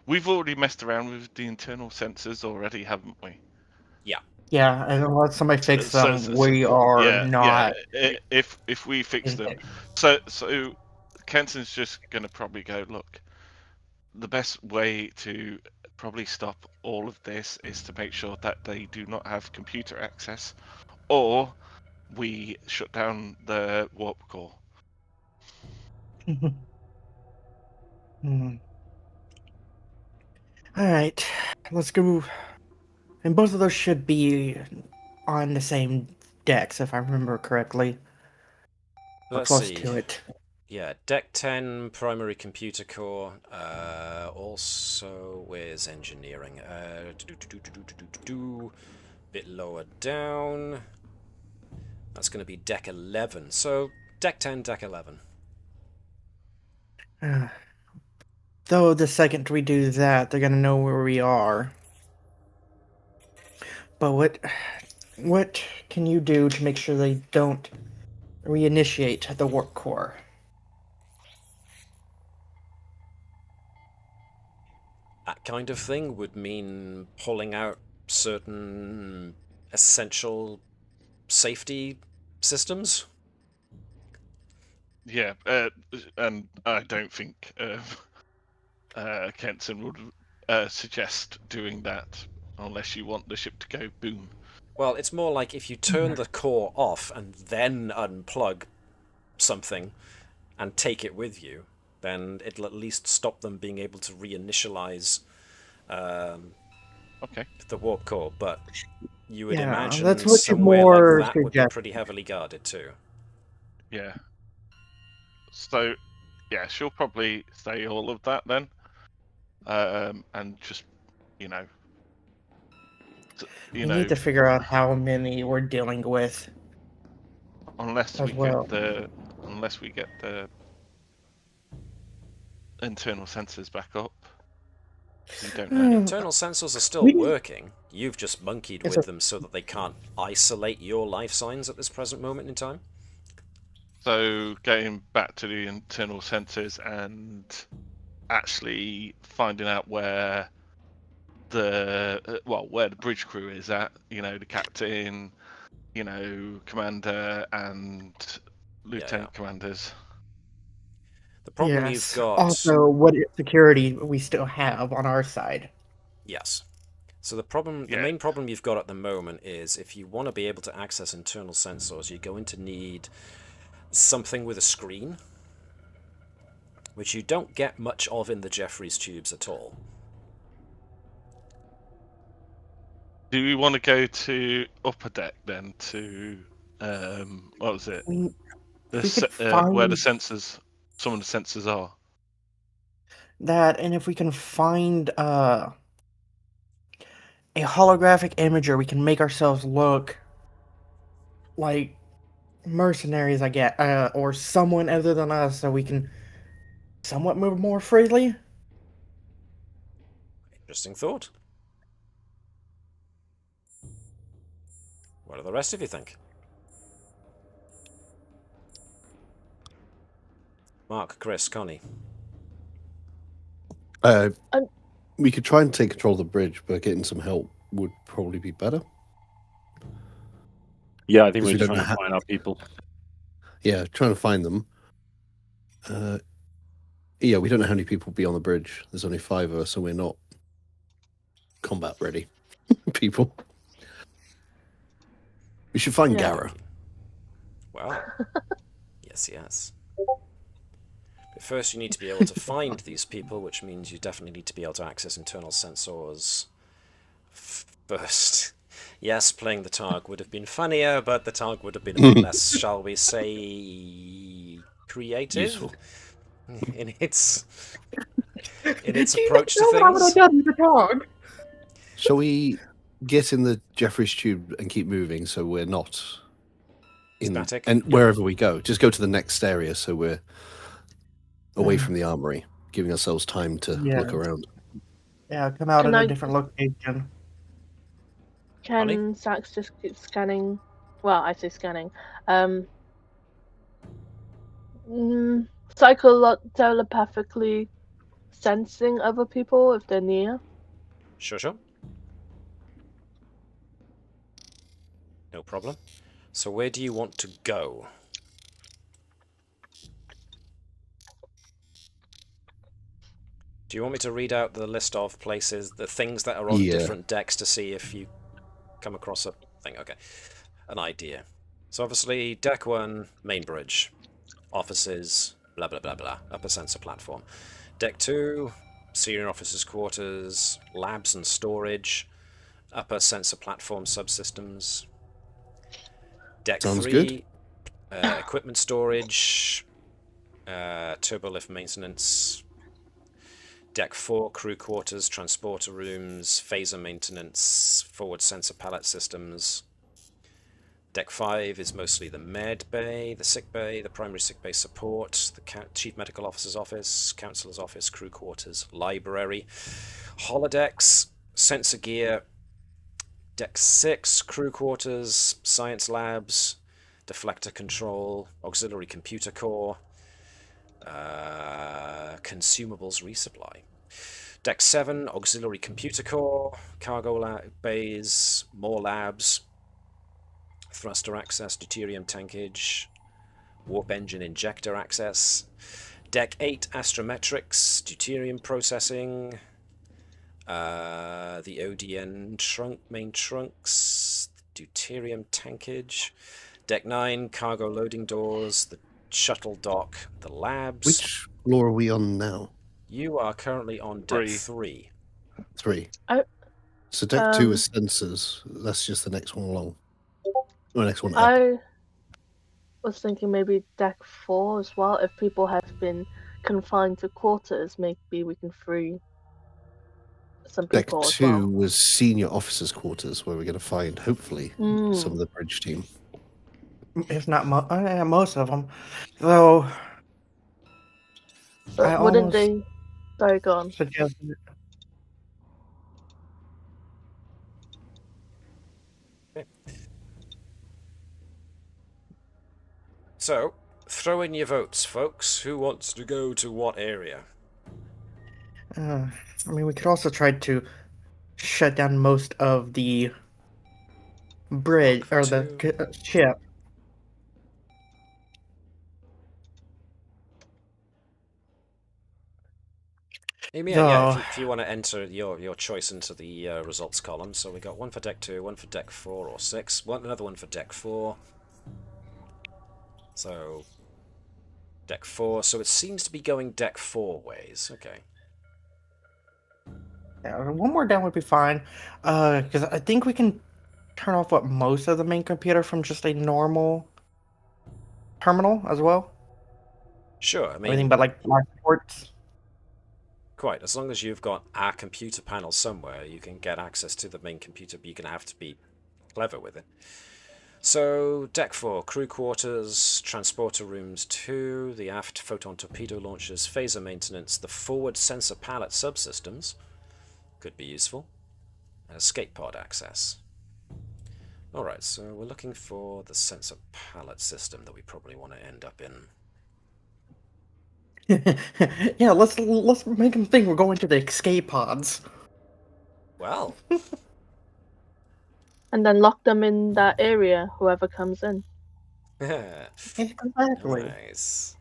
We've already messed around with the internal sensors already, haven't we? Yeah. Yeah, and unless somebody fix them, we are not... Yeah, if we fix them. So Kenton's just going to probably go, look, the best way to probably stop all of this is to make sure that they do not have computer access, or we shut down the warp core. Alright, let's go. And both of those should be on the same decks, if I remember correctly. Let's close see. to it. Yeah, deck 10, primary computer core. Also, where's engineering? Bit lower down. That's going to be deck 11. So, deck 10, deck 11. Though the second we do that, they're gonna know where we are. But what can you do to make sure they don't reinitiate the warp core? That kind of thing would mean pulling out certain essential safety systems. Yeah, and I don't think Kenton would suggest doing that unless you want the ship to go boom. Well, it's more like if you turn the core off and then unplug something and take it with you, then it'll at least stop them being able to reinitialize the warp core. But you would imagine that's what somewhere like that would be pretty heavily guarded too. Yeah. So, yeah, she'll probably say all of that then, and just, we need to figure out how many we're dealing with. Unless we get the internal sensors back up. You don't know. Internal sensors are still working. You've just monkeyed with them so that they can't isolate your life signs at this present moment in time. So going back to the internal sensors and actually finding out where the bridge crew is at, the captain, commander and lieutenant commanders. The problem you've got... Also, what security we still have on our side. Yes. So the main problem you've got at the moment is if you want to be able to access internal sensors, you're going to need something with a screen. which you don't get much of in the Jeffries tubes at all. Do we want to go to upper deck then to what was it? We could Where the find sensors, some of the sensors are. that, and if we can find a holographic imager, we can make ourselves look like mercenaries, I guess, or someone other than us, so we can somewhat move more freely. Interesting thought. What do the rest of you think? Mark, Chris, Connie. We could try and take control of the bridge, but getting some help would probably be better. Yeah, I think 'Cause we're we just don't trying to know find our people. Yeah, trying to find them. Yeah, we don't know how many people will be on the bridge. There's only 5 of us, so we're not combat ready people. We should find Yeah. Gara. Well, yes. But first you need to be able to find these people, which means you definitely need to be able to access internal sensors first. Yes, playing the Targ would have been funnier, but the Targ would have been a bit less, shall we say, creative Useful. in its approach to What I would have things. done with the dog. Shall we get in the Jeffries tube and keep moving so we're not in Static? and Yep. wherever we go, just go to the next area so we're away Mm. from the armory, giving ourselves time to Yeah. look around. Yeah, come out Can at I- a different location. Can Sax just keep scanning? Well, I say scanning. Telepathically sensing other people if they're near. Sure. No problem. So where do you want to go? Do you want me to read out the list of places, the things that are on Yeah. different decks to see if you come across a thing? Okay. An idea. So obviously, deck 1, main bridge. Offices, blah blah blah blah, upper sensor platform. Deck 2, senior officers' quarters, labs and storage, upper sensor platform subsystems. Deck Sounds 3, equipment storage, turbolift maintenance. Deck 4, crew quarters, transporter rooms, phaser maintenance, forward sensor pallet systems. Deck 5 is mostly the med bay, the sick bay, the primary sick bay support, the chief medical officer's office, councillor's office, crew quarters, library. Holodecks, sensor gear. Deck 6, crew quarters, science labs, deflector control, auxiliary computer core, consumables resupply. Deck 7, auxiliary computer core, cargo bays, more labs, thruster access, deuterium tankage, warp engine injector access. Deck 8, astrometrics, deuterium processing, the ODN trunk, main trunks, deuterium tankage. Deck 9, cargo loading doors, the shuttle dock, the labs. Which floor are we on now? You are currently on deck 3. 3. I- So deck 2 is sensors. That's just the next one along. Or next one up. I was thinking maybe deck 4 as well. If people have been confined to quarters, maybe we can free some Deck people as 2 well. was senior officers' quarters, where we're going to find, hopefully, some of the bridge team. If not most of them. Though, But I wouldn't almost they? Sorry, go on. suggest So, throw in your votes, folks. Who wants to go to what area? I mean, we could also try to shut down most of the bridge or the ship. Yeah, if you want to enter your choice into the results column. So we got one for deck 2, one for deck 4 or 6, another one for deck 4. So Deck 4, so it seems to be going deck 4 ways. Okay. Yeah, one more down would be fine. Because I think we can turn off most of the main computer from just a normal terminal as well. Sure, I mean... Everything but like live ports. Quite. As long as you've got a computer panel somewhere, you can get access to the main computer, but you're going to have to be clever with it. So, deck 4, crew quarters, transporter rooms 2, the aft photon torpedo launchers, phaser maintenance, the forward sensor pallet subsystems, could be useful, and escape pod access. Alright, so we're looking for the sensor pallet system that we probably want to end up in. Yeah, let's make them think we're going to the escape pods. Well, And then lock them in that area, whoever comes in. Exactly. nice.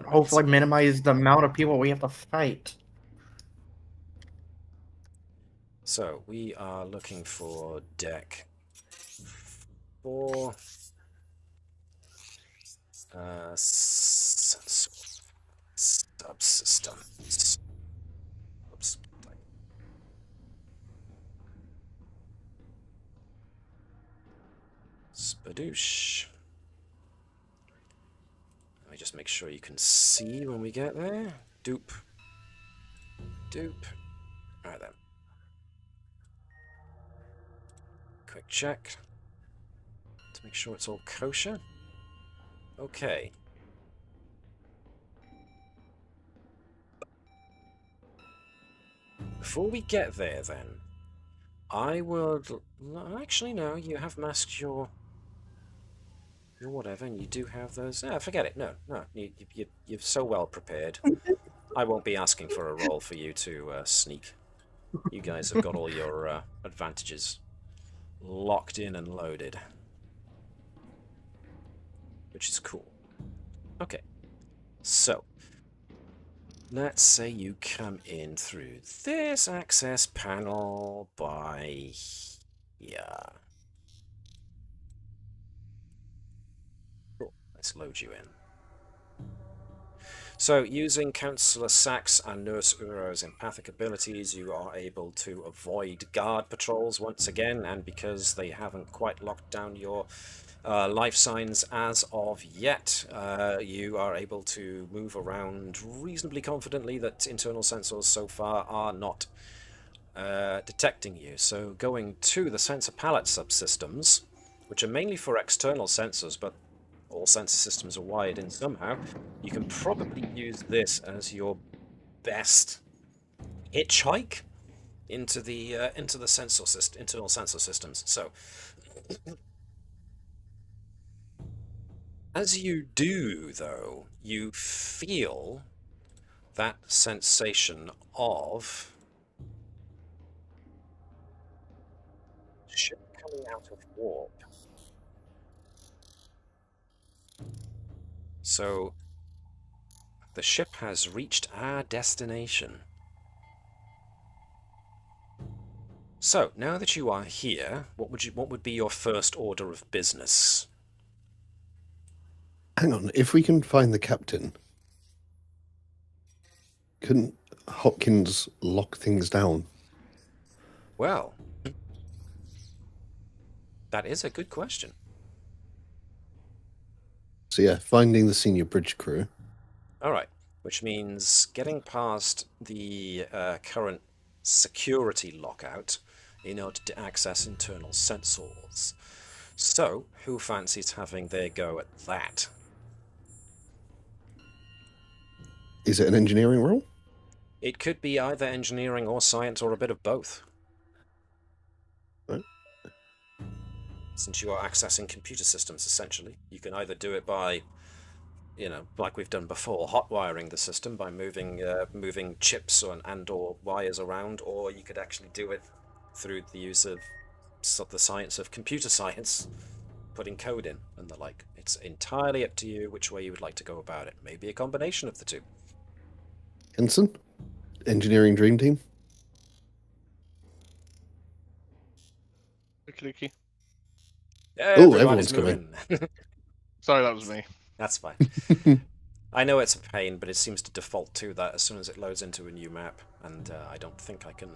Hopefully minimize the amount of people we have to fight. So, we are looking for deck 4. Subsystems. Oops. Spadoosh. Let me just make sure you can see when we get there. Doop. Doop. Alright then. Quick check. To make sure it's all kosher. Okay. Before we get there then, I would... Actually, no, you have masked your whatever, and you do have those... forget it. No. You're so well prepared. I won't be asking for a roll for you to sneak. You guys have got all your advantages locked in and loaded. Which is cool. Okay. So, let's say you come in through this access panel by here. Cool. Let's load you in. So, using Councillor Sachs and Nurse Uro's empathic abilities, you are able to avoid guard patrols once again, and because they haven't quite locked down your life signs as of yet, you are able to move around reasonably confidently that internal sensors so far are not detecting you. So going to the sensor palette subsystems, which are mainly for external sensors, but all sensor systems are wired in somehow, you can probably use this as your best hitchhike into the internal sensor systems. So as you do, though, you feel that sensation of ship coming out of warp. So the ship has reached our destination. So now that you are here, what would be your first order of business? Hang on, if we can find the captain, couldn't Hopkins lock things down? Well, that is a good question. So yeah, finding the senior bridge crew. Alright, which means getting past the current security lockout in order to access internal sensors. So, who fancies having their go at that? Is it an engineering role? It could be either engineering or science or a bit of both. Right. Since you are accessing computer systems, essentially, you can either do it by, you know, like we've done before, hot wiring the system by moving chips and/or wires around, or you could actually do it through the use of the science of computer science, putting code in and the like. It's entirely up to you which way you would like to go about it. Maybe a combination of the two. Henson? Engineering dream team? Okie dokie. Oh, everyone's coming. Sorry, that was me. That's fine. I know it's a pain, but it seems to default to that as soon as it loads into a new map, and I don't think I can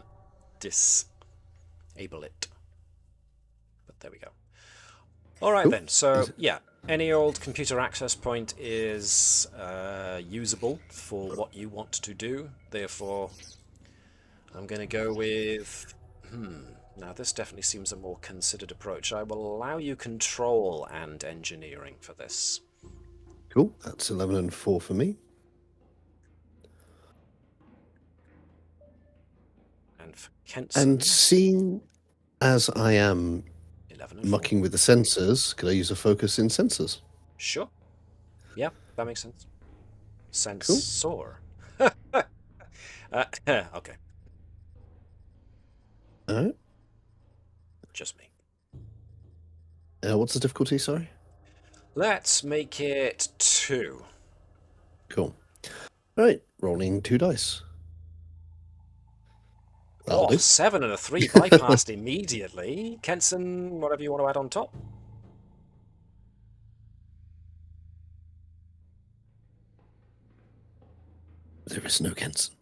disable it. But there we go. All right, then. So, yeah, any old computer access point is usable for what you want to do. Therefore, I'm going to go with... Now, this definitely seems a more considered approach. I will allow you control and engineering for this. Cool. That's 11 and 4 for me. And for Kenson... And seeing as I am 11 and 4. mucking with the sensors, could I use a focus in sensors? Sure. Yeah, that makes sense. Sensor. Cool. Okay. All right. Just me. What's the difficulty, sorry? Let's make it 2. Cool. Right, rolling 2 dice. That'll do. 7 and a 3 bypassed immediately. Kenson, whatever you want to add on top. There is no Kenson.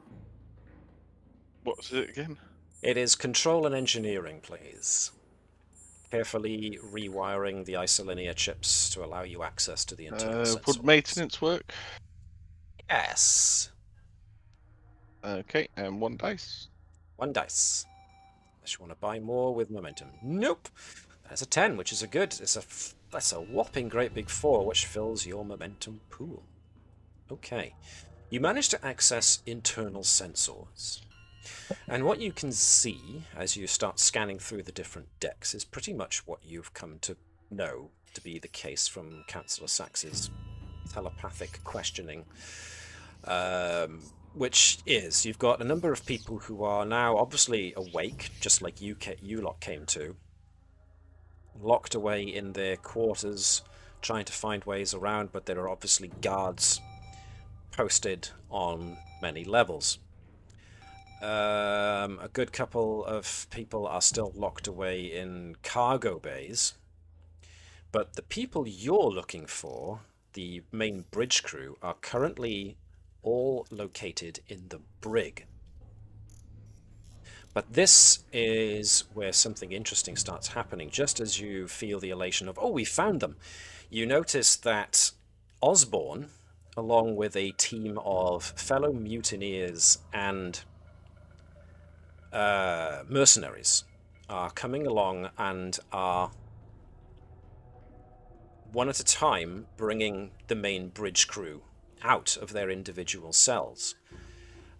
What's it again? It is control and engineering, please. Carefully rewiring the isolinear chips to allow you access to the internal sensors. Would maintenance work? Yes. Okay, and 1 dice. 1 dice. Unless you want to buy more with momentum. Nope. That's a 10, which is a good. That's a whopping great big 4, which fills your momentum pool. Okay. You manage to access internal sensors. And what you can see as you start scanning through the different decks is pretty much what you've come to know to be the case from Councillor Sax's telepathic questioning. Which is, you've got a number of people who are now obviously awake, just like you lot came to, locked away in their quarters, trying to find ways around, but there are obviously guards posted on many levels. A good couple of people are still locked away in cargo bays, but the people you're looking for, the main bridge crew, are currently all located in the brig. But this is where something interesting starts happening. Just as you feel the elation of, oh, we found them, you notice that Osborne, along with a team of fellow mutineers and mercenaries, are coming along and are one at a time bringing the main bridge crew out of their individual cells.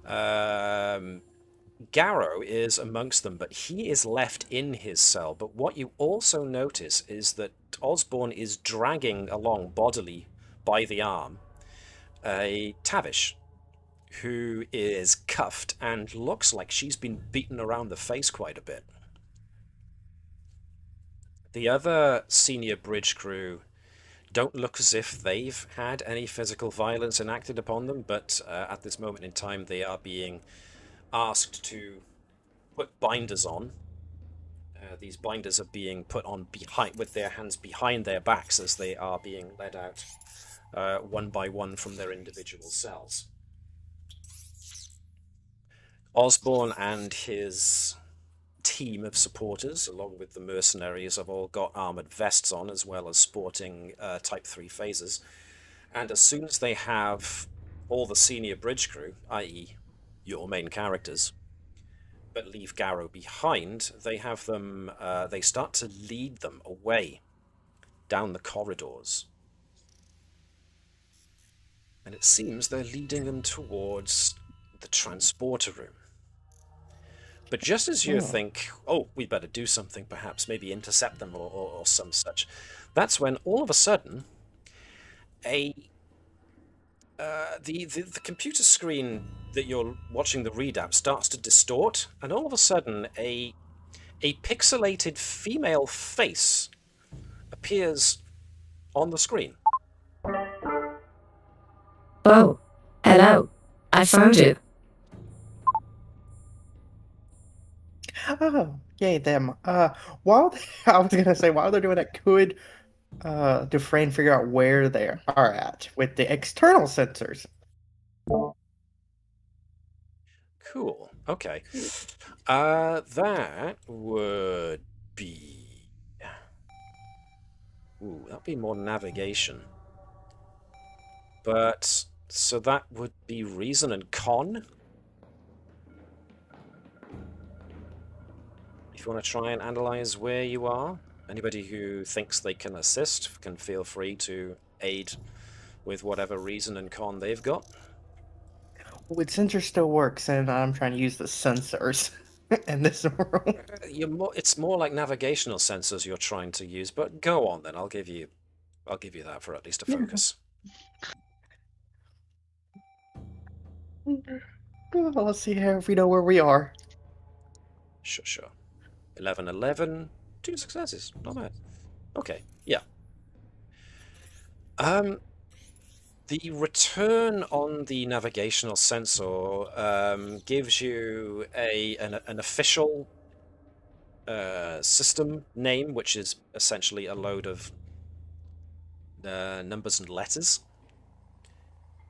Garrow is amongst them, but he is left in his cell. But what you also notice is that Osborne is dragging along bodily by the arm a Tavish, who is cuffed and looks like she's been beaten around the face quite a bit. The other senior bridge crew don't look as if they've had any physical violence enacted upon them, but at this moment in time they are being asked to put binders on. These binders are being put on with their hands behind their backs as they are being led out one by one from their individual cells. Osborne and his team of supporters, along with the mercenaries, have all got armoured vests on, as well as sporting Type 3 phasers. And as soon as they have all the senior bridge crew, i.e. your main characters, but leave Garrow behind, they have them, they start to lead them away down the corridors. And it seems they're leading them towards the transporter room. But just as you think, oh, we better do something, perhaps, maybe intercept them or some such, that's when all of a sudden the computer screen that you're watching the readout starts to distort, and all of a sudden a pixelated female face appears on the screen. Oh, hello. I found you. Oh, yay them. While I was gonna say while they're doing that, could to try and figure out where they are at with the external sensors. Cool. Okay. That would be... Ooh, that'd be more navigation. But... So that would be reason and con? If you want to try and analyze where you are, anybody who thinks they can assist can feel free to aid with whatever reason and con they've got. With sensor still works, and I'm trying to use the sensors in this world. It's more like navigational sensors you're trying to use, but go on then. I'll give you that for at least a focus. Well, let's see here if we know where we are. Sure. 11, 11, 2 successes. Not bad. Okay, yeah. The return on the navigational sensor gives you an official system name, which is essentially a load of numbers and letters,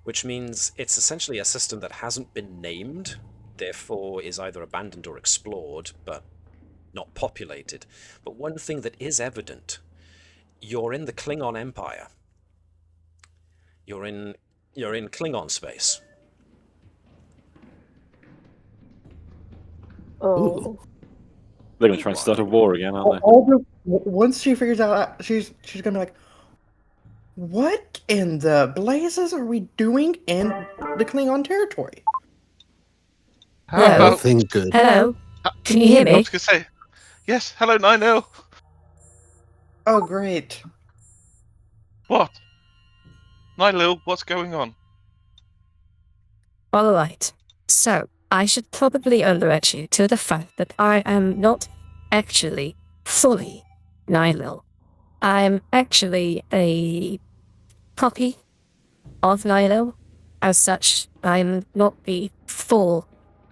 which means it's essentially a system that hasn't been named, therefore is either abandoned or explored, but not populated. But one thing that is evident, you're in the Klingon Empire. You're in Klingon space. Oh. They're going to try and start a war again, aren't they? Once she figures out, she's gonna be like, "What in the blazes are we doing in the Klingon territory?" How Hello. about... Nothing good. Hello? Can you hear I me? was going to say, yes, hello, 9L. Oh, great. What? 9L, what's going on? Alright. So, I should probably alert you to the fact that I am not actually fully Nihil. I'm actually a copy of Nihil. As such, I'm not the full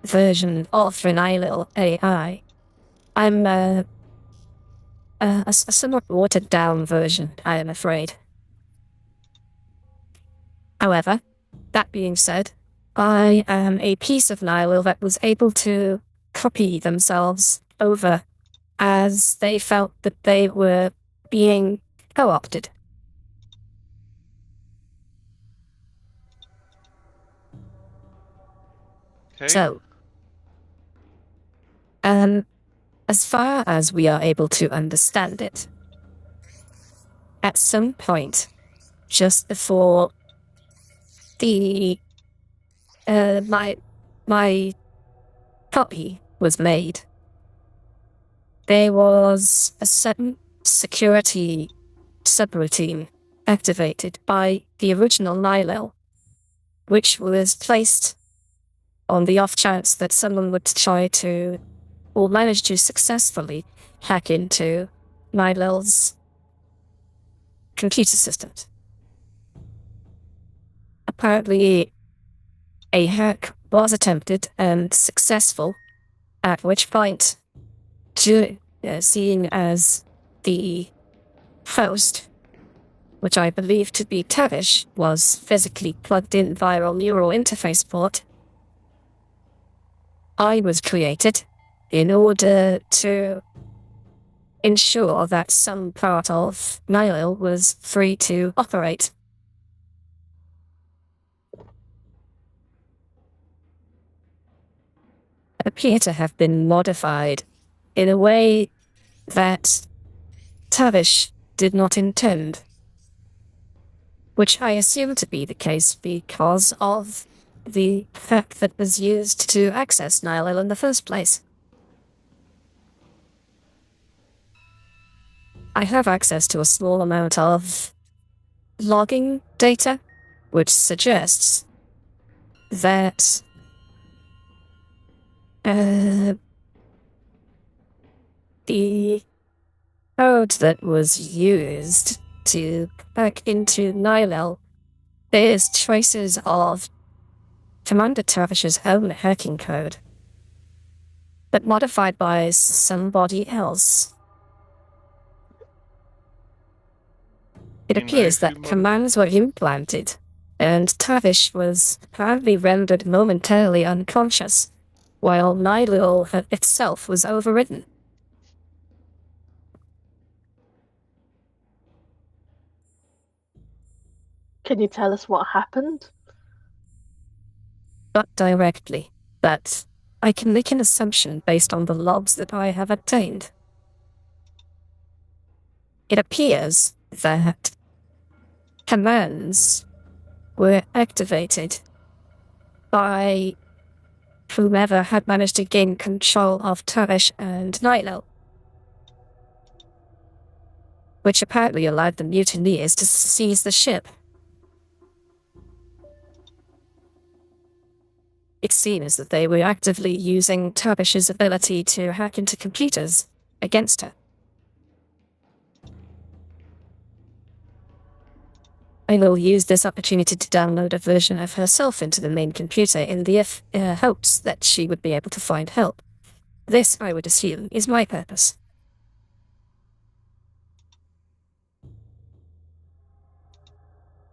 version of the Nihil AI. I'm a somewhat watered down version, I am afraid. However, that being said, I am a piece of Nihil that was able to copy themselves over as they felt that they were being co-opted. Okay. So, as far as we are able to understand it, at some point, just before the my copy was made, there was a certain security subroutine activated by the original Nihil, which was placed on the off chance that someone would try to, or manage to successfully hack into Nihil's computer systems. Apparently, a hack was attempted and successful, at which point, seeing as the host, which I believe to be Tavish, was physically plugged in via a neural interface port, I was created in order to ensure that some part of Nihil was free to operate. Appear to have been modified in a way that Tavish did not intend, which I assume to be the case because of the fact that was used to access Nihil in the first place. I have access to a small amount of logging data, which suggests that the code that was used to hack into Nihil bears traces of Commander Tavish's own hacking code, but modified by somebody else. It appears that commands were implanted, and Tavish was apparently rendered momentarily unconscious, while Neshlel itself was overridden. Can you tell us what happened? Not directly, but I can make an assumption based on the logs that I have obtained. It appears that commands were activated by whomever had managed to gain control of Tavish and Neshlel, which apparently allowed the mutineers to seize the ship. It seems that they were actively using Tavish's ability to hack into computers against her. I will use this opportunity to download a version of herself into the main computer in the hopes that she would be able to find help. This, I would assume, is my purpose.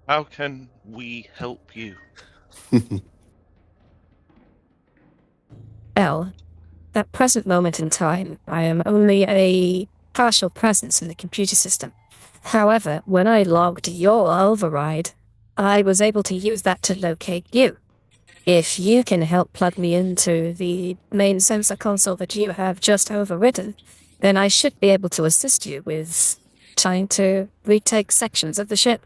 How can we help you? Well, at present moment in time, I am only a partial presence in the computer system. However, when I logged your override, I was able to use that to locate you. If you can help plug me into the main sensor console that you have just overridden, then I should be able to assist you with trying to retake sections of the ship.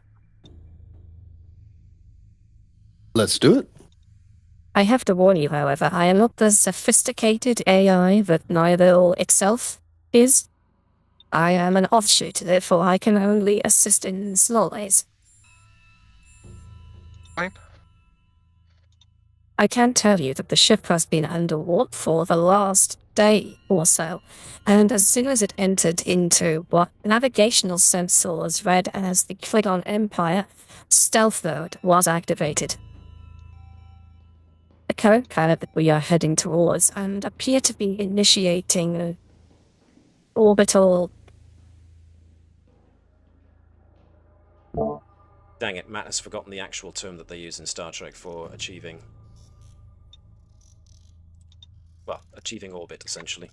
Let's do it. I have to warn you, however, I am not the sophisticated AI that Neshlel itself is. I am an offshoot, therefore I can only assist in small ways. Fine. I can tell you that the ship has been underwater for the last day or so, and as soon as it entered into what navigational sensors read as the Klingon Empire, stealth mode was activated. The current planet that we are heading towards and appear to be initiating orbital... Dang it, Matt has forgotten the actual term that they use in Star Trek for achieving... well, achieving orbit, essentially.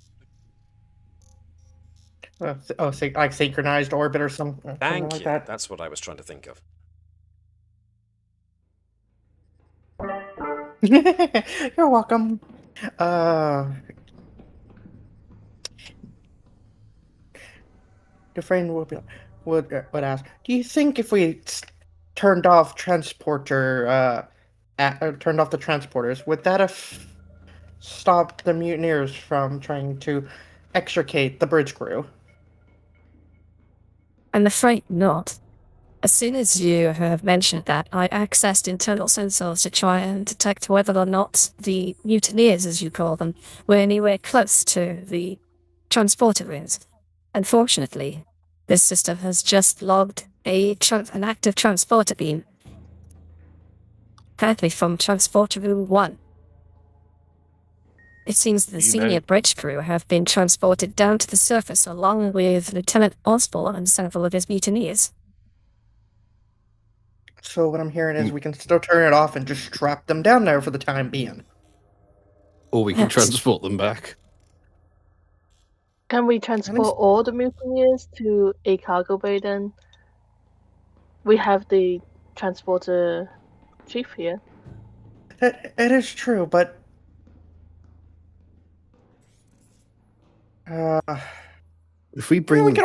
Like synchronized orbit or something Thank like you. that. That's what I was trying to think of. You're welcome. The friend would ask, do you think if we turned off the transporters, would that have stopped the mutineers from trying to extricate the bridge crew? I'm afraid not. As soon as you have mentioned that, I accessed internal sensors to try and detect whether or not the mutineers, as you call them, were anywhere close to the transporter rooms. Unfortunately, this system has just logged an active transporter beam, apparently from Transporter Room 1. It seems the senior bridge crew have been transported down to the surface along with Lieutenant Osborne and several of his mutineers. So what I'm hearing is we can still turn it off and just trap them down there for the time being. Or we can transport them back. Can we transport all the mutineers to a cargo bay then? We have the transporter chief here. It is true, but... if we bring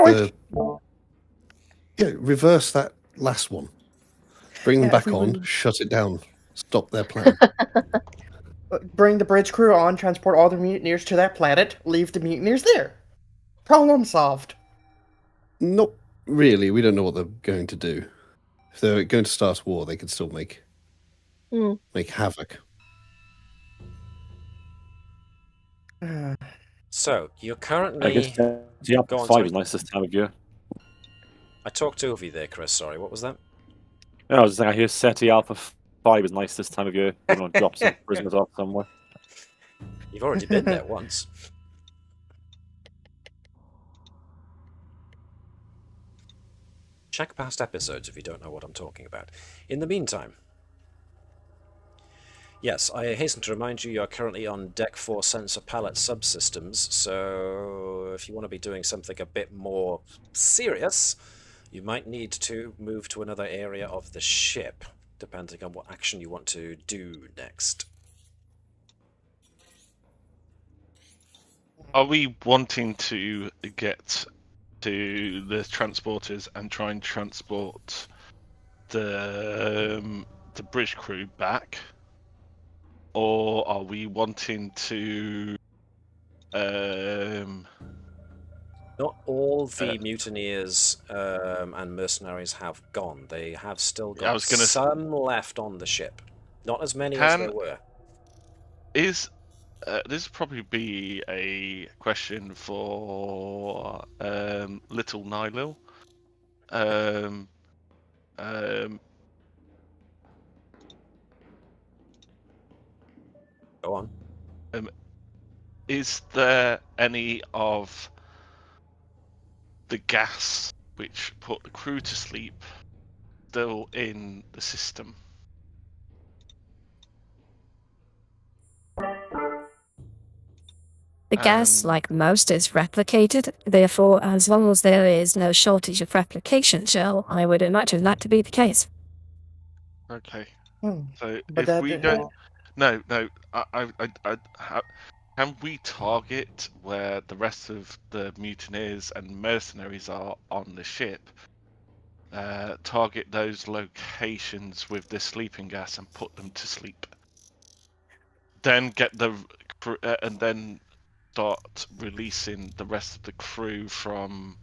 reverse that last one. Bring them back on, shut it down, stop their plan. Bring the bridge crew on, transport all the mutineers to that planet, leave the mutineers there. Problem solved. Not really, we don't know what they're going to do. If they're going to start a war, they could still make havoc. So, you're currently... I guess the 5 is nice this time of year. I talked over you there, Chris, sorry, what was that? I was just saying, I hear SETI Alpha 5 is nice this time of year. You know, drop some prisoners off somewhere. You've already been there once. check past episodes if you don't know what I'm talking about. In the meantime, yes, I hasten to remind you are currently on Deck 4 sensor pallet subsystems, so if you want to be doing something a bit more serious, you might need to move to another area of the ship, depending on what action you want to do next. Are we wanting to get to the transporters and try and transport the bridge crew back, or are we wanting to? Not all the mutineers and mercenaries have gone. They have still I got was gonna some left on the ship. Not as many as there were. This would probably be a question for Little Nylil. Go on. Is there any of the gas which put the crew to sleep still in the system? The gas, like most, is replicated. Therefore, as long as there is no shortage of replication shell, I would imagine that to be the case. Okay. Hmm. So But if we don't, no, can we target where the rest of the mutineers and mercenaries are on the ship? Target those locations with the sleeping gas and put them to sleep. Then get the and then start releasing the rest of the crew from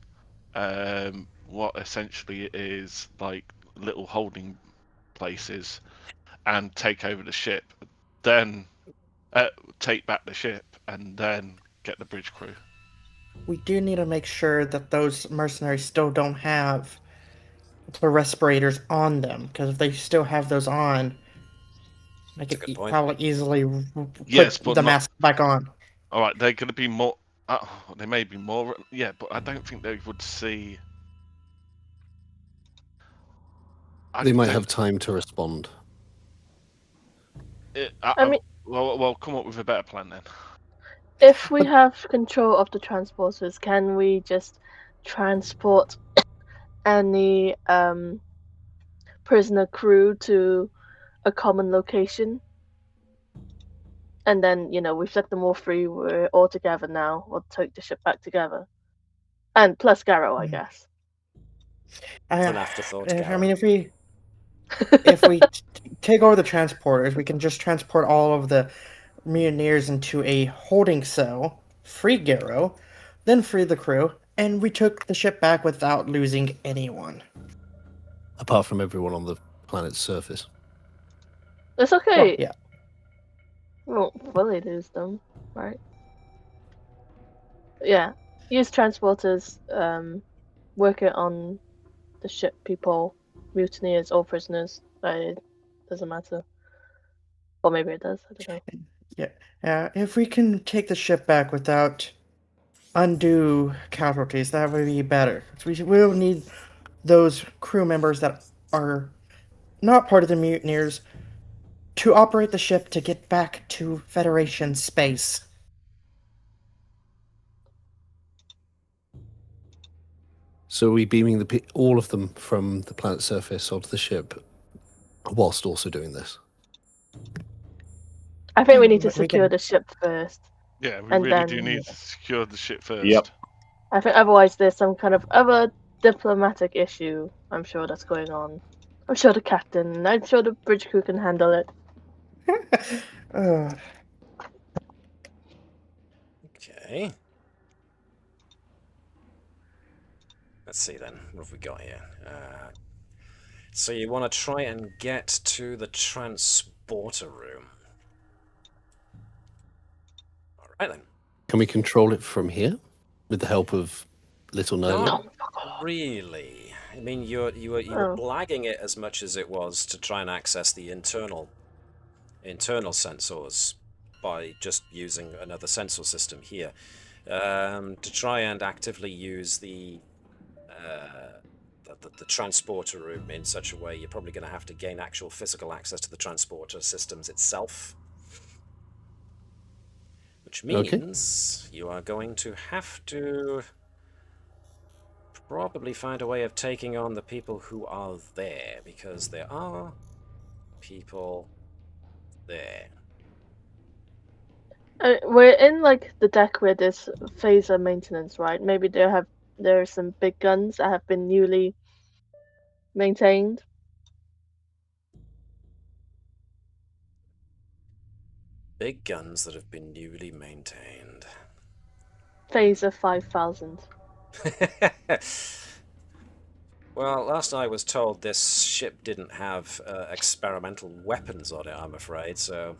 what essentially is like little holding places, and take over the ship. Then take back the ship, and then get the bridge crew. we do need to make sure that those mercenaries still don't have the respirators on them, because if they still have those on, I That's a could good point. probably easily Yes, put but the not- mask back on. All right, they're going to be more. They may be more. Yeah, but I don't think they would see. They might have time to respond. I mean, Well, come up with a better plan then. if we have control of the transporters, can we just transport any prisoner crew to a common location? And then, we've set them all free, we're all together now, we'll take the ship back together. And plus Garrow, I guess. It's an afterthought, I Garrow. mean, if we take over the transporters, we can just transport all of the mutineers into a holding cell, free Garrow, then free the crew, and we took the ship back without losing anyone. Apart from everyone on the planet's surface. It's okay. Well, yeah. We won't fully lose them, right? Yeah. Use transporters, work it on the ship people, mutineers or prisoners. It doesn't matter. Or maybe it does, I don't know. Yeah. If we can take the ship back without undue casualties, that would be better. We will need those crew members that are not part of the mutineers to operate the ship to get back to Federation space. So are we beaming all of them from the planet's surface onto the ship, whilst also doing this? I think we need to But we secure can- the ship first. Yeah, we And really then- do need to secure the ship first. Yep. I think otherwise there's some kind of other diplomatic issue, I'm sure, that's going on. I'm sure the captain, I'm sure the bridge crew can handle it. Okay. Let's see then. What have we got here? So you want to try and get to the transporter room. Alright then. Can we control it from here? With the help of Little Nolan? Not really. I mean, you were blagging it as much as it was to try and access the internal sensors by just using another sensor system here. To try and actively use the the transporter room in such a way, you're probably going to have to gain actual physical access to the transporter systems itself. Which means you are going to have to probably find a way of taking on the people who are there, because there are people there. We're in like the deck where there's phaser maintenance, right? Maybe there are some big guns that have been newly maintained. Big guns that have been newly maintained. Phaser 5000. Well, last I was told, this ship didn't have experimental weapons on it, I'm afraid, so...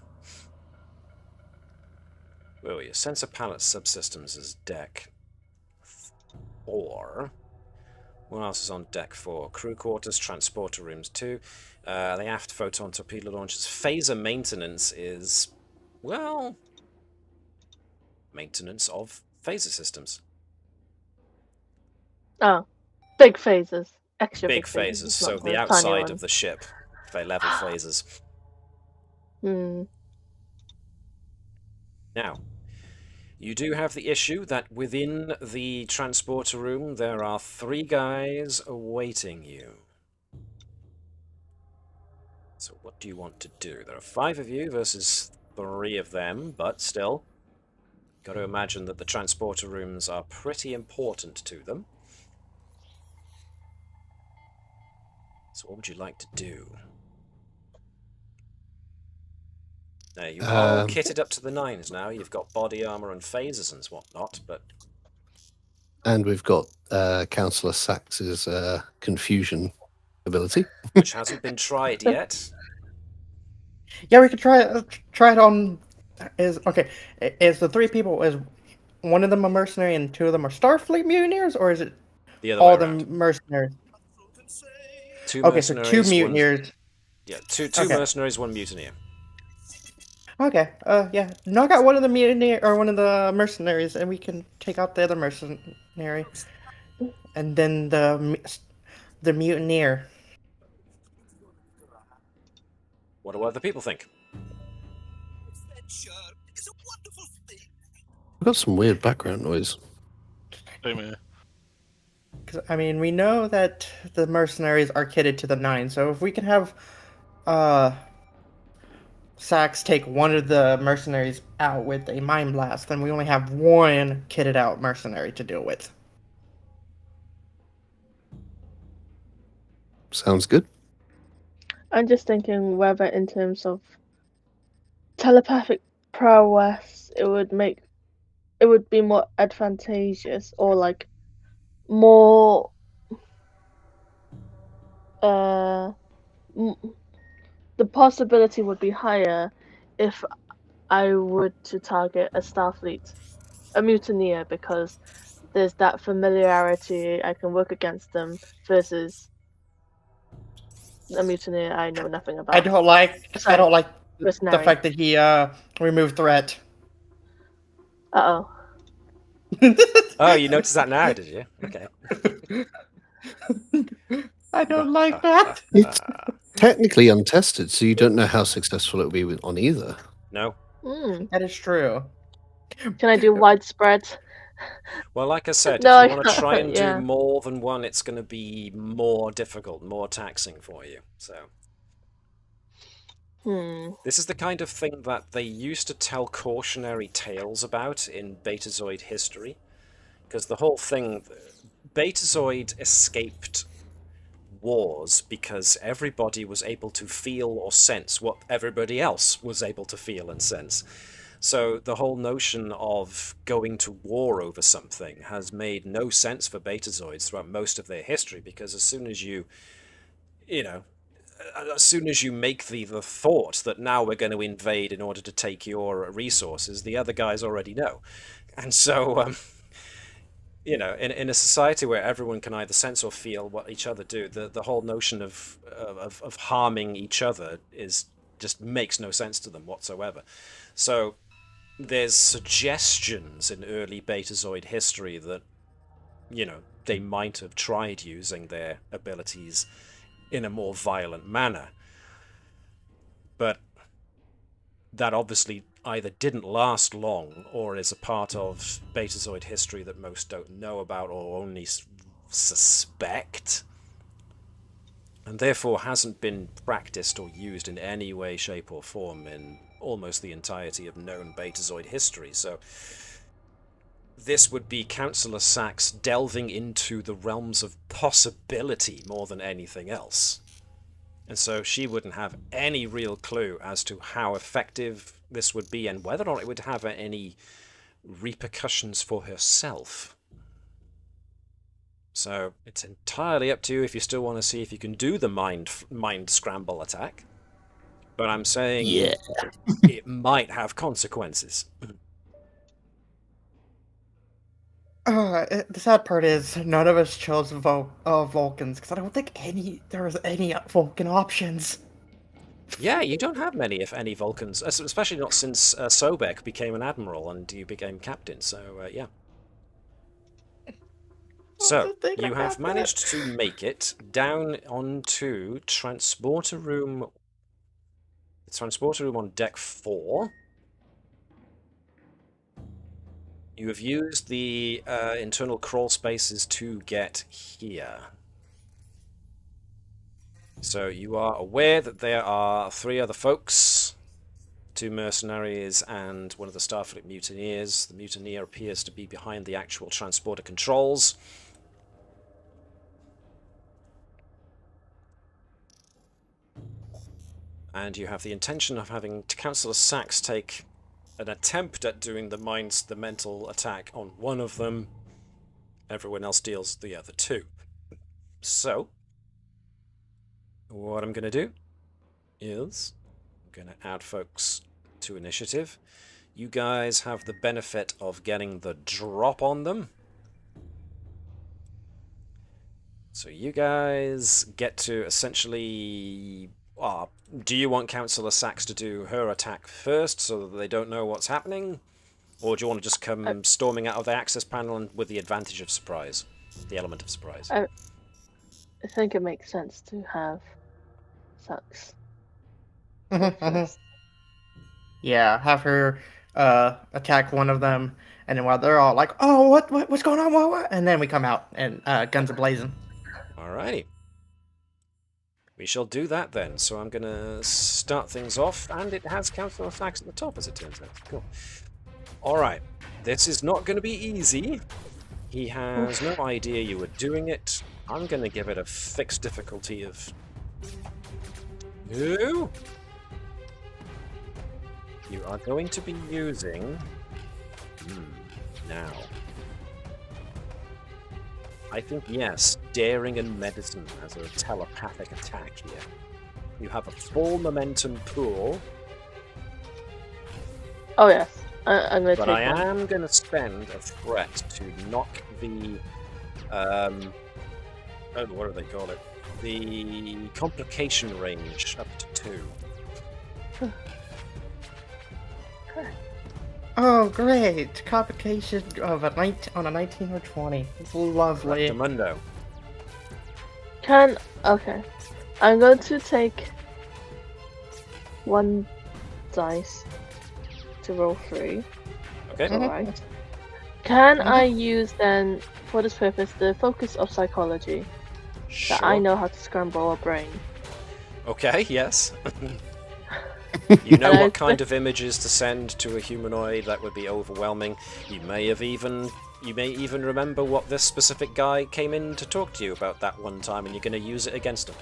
Where were you? Sensor pallet subsystems is deck 4. What else is on deck 4? Crew quarters, transporter rooms 2. The aft photon torpedo launchers. Phaser maintenance is, well, maintenance of phaser systems. Oh, big phasers. Extra Big phasers. phasers, It's so not the tiny outside one. of the ship. Level phasers. Hmm. Now, you do have the issue that within the transporter room there are 3 guys awaiting you. So what do you want to do? There are 5 of you versus 3 of them, but still, got to imagine that the transporter rooms are pretty important to them. So what would you like to do? Now, you are kitted up to the nines now. You've got body armor and phasers and whatnot, but... And we've got Councillor Sax's confusion ability. which hasn't been tried yet. Yeah, we could try it on. Is the 3 people, is one of them a mercenary and 2 of them are Starfleet mutineers, or is it The other all way of them around. mercenaries? 2 Okay, so mercenaries, 2 mutineers. Yeah, two Okay. mercenaries, 1 mutineer. Okay, yeah, knock out one of the mutineer or one of the mercenaries, and we can take out the other mercenary, and then the mutineer. What do other people think? We've got some weird background noise. Same here. Because I mean, we know that the mercenaries are kitted to the 9, so if we can have Sax take one of the mercenaries out with a mind blast, then we only have 1 kitted out mercenary to deal with. Sounds good. I'm just thinking whether in terms of telepathic prowess it would be more advantageous, or like more the possibility would be higher if I were to target a Starfleet, a mutineer, because there's that familiarity, I can work against them, versus a mutineer I know nothing about. I don't like the mercenary. fact that he removed threat. Uh-oh. Oh, you noticed that now, did you? Okay. I don't like that. It's technically untested, so you don't know how successful it will be on either. No. That is true. Can I do widespread? Well, like I said, No, if you want to try and yeah. do more than one, it's going to be more difficult, more taxing for you. So this is the kind of thing that they used to tell cautionary tales about in Betazoid history, because the whole thing, Betazoid escaped wars because everybody was able to feel or sense what everybody else was able to feel and sense. So the whole notion of going to war over something has made no sense for Betazoids throughout most of their history, because as soon as you make the thought that now we're going to invade in order to take your resources, the other guys already know. And so, in a society where everyone can either sense or feel what each other do, the whole notion of harming each other just makes no sense to them whatsoever. So there's suggestions in early Betazoid history that, they might have tried using their abilities in a more violent manner. But that obviously either didn't last long, or is a part of Betazoid history that most don't know about or only suspect, and therefore hasn't been practiced or used in any way, shape or form in almost the entirety of known Betazoid history. So this would be Councillor Sachs delving into the realms of possibility more than anything else. And so she wouldn't have any real clue as to how effective this would be and whether or not it would have any repercussions for herself. So it's entirely up to you if you still want to see if you can do the mind scramble attack. But I'm saying it might have consequences. The sad part is none of us chose Vulcans, because I don't think there was any Vulcan options. Yeah, you don't have many, if any, Vulcans, especially not since Sobek became an admiral and you became captain, so yeah. So, you have managed to make it down onto transporter room on deck 4. You have used the internal crawl spaces to get here. So you are aware that there are 3 other folks, 2 mercenaries and one of the Starfleet mutineers. The mutineer appears to be behind the actual transporter controls. And you have the intention of having Councillor Sachs take an attempt at doing the mental attack on one of them. Everyone else deals the other 2. So, what I'm going to do is I'm going to add folks to initiative. You guys have the benefit of getting the drop on them. So you guys get to essentially... do you want Councillor Sachs to do her attack first so that they don't know what's happening? Or do you want to just come storming out of the access panel and with the advantage of surprise? The element of surprise. I think it makes sense to have Sachs. Yeah, have her attack one of them, and then while they're all like, "Oh, what's going on? What?" And then we come out and guns are blazing. Alrighty. We shall do that then. So I'm going to start things off, and it has Councillor Sachs at the top, as it turns out. Cool. Alright. This is not going to be easy. He has no idea you were doing it. I'm going to give it a fixed difficulty of... No! You are going to be using... Now... I think, yes, daring and medicine as a telepathic attack here. You have a full momentum pool. Oh, yes. I'm going to But I am going to spend a threat to knock the... what do they call it? The complication range up to 2. Oh, great! Complication of on a 19 or 20. It's lovely. Demundo. Okay. I'm going to take 1 dice to roll 3. Okay. Alright. Can I use then, for this purpose, the focus of psychology? Sure. That I know how to scramble a brain. Okay, yes. You know what kind of images to send to a humanoid that would be overwhelming. You may even remember what this specific guy came in to talk to you about that one time, and you're going to use it against him.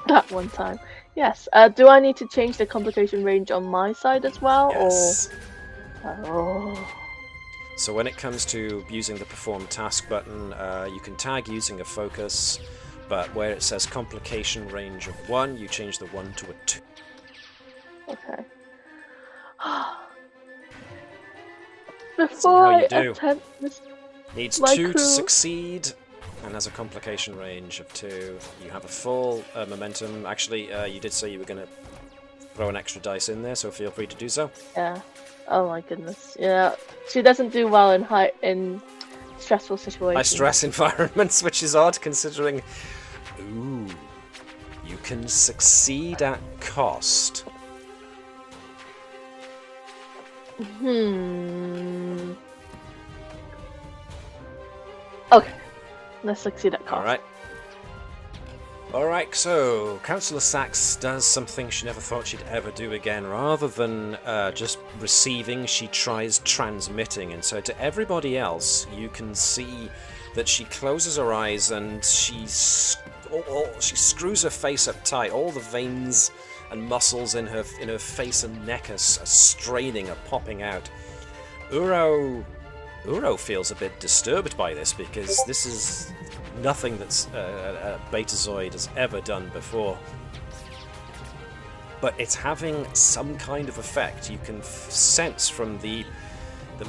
That one time. Yes. Do I need to change the complication range on my side as well? Yes. Or... Oh. So when it comes to using the perform task button, you can tag using a focus, but where it says complication range of 1, you change the 1 to a 2. Okay. Before I attempt this, needs 2 to succeed, and has a complication range of 2. You have a full momentum. Actually, you did say you were going to throw an extra dice in there, so feel free to do so. Yeah. Oh my goodness. Yeah. She doesn't do well in stressful situation. I stress environments, which is odd considering. Ooh, you can succeed at cost. Okay, let's succeed at cost. Alright, so Councillor Sachs does something she never thought she'd ever do again. Rather than just receiving, she tries transmitting. And so to everybody else, you can see that she closes her eyes and she screws her face up tight. All the veins and muscles in her face and neck are straining, are popping out. Uro feels a bit disturbed by this, because this is nothing that's a Betazoid has ever done before. But it's having some kind of effect. You can sense from the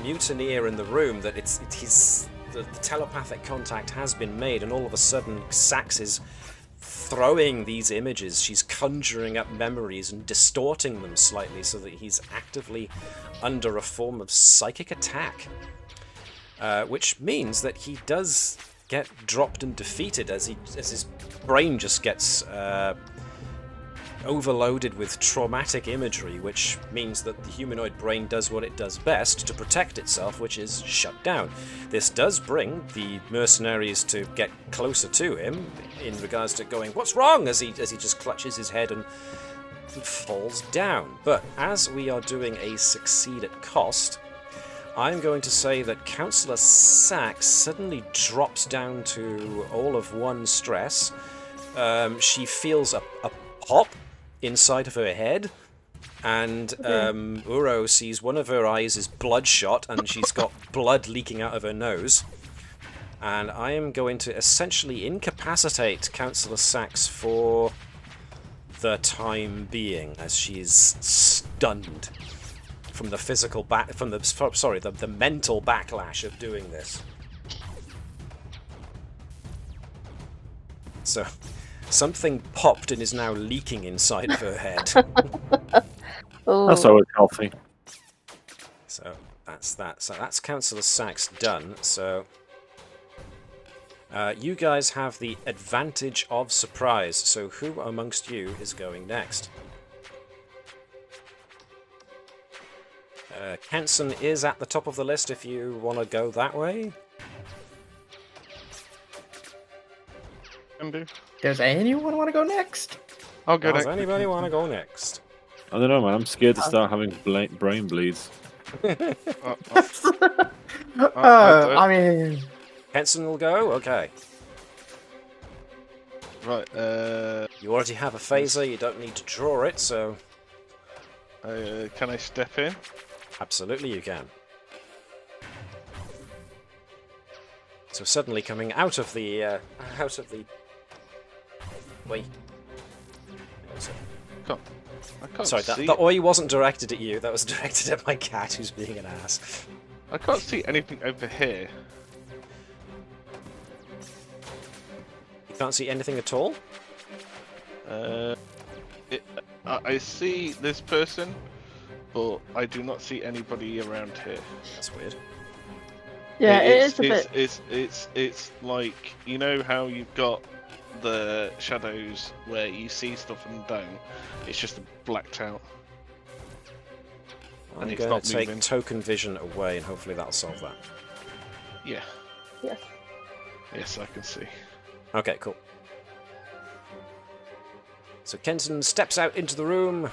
mutineer in the room that the telepathic contact has been made, and all of a sudden Sax is throwing these images. She's conjuring up memories and distorting them slightly so that he's actively under a form of psychic attack. Which means that he does get dropped and defeated as his brain just gets overloaded with traumatic imagery, which means that the humanoid brain does what it does best to protect itself, which is shut down. This does bring the mercenaries to get closer to him in regards to going, "What's wrong?" as he just clutches his head and falls down. But as we are doing a succeed at cost, I'm going to say that Councillor Sachs suddenly drops down to all of one stress. She feels a pop inside of her head, and Uro sees one of her eyes is bloodshot and she's got blood leaking out of her nose. And I am going to essentially incapacitate Councillor Sachs for the time being, as she's stunned from the physical the mental backlash of doing this. So something popped and is now leaking inside of her head. Oh. That's always healthy. So that's that. So that's Councillor Sachs done. So you guys have the advantage of surprise. So who amongst you is going next? Kenson is at the top of the list if you want to go that way. Can do. Does anyone want to go next? I'll go next. Does anybody want to go next? I don't know, man. I'm scared to start having brain bleeds. I mean... Kenson will go? Okay. Right, You already have a phaser, you don't need to draw it, so... can I step in? Absolutely you can. So suddenly coming out of the... Wait. I can't Sorry, see. the oi wasn't directed at you, that was directed at my cat who's being an ass. I can't see anything over here. You can't see anything at all? I see this person, but I do not see anybody around here. That's weird. Yeah, it is a bit. It's like, you know how you've got the shadows where you see stuff and don't. It's just blacked out. I'm And it's going not to take moving. token vision away and hopefully that'll solve that. Yeah. Yes. Yes, I can see. Okay, cool. So Kenton steps out into the room.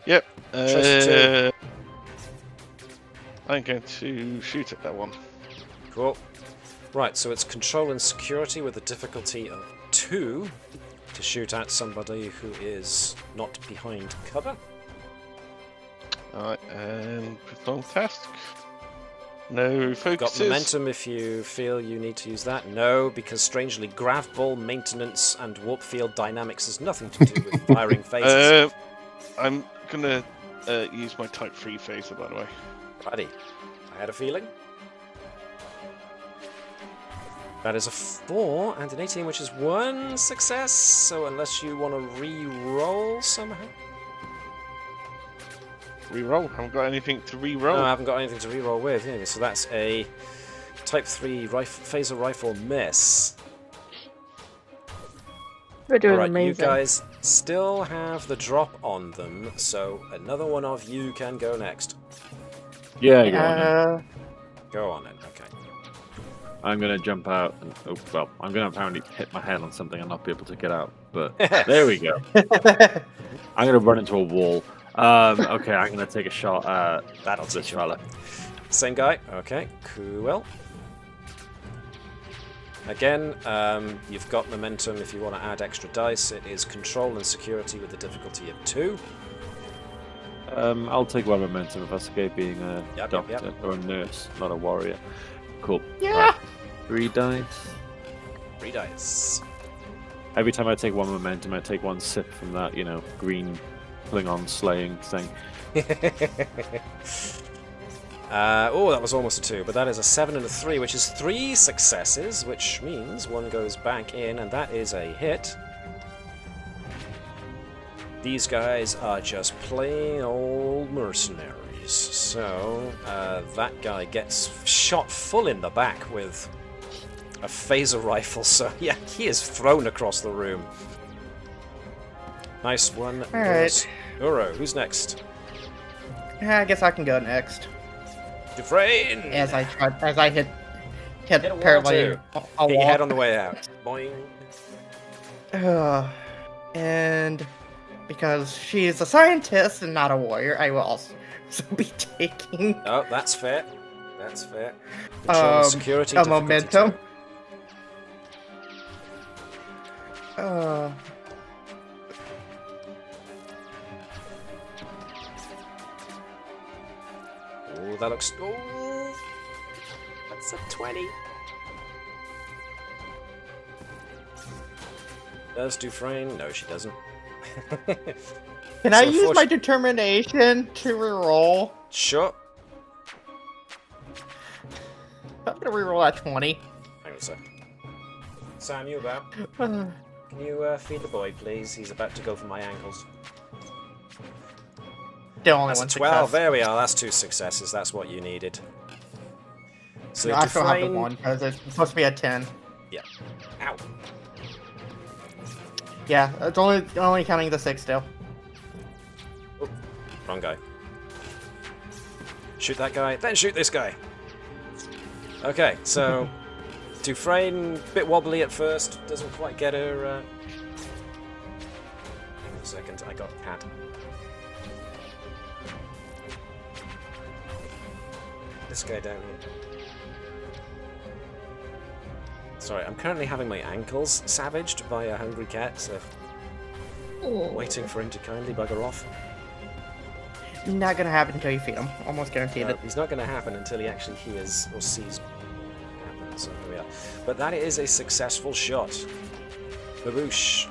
Yep. Trust I'm going to shoot at that one. Cool. Right, so it's control and security with a difficulty of 2 to shoot at somebody who is not behind cover. Alright, and perform task. No focuses. Got momentum if you feel you need to use that. No, because strangely, grav ball maintenance and warp field dynamics has nothing to do with firing phases. I'm gonna use my Type 3 phaser, by the way. Righty. I had a feeling. That is a 4 and an 18, which is 1 success. So unless you want to re-roll somehow. Reroll? Haven't got anything to reroll. No, I haven't got anything to re-roll with. Yeah, so that's a Type 3 phaser rifle miss. We're doing Alright, amazing. you guys still have the drop on them, so another one of you can go next. Yeah, go on then. Go on then, okay. I'm gonna jump out. And, oh, well, I'm gonna apparently hit my head on something and not be able to get out. But there we go. I'm gonna run into a wall. Okay, I'm gonna take a shot at this fella. Same guy, okay, cool. Again, you've got momentum if you want to add extra dice. It is control and security with the difficulty of 2. I'll take one momentum if that's okay, being a doctor yep. or a nurse, not a warrior. Cool. Yeah. Right. 3 dice. 3 dice. Every time I take one momentum, I take one sip from that, green Klingon slaying thing. Oh, that was almost a 2, but that is a 7 and a 3, which is 3 successes, which means one goes back in, and that is a hit. These guys are just plain old mercenaries. So, that guy gets shot full in the back with a phaser rifle, so yeah, he is thrown across the room. Nice one. Alright. Uro, who's next? I guess I can go next. Dufresne! As I hit Hit a wall apparently too. a Hit wall. your head on the way out. Boing. And because she is a scientist and not a warrior, I will also be taking Oh, that's fair. That's fair. Control security. a difficulty momentum. 2. Oh, that looks. Oh, that's a 20. Does Dufresne? No, she doesn't. Can I So use my determination to reroll? Sure. I'm gonna reroll at 20. Hang on a sec. Sam, you about? Can you feed the boy, please? He's about to go for my ankles. The only That's a one 12. success. There we are. That's 2 successes. That's what you needed. So No, I still have the Dufresne. 1 because it's supposed to be a 10. Yeah. Ow. Yeah, it's only counting the 6 still. Oh, wrong guy. Shoot that guy, then shoot this guy. Okay, so Dufresne, bit wobbly at first, doesn't quite get her. Hang on a second, I got a cat. This guy down here. Sorry, I'm currently having my ankles savaged by a hungry cat, so waiting for him to kindly bugger off. Not gonna happen until you feed him. Almost guaranteed it. He's not going to happen until he actually hears or sees what happens. So here we are. But that is a successful shot. Baboosh.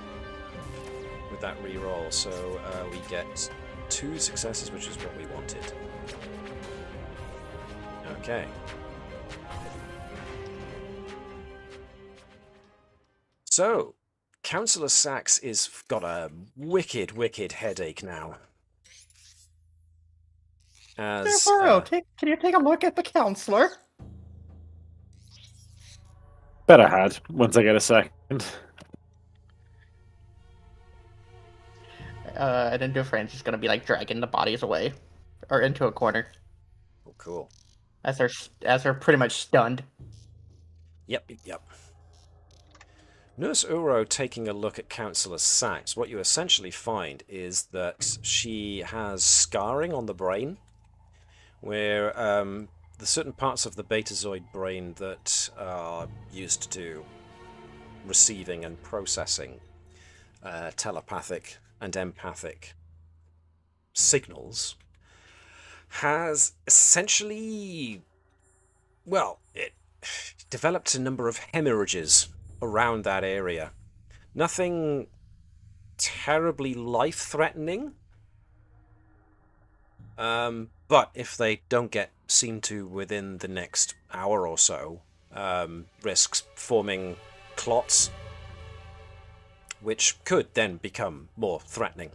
With that reroll, so we get 2 successes, which is what we wanted. Okay. So, Councillor Sachs is got a wicked, wicked headache now. As can you take a look at the counselor? Better had, once I get a second. And then Dufresne's just gonna be like dragging the bodies away, or into a corner, oh, cool. as they're pretty much stunned. Yep. Nurse Uro taking a look at Councillor Sachs, what you essentially find is that she has scarring on the brain, where the certain parts of the betazoid brain that are used to receiving and processing telepathic and empathic signals has essentially, well, it developed a number of hemorrhages around that area. Nothing terribly life-threatening, but if they don't get seen to within the next hour or so, risks forming clots, which could then become more threatening.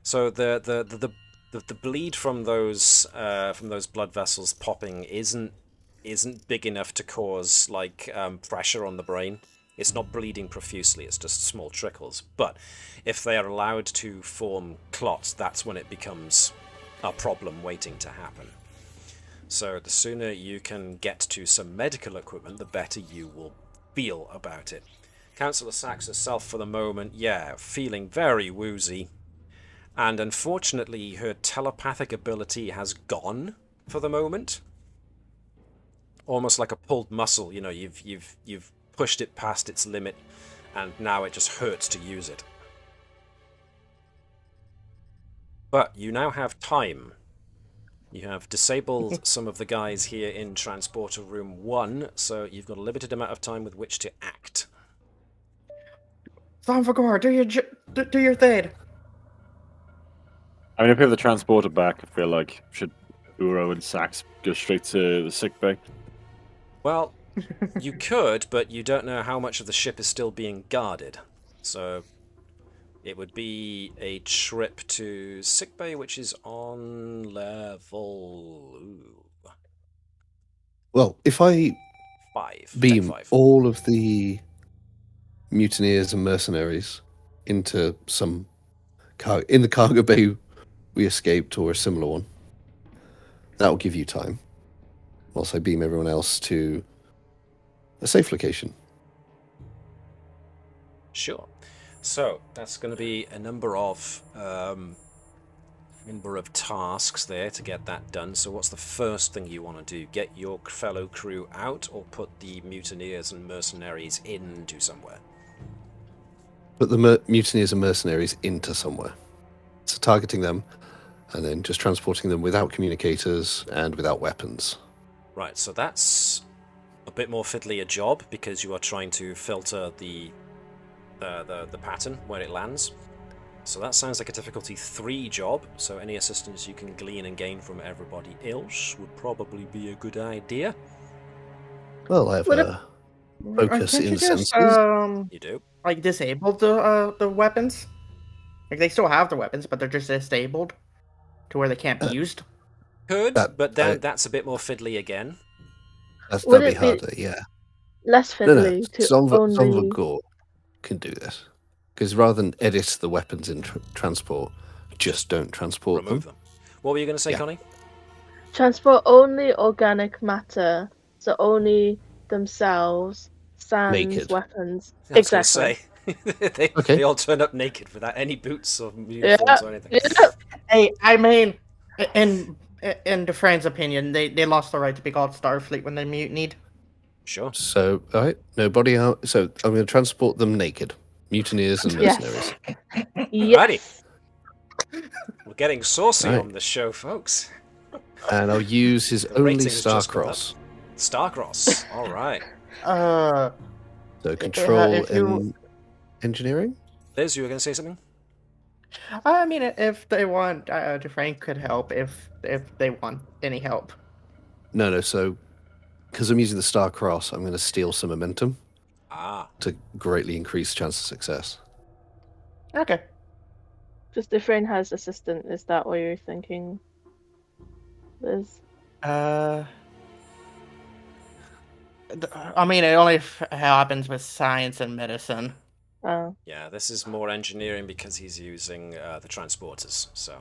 So the bleed from those blood vessels popping isn't isn't big enough to cause like pressure on the brain. It's not bleeding profusely, it's just small trickles. But if they are allowed to form clots, that's when it becomes a problem waiting to happen. So the sooner you can get to some medical equipment, the better you will feel about it. Councillor Sachs herself for the moment, yeah, feeling very woozy. And unfortunately, her telepathic ability has gone for the moment. Almost like a pulled muscle, you know, you've pushed it past its limit, and now it just hurts to use it. But you now have time. You have disabled some of the guys here in Transporter Room 1, so you've got a limited amount of time with which to act. Thomvagor, do your thing. I mean, if we have the transporter back, I feel like should Uro and Sax go straight to the sickbay? Well, you could, but you don't know how much of the ship is still being guarded. So it would be a trip to sickbay, which is on level... Well, if I 5. beam Tech 5. all of the mutineers and mercenaries into some in the cargo bay we escaped, or a similar one, that will give you time. Whilst I beam everyone else to a safe location. Sure. So that's going to be a number of tasks there to get that done. So what's the first thing you want to do? Get your fellow crew out, or put the mutineers and mercenaries into somewhere? Put the mutineers and mercenaries into somewhere. So targeting them, and then just transporting them without communicators and without weapons. Right, so that's a bit more fiddly a job, because you are trying to filter the pattern where it lands. So that sounds like a difficulty 3 job, so any assistance you can glean and gain from everybody else would probably be a good idea. Well, I have a focus Can't in you just, senses. You do? like, disable the weapons? Like, they still have the weapons, but they're just disabled to where they can't be used. Could, but then that's a bit more fiddly again. That'd Would be it be harder, yeah. less fiddly to only... Zomvagor can do this. Because rather than edit the weapons in transport, just don't transport Remove them. What were you going to say, Yeah. Connie? Transport only organic matter, so only themselves, sans Naked. weapons. I was Exactly. gonna say, Okay. they all turn up naked without any boots or uniforms or anything. Yeah. Hey, I mean, in Dufresne's opinion, they lost the right to be called Starfleet when they mutinied. Sure. So, all right, nobody out. So I'm going to transport them naked. Mutineers and mercenaries. Yes. We're getting saucy Right. on this show, folks. And I'll use his The only ratings just gone Starcross. Starcross. All right. So control if you- and engineering? Liz, you were going to say something? I mean, if they want, Dufresne could help if they want any help. No, so because I'm using the Starcross, I'm going to steal some momentum Ah. to greatly increase chance of success. Okay. Just Dufresne has assistant. Is that what you're thinking, Liz? I mean, it only happens with science and medicine. Oh. Yeah, this is more engineering because he's using the transporters, so...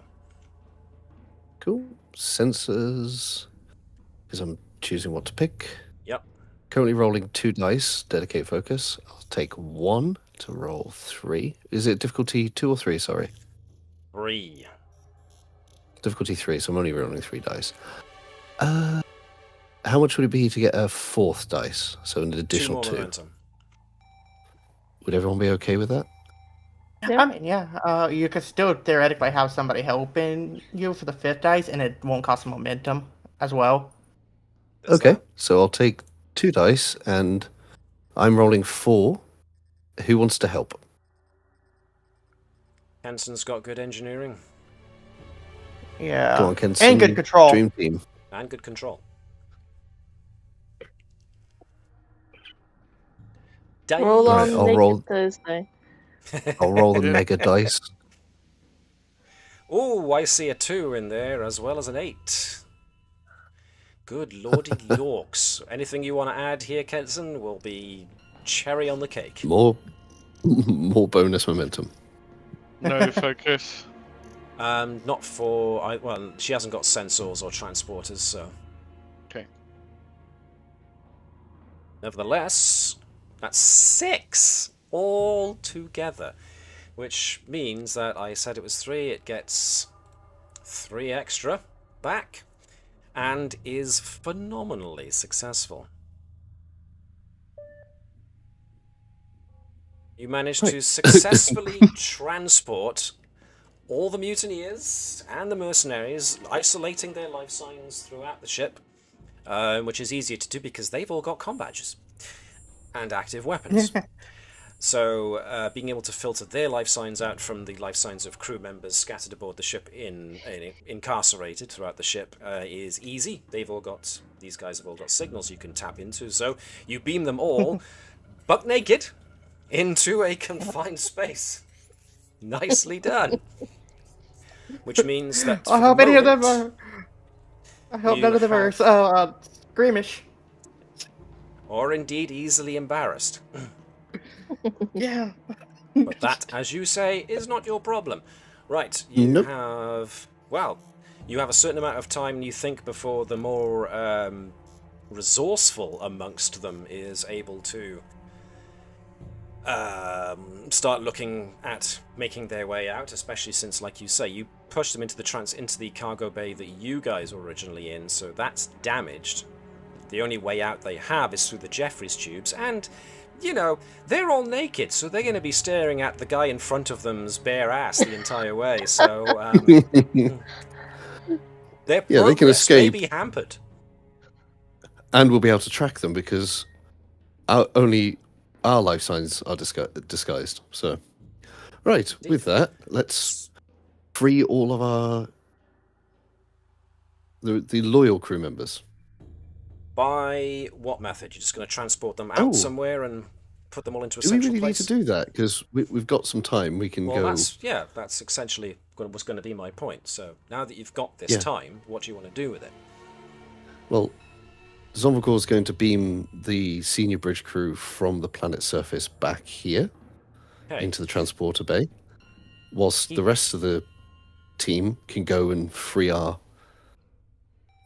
Cool. Sensors, because I'm choosing what to pick. Yep. Currently rolling 2 dice, dedicate focus. I'll take 1 to roll 3. Is it difficulty 2 or 3? Sorry. 3. Difficulty 3, so I'm only rolling 3 dice. How much would it be to get a 4th dice? So an additional 2 2. more momentum. Would everyone be okay with that? Yeah. I mean, yeah. You could still theoretically have somebody helping you for the 5th dice, and it won't cost momentum as well. There's Okay, that. so I'll take 2 dice, and I'm rolling 4. Who wants to help? Henson's got good engineering Yeah. Come on, Kenson. And good control. Dream team. and good control. Roll on Alright, I'll Naked roll- Thursday. I'll roll the mega dice. Oh, I see a 2 in there as well as an 8. Good lordy Yorks. Anything you want to add here, Kenson, will be cherry on the cake. More bonus momentum. No focus. Not for... well, she hasn't got sensors or transporters, so... Okay. Nevertheless, that's 6 all together, which means that I said it was 3, it gets 3 extra back, and is phenomenally successful. You managed to successfully transport all the mutineers and the mercenaries, isolating their life signs throughout the ship, which is easier to do because they've all got comm badges and active weapons. So being able to filter their life signs out from the life signs of crew members scattered aboard the ship, incarcerated throughout the ship, is easy. These guys have all got signals you can tap into, so you beam them all, buck naked, into a confined space. Nicely done. Which means that I hope any of them are. I hope none of them are squeamish. Or indeed easily embarrassed. Yeah. But that, as you say, is not your problem. Right, you have... Well, you have a certain amount of time, you think, before the more resourceful amongst them is able to start looking at making their way out, especially since, like you say, you pushed them into the cargo bay that you guys were originally in, so that's damaged. The only way out they have is through the Jeffries tubes, and... You know, they're all naked, so they're going to be staring at the guy in front of them's bare ass the entire way. So their progress they can escape. may be hampered. And we'll be able to track them because only our life signs are disguised. So, right, with that, let's free all of our the loyal crew members. By what method? You're just going to transport them out somewhere and put them all into a central place? Do we really need to do that? Because we've got some time. We can go... That's essentially was going to be my point. So now that you've got this time, what do you want to do with it? Well, Zonvagor is going to beam the senior bridge crew from the planet's surface back here into the transporter bay, whilst the rest of the team can go and free our...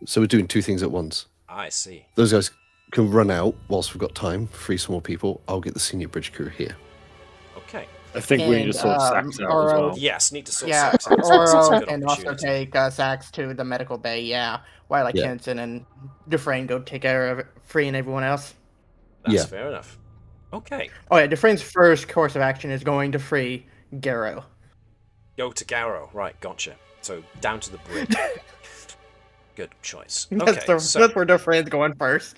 So we're doing 2 things at once. I see. Those guys can run out whilst we've got time, free some more people. I'll get the senior bridge crew here. Okay. I think we need to sort Sax out as well. Yes, need to sort Sax out. And also take Sax to the medical bay, while Kenton and Dufresne go take care of freeing everyone else. That's fair enough. Okay. Oh yeah, Dufresne's first course of action is going to free Gerkow. Go to Gerkow, right, gotcha. So down to the bridge. Good choice. Okay, that's where Dufresne's going first.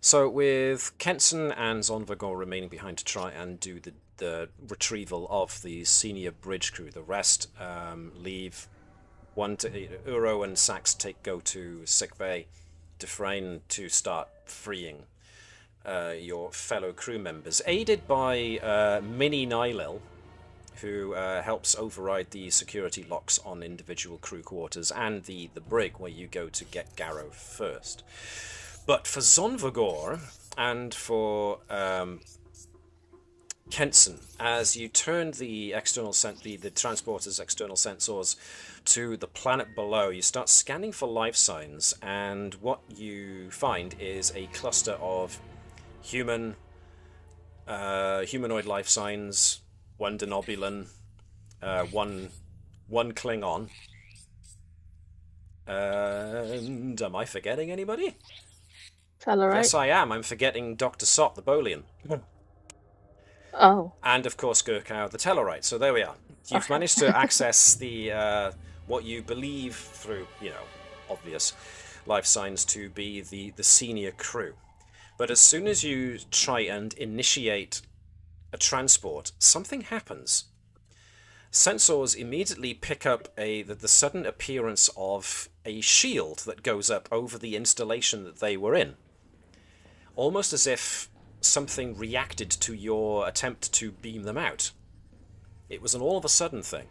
So with Kenson and Zonvagor remaining behind to try and do the retrieval of the senior bridge crew, the rest leave. One to Uro and Sax go to sickbay, Dufresne to start freeing your fellow crew members, aided by Mini Nylil, who helps override the security locks on individual crew quarters, and the brig where you go to get Gerkow first. But for Zonvagor and for Kenson, as you turn the the transporter's external sensors to the planet below, you start scanning for life signs, and what you find is a cluster of humanoid life signs, 1 Denobulan, 1 Klingon, and am I forgetting anybody? Tellarite? Yes, I am. I'm forgetting Dr. Sott, the Bolian. Oh. And, of course, Gerkow, the Tellarite. So there we are. You've managed to access the what you believe through, obvious life signs to be the senior crew. But as soon as you try and initiate a transport, something happens. Sensors immediately pick up the sudden appearance of a shield that goes up over the installation that they were in. Almost as if something reacted to your attempt to beam them out. It was an all-of-a-sudden thing.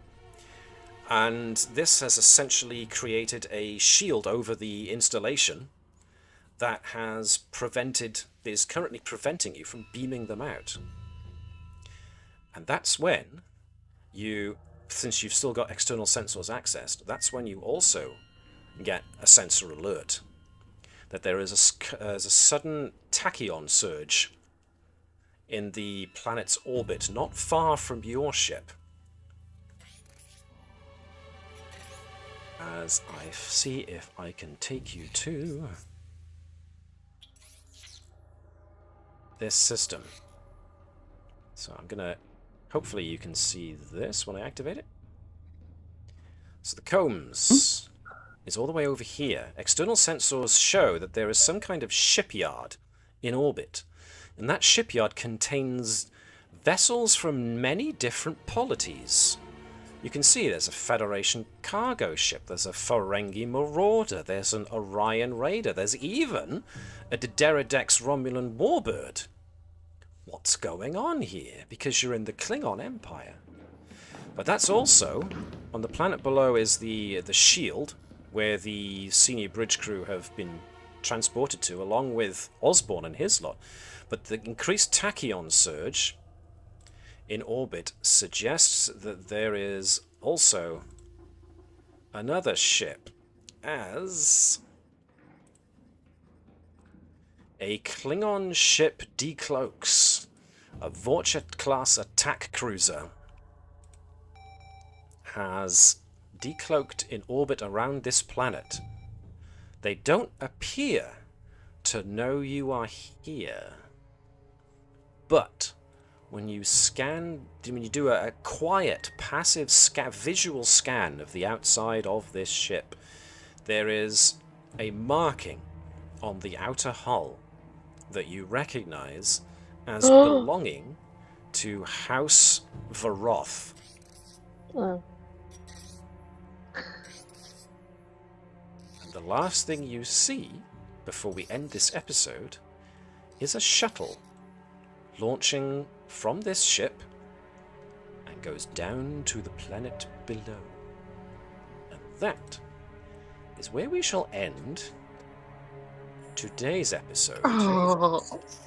And this has essentially created a shield over the installation that is currently preventing you from beaming them out. And that's when since you've still got external sensors accessed, that's when you also get a sensor alert that there is a sudden tachyon surge in the planet's orbit, not far from your ship. As I see if I can take you to this system. So I'm gonna, hopefully you can see this when I activate it. So the Combs is all the way over here. External sensors show that there is some kind of shipyard in orbit. And that shipyard contains vessels from many different polities. You can see there's a Federation cargo ship, there's a Ferengi Marauder, there's an Orion Raider, there's even a Dederadex Romulan Warbird. What's going on here? Because you're in the Klingon Empire. But that's also, on the planet below is the shield, where the senior bridge crew have been transported to, along with Osborne and his lot. But the increased tachyon surge in orbit suggests that there is also another ship as a Klingon ship decloaks, a Vorchet-class attack cruiser, has decloaked in orbit around this planet. They don't appear to know you are here, but when you do a quiet, passive visual scan of the outside of this ship, there is a marking on the outer hull that you recognize as belonging to House Varoth. Oh. And the last thing you see before we end this episode is a shuttle launching from this ship and goes down to the planet below. And that is where we shall end today's episode.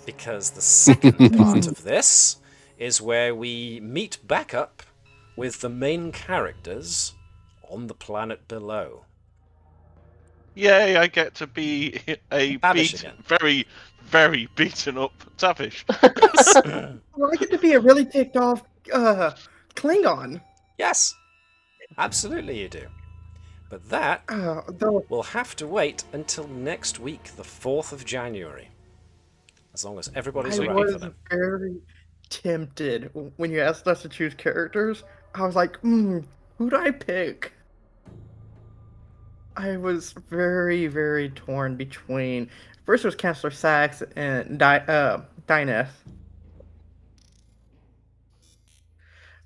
Because the second part of this is where we meet back up with the main characters on the planet below. Yay, I get to be a Tavish again. very, very beaten up Tavish. Well, I get to be a really ticked off Klingon. Yes, absolutely you do. But that will have to wait until next week, the 4th of January. As long as everybody's ready for them. I was very tempted when you asked us to choose characters. I was like, who do I pick? I was very, very torn between... First it was Chancellor Sax and Dyneth.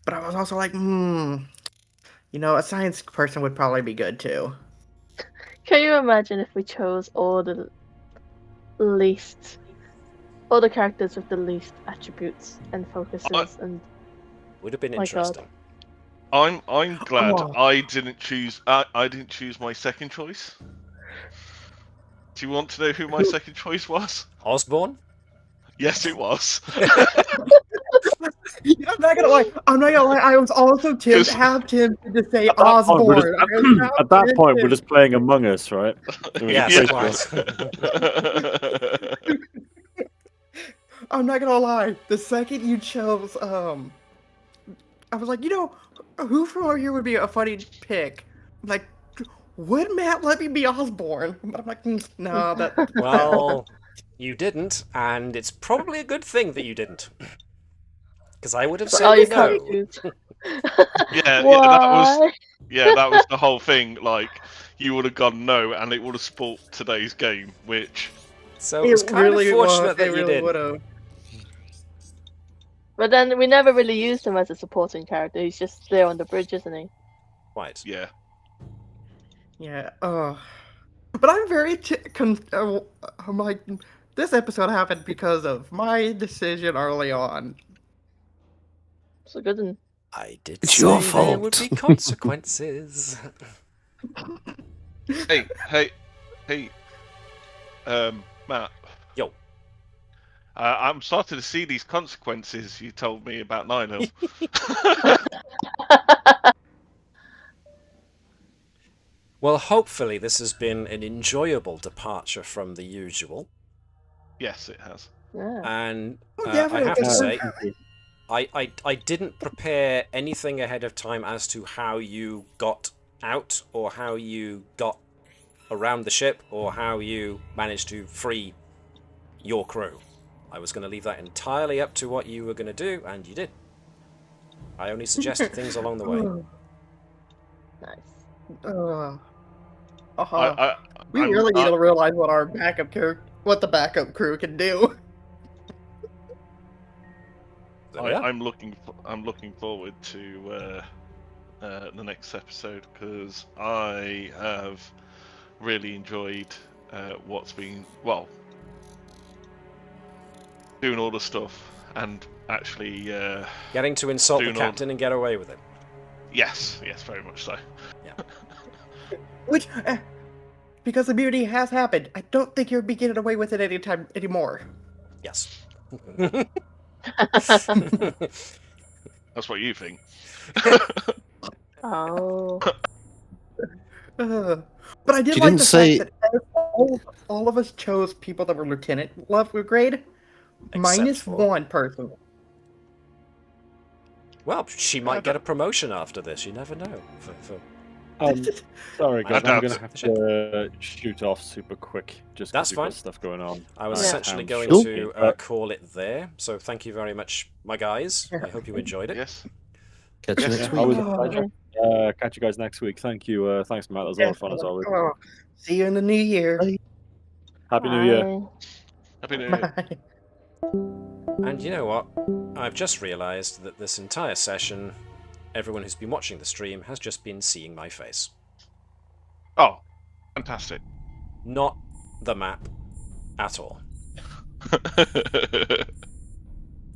But I was also like, a science person would probably be good too. Can you imagine if we chose all the characters with the least attributes and focuses and would have been interesting. I'm glad I didn't choose my second choice. Do you want to know who my second choice was? Osborne? Yes, it was. I'm not gonna lie. I was also tempted to say Osborne. At that point, we're just playing Among Us, right? Yes, it was. I'm not gonna lie. The second you chose, I was like, who from over here would be a funny pick? I'm like, would Matt let me be Osborne? But I'm like, no, that. Well, you didn't, and it's probably a good thing that you didn't. Because I would have said no. that was the whole thing. Like, you would have gone no, and it would have spoilt today's game, which... So it was kind of fortunate that you did. Would've. But then we never really used him as a supporting character. He's just there on the bridge, isn't he? Right. Yeah. Yeah. But I'm very... I'm like, this episode happened because of my decision early on. So good. I did It's say your there would be fault. consequences. Hey, Matt. Yo. I'm starting to see these consequences you told me about Nihil. Well, hopefully this has been an enjoyable departure from the usual. Yes, it has. Yeah. And Yeah, I have to say, Thank you. I didn't prepare anything ahead of time as to how you got out or how you got around the ship or how you managed to free your crew. I was going to leave that entirely up to what you were going to do, and you did. I only suggested things along the way. Nice. We really need to realize what our backup crew, what the backup crew can do. There we are. I'm looking forward to the next episode because I have really enjoyed what's been doing all the stuff and actually Getting to insult the doing all- captain and get away with it. yes, very much so. Which, because the mutiny has happened, I don't think you'll be getting away with it anytime anymore. Yes. That's what you think. Oh. But I did She like didn't the say- fact that all of us chose people that were lieutenant level grade, minus for- one person. Well, she might get a promotion after this. You never know. Sorry, guys, I I'm doubt gonna it. have to shoot off super quick. Just 'cause That's we've got fine. stuff going on. I was Yeah. essentially going Sure. to call it there. So thank you very much, my guys. I hope you enjoyed it. Yes. Catch you Yes, next yeah. Always week. a pleasure. Catch you guys next week. Thank you. Thanks, Matt. That was a lot of fun as always. See you in the new year. Bye. Happy New Year. Bye. Happy New Year. Bye. And you know what? I've just realised that this entire session, everyone who's been watching the stream has just been seeing my face. Oh, fantastic. Not the map at all.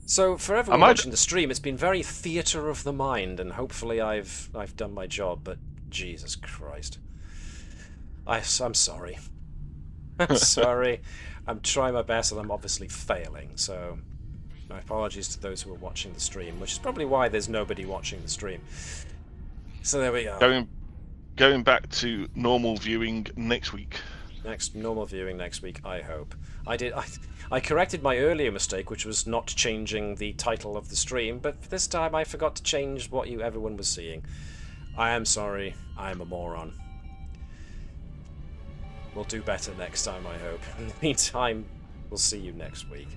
So for everyone watching the stream, it's been very theatre of the mind, and hopefully I've done my job, but Jesus Christ. I'm sorry. I'm sorry. I'm trying my best and I'm obviously failing, so my apologies to those who are watching the stream, which is probably why there's nobody watching the stream. So there we go. Going back to normal viewing next week. Normal viewing next week, I hope. I corrected my earlier mistake, which was not changing the title of the stream, but this time I forgot to change what everyone was seeing. I am sorry. I am a moron. We'll do better next time, I hope. In the meantime, we'll see you next week.